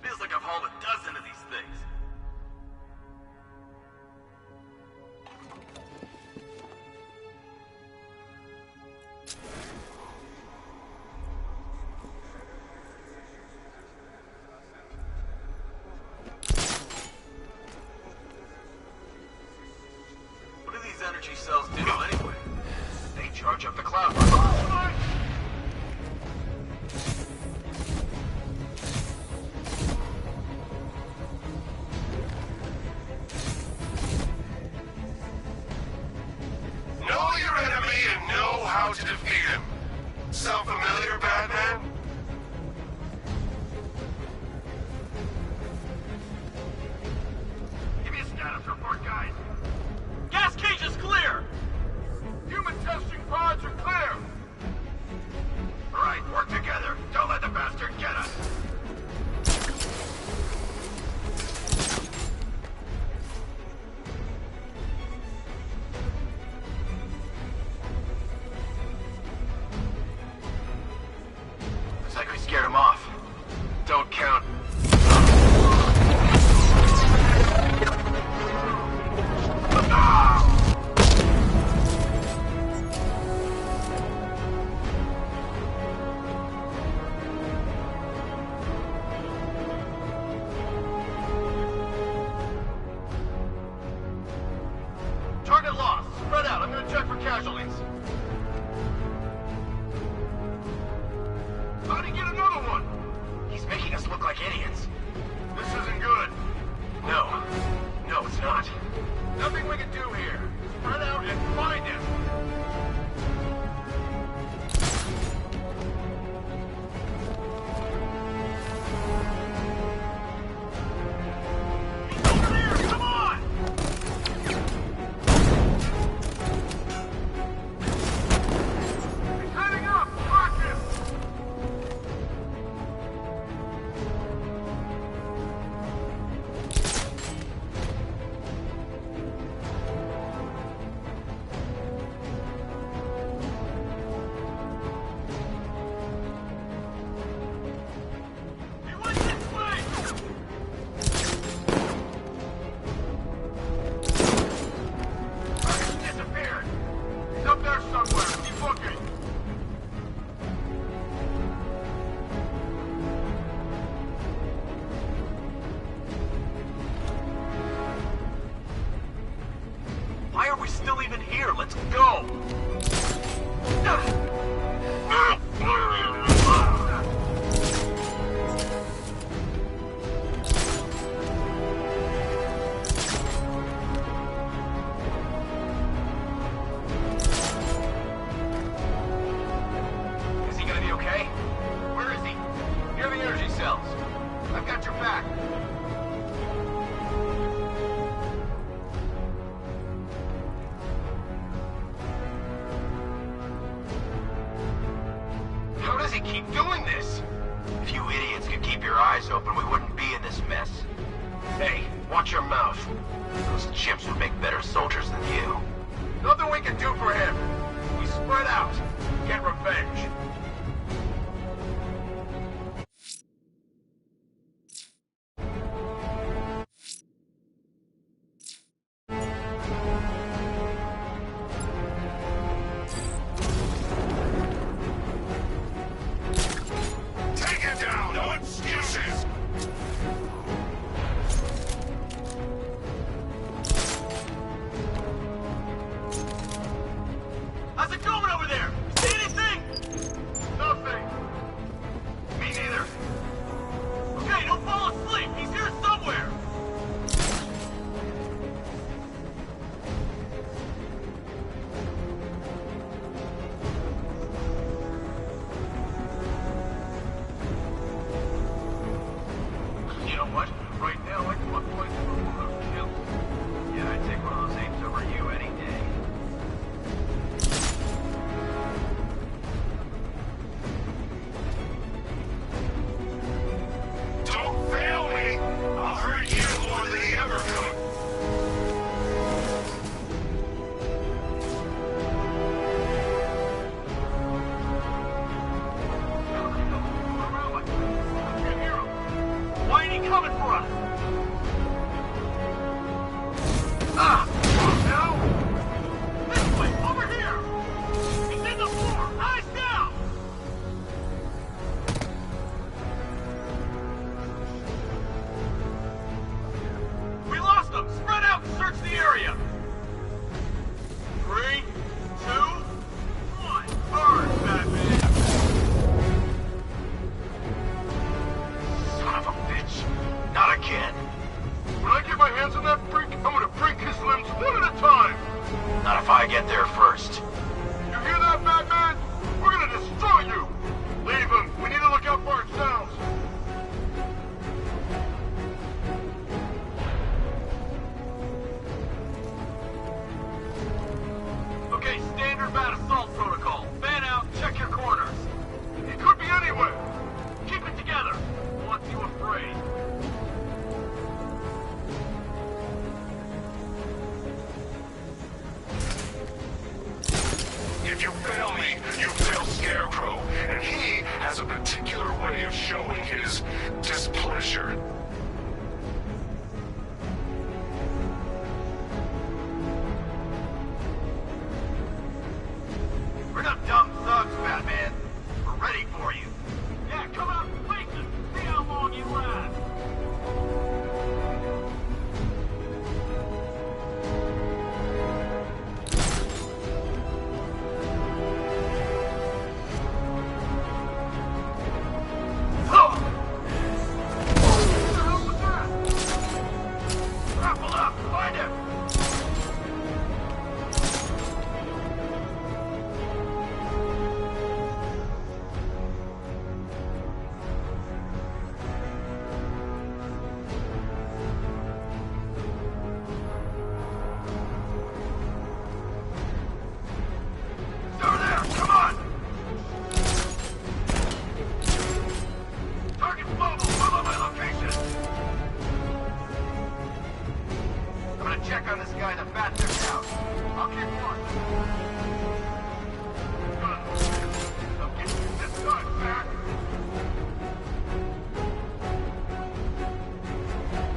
Feels like I've hauled a dozen of these things. What do these energy cells do anyway? They charge up the cloud.
Know your enemy and know how to defeat him. Sound familiar, Batman?
Give me a status report, guys. Gas cage is clear. Human testing pods are clear. All right, work together. Don't let the bastard get us. Looks like we scared him off. Don't count. Target lost. Spread out. I'm gonna check for casualties. How'd he get another one? He's making us look like idiots. This isn't good. No. No, it's not. Nothing we can do here. Spread out and find him. He's over there! Come on! He's heading up! Watch him! He went this way! He's disappeared. He's up there somewhere. Keep looking. Why are we still even here? Let's go! Is he gonna be okay? Where is he? Near the energy cells. I've got your back. How does he keep doing this? If you idiots could keep your eyes open, we wouldn't be in this mess. Hey, watch your mouth. Those chimps would make better soldiers than you. Nothing we can do for him. We spread out. Get revenge.
Take him down! No excuses!
How's it going over there? See anything? first.
You hear that, Batman? We're gonna destroy you! Leave him. We need to look out for ourselves.
Okay, standard bat assault protocol. Fan out, check your corners. It could be anywhere. Keep it together. Want you afraid.
If you fail me, you fail Scarecrow, and he has a particular way of showing his displeasure.
We're not dumb thugs, Batman. We're ready for you. Yeah, come out and face it. See how long you last. Grapple up! Find him! Over there! Come on! Target's mobile! Follow my location! I'm gonna check on this guy that bat took out. I'll keep watching. I'm getting this gun back.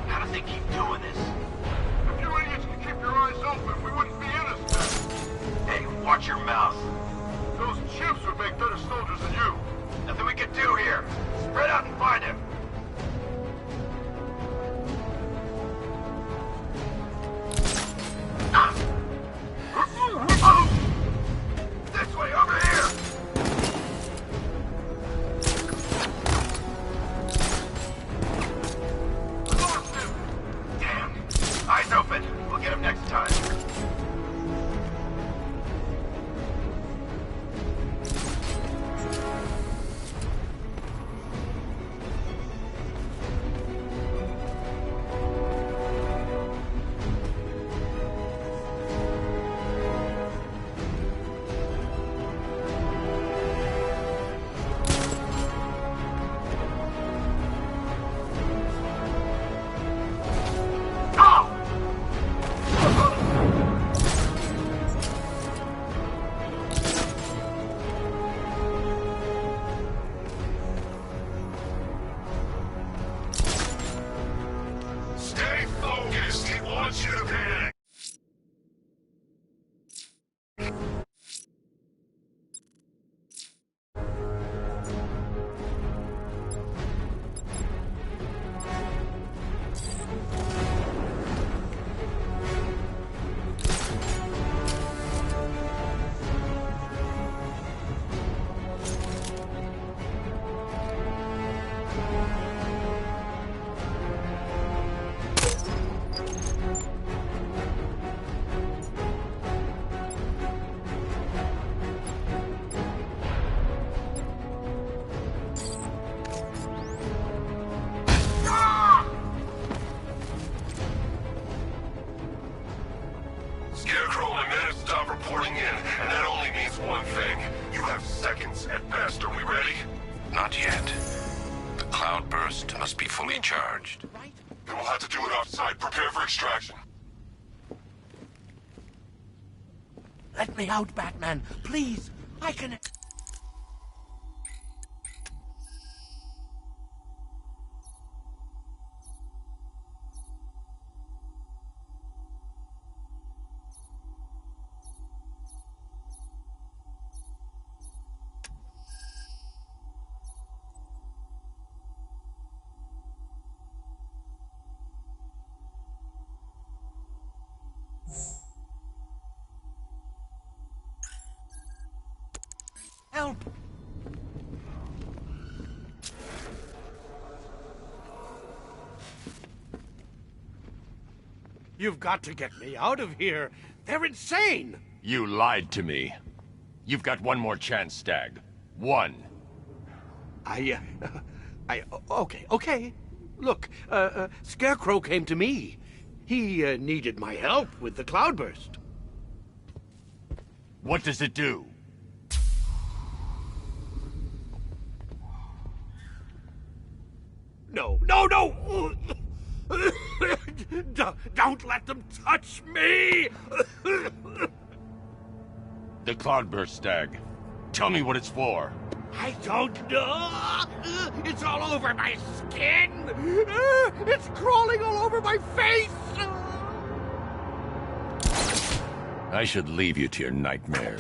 How does he keep doing this?
If you idiots could keep your eyes open, we wouldn't be in this mess.
Hey, watch your mouth.
Those chimps would make better soldiers than you.
Nothing we can do here. Spread out and find him. This way, over here! I lost him! Damn! Eyes open! We'll get him next time.
Stay focused. He wants you to panic. Scarecrow and men have stopped reporting in, and that only means one thing. You have seconds at best. Are we ready?
Not yet. The cloudburst must be fully charged.
Then we'll have to do it offsite. Prepare for extraction.
Let me out, Batman. Please. I can... Help!
You've got to get me out of here. They're insane.
You lied to me. You've got one more chance, Stag. One.
Okay. Look, Scarecrow came to me. He needed my help with the cloudburst.
What does it do?
No! Don't let them touch me!
The cloudburst, Stag. Tell me what it's for.
I don't know! It's all over my skin! It's crawling all over my face!
I should leave you to your nightmares.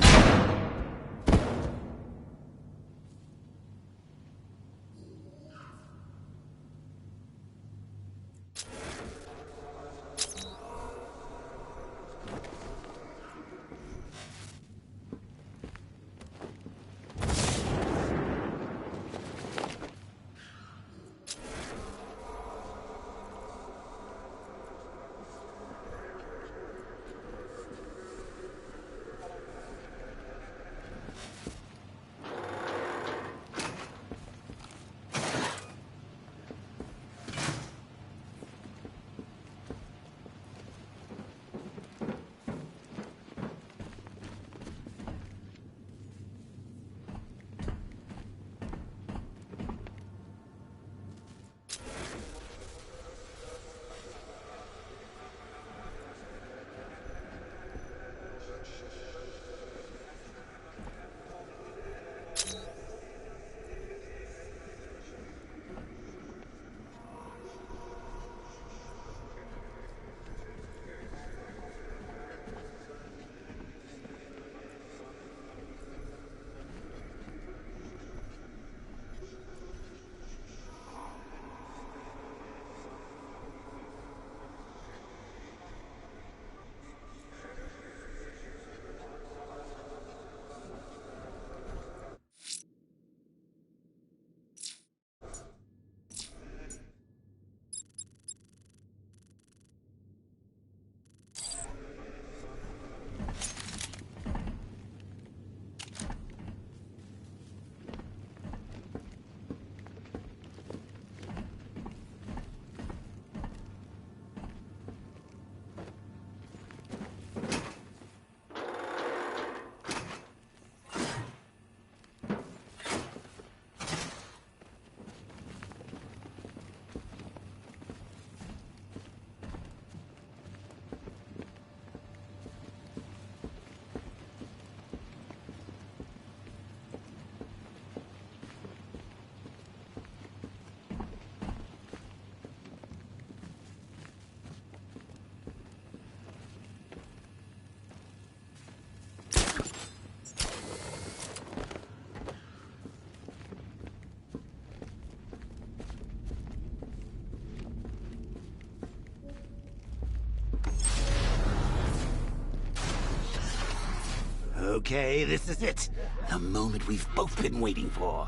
Okay, this is it. The moment we've both been waiting for.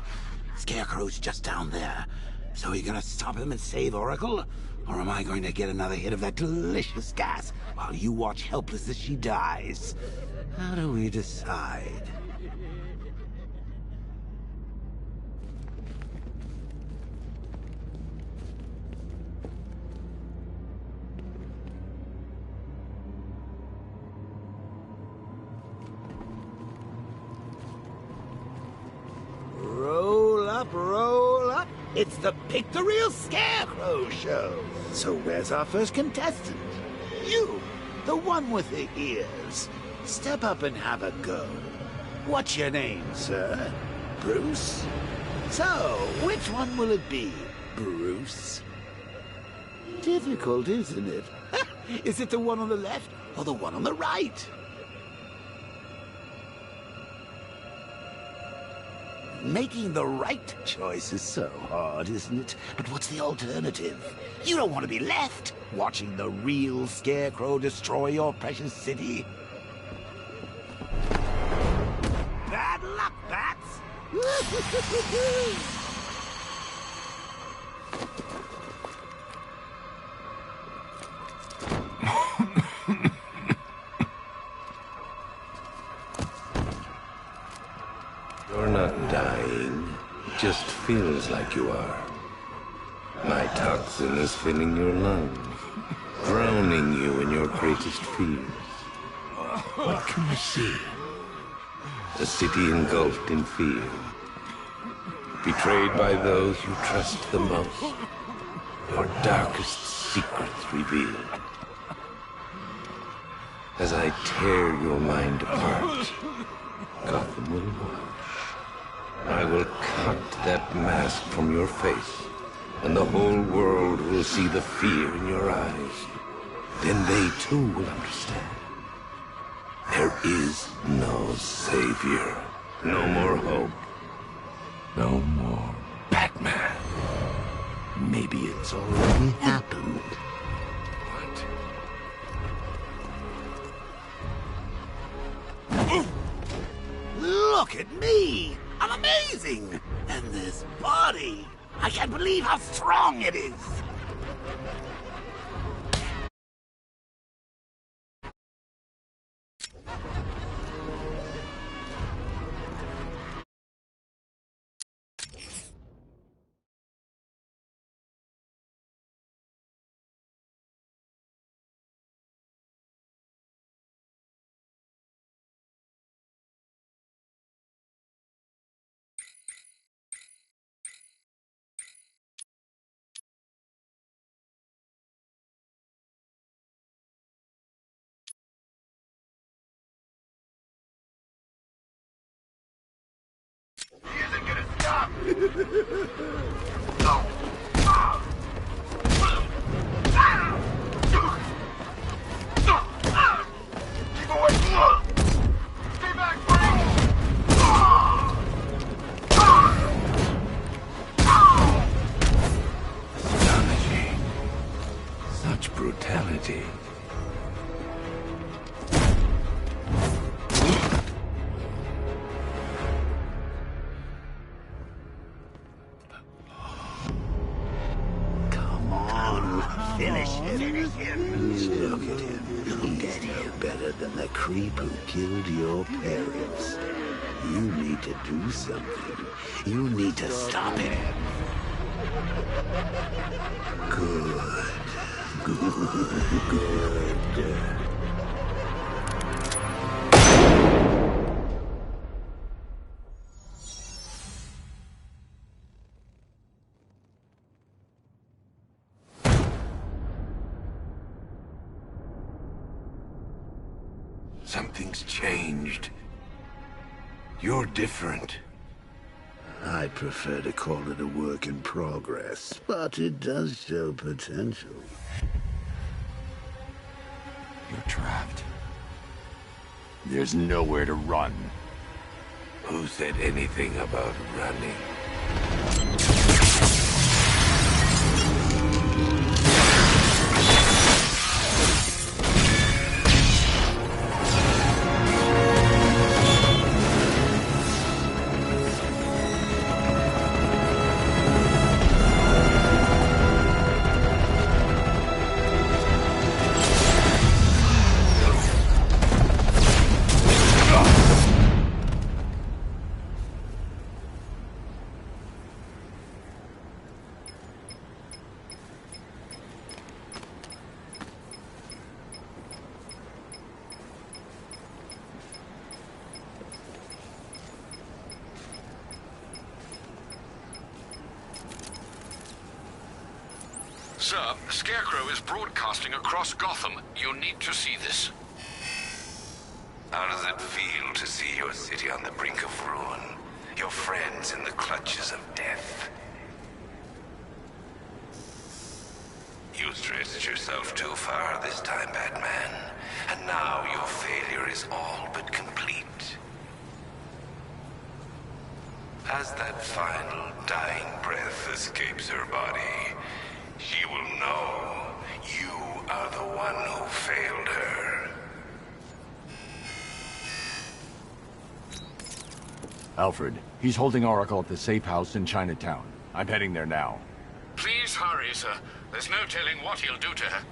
Scarecrow's just down there. So are you gonna stop him and save Oracle? Or am I going to get another hit of that delicious gas while you watch helpless as she dies? How do we decide? Roll up. It's the Pick the Real Scarecrow show. So where's our first contestant? You, the one with the ears. Step up and have a go. What's your name, sir? Bruce? So, which one will it be, Bruce? Difficult, isn't it? Is it the one on the left or the one on the right? Making the right choice is so hard, isn't it? But what's the alternative? You don't want to be left watching the real Scarecrow destroy your precious city. Bad luck, Bats!
You're not dying. It just feels like you are. My toxin is filling your lungs, drowning you in your greatest fears. What can you see? A city engulfed in fear. Betrayed by those you trust the most. Your darkest secrets revealed. As I tear your mind apart, Gotham will watch. I will cut that mask from your face, and the whole world will see the fear in your eyes. Then they too will understand. There is no savior, no more hope, no more Batman.
Maybe it's already happened. Look at me! I'm amazing! And this body! I can't believe how strong it is!
He isn't gonna stop! Keep away from her! Stay back,
Astonishing. Such brutality.
Finish him. Look at him. Look at him. Better than the creep who killed your parents. You need to do something. You need to stop him. Good.
Something's changed. You're different.
I prefer to call it a work in progress, but it does show potential.
You're trapped. There's nowhere to run.
Who said anything about running?
Sir, Scarecrow is broadcasting across Gotham. You need to see this.
How does it feel to see your city on the brink of ruin? Your friends in the clutches of death? You stretched yourself too far this time, Batman. And now your failure is all but complete. As that final dying breath escapes her body, she will know you are the one who failed her.
Alfred, he's holding Oracle at the safe house in Chinatown. I'm heading there now.
Please hurry, sir. There's no telling what he'll do to her.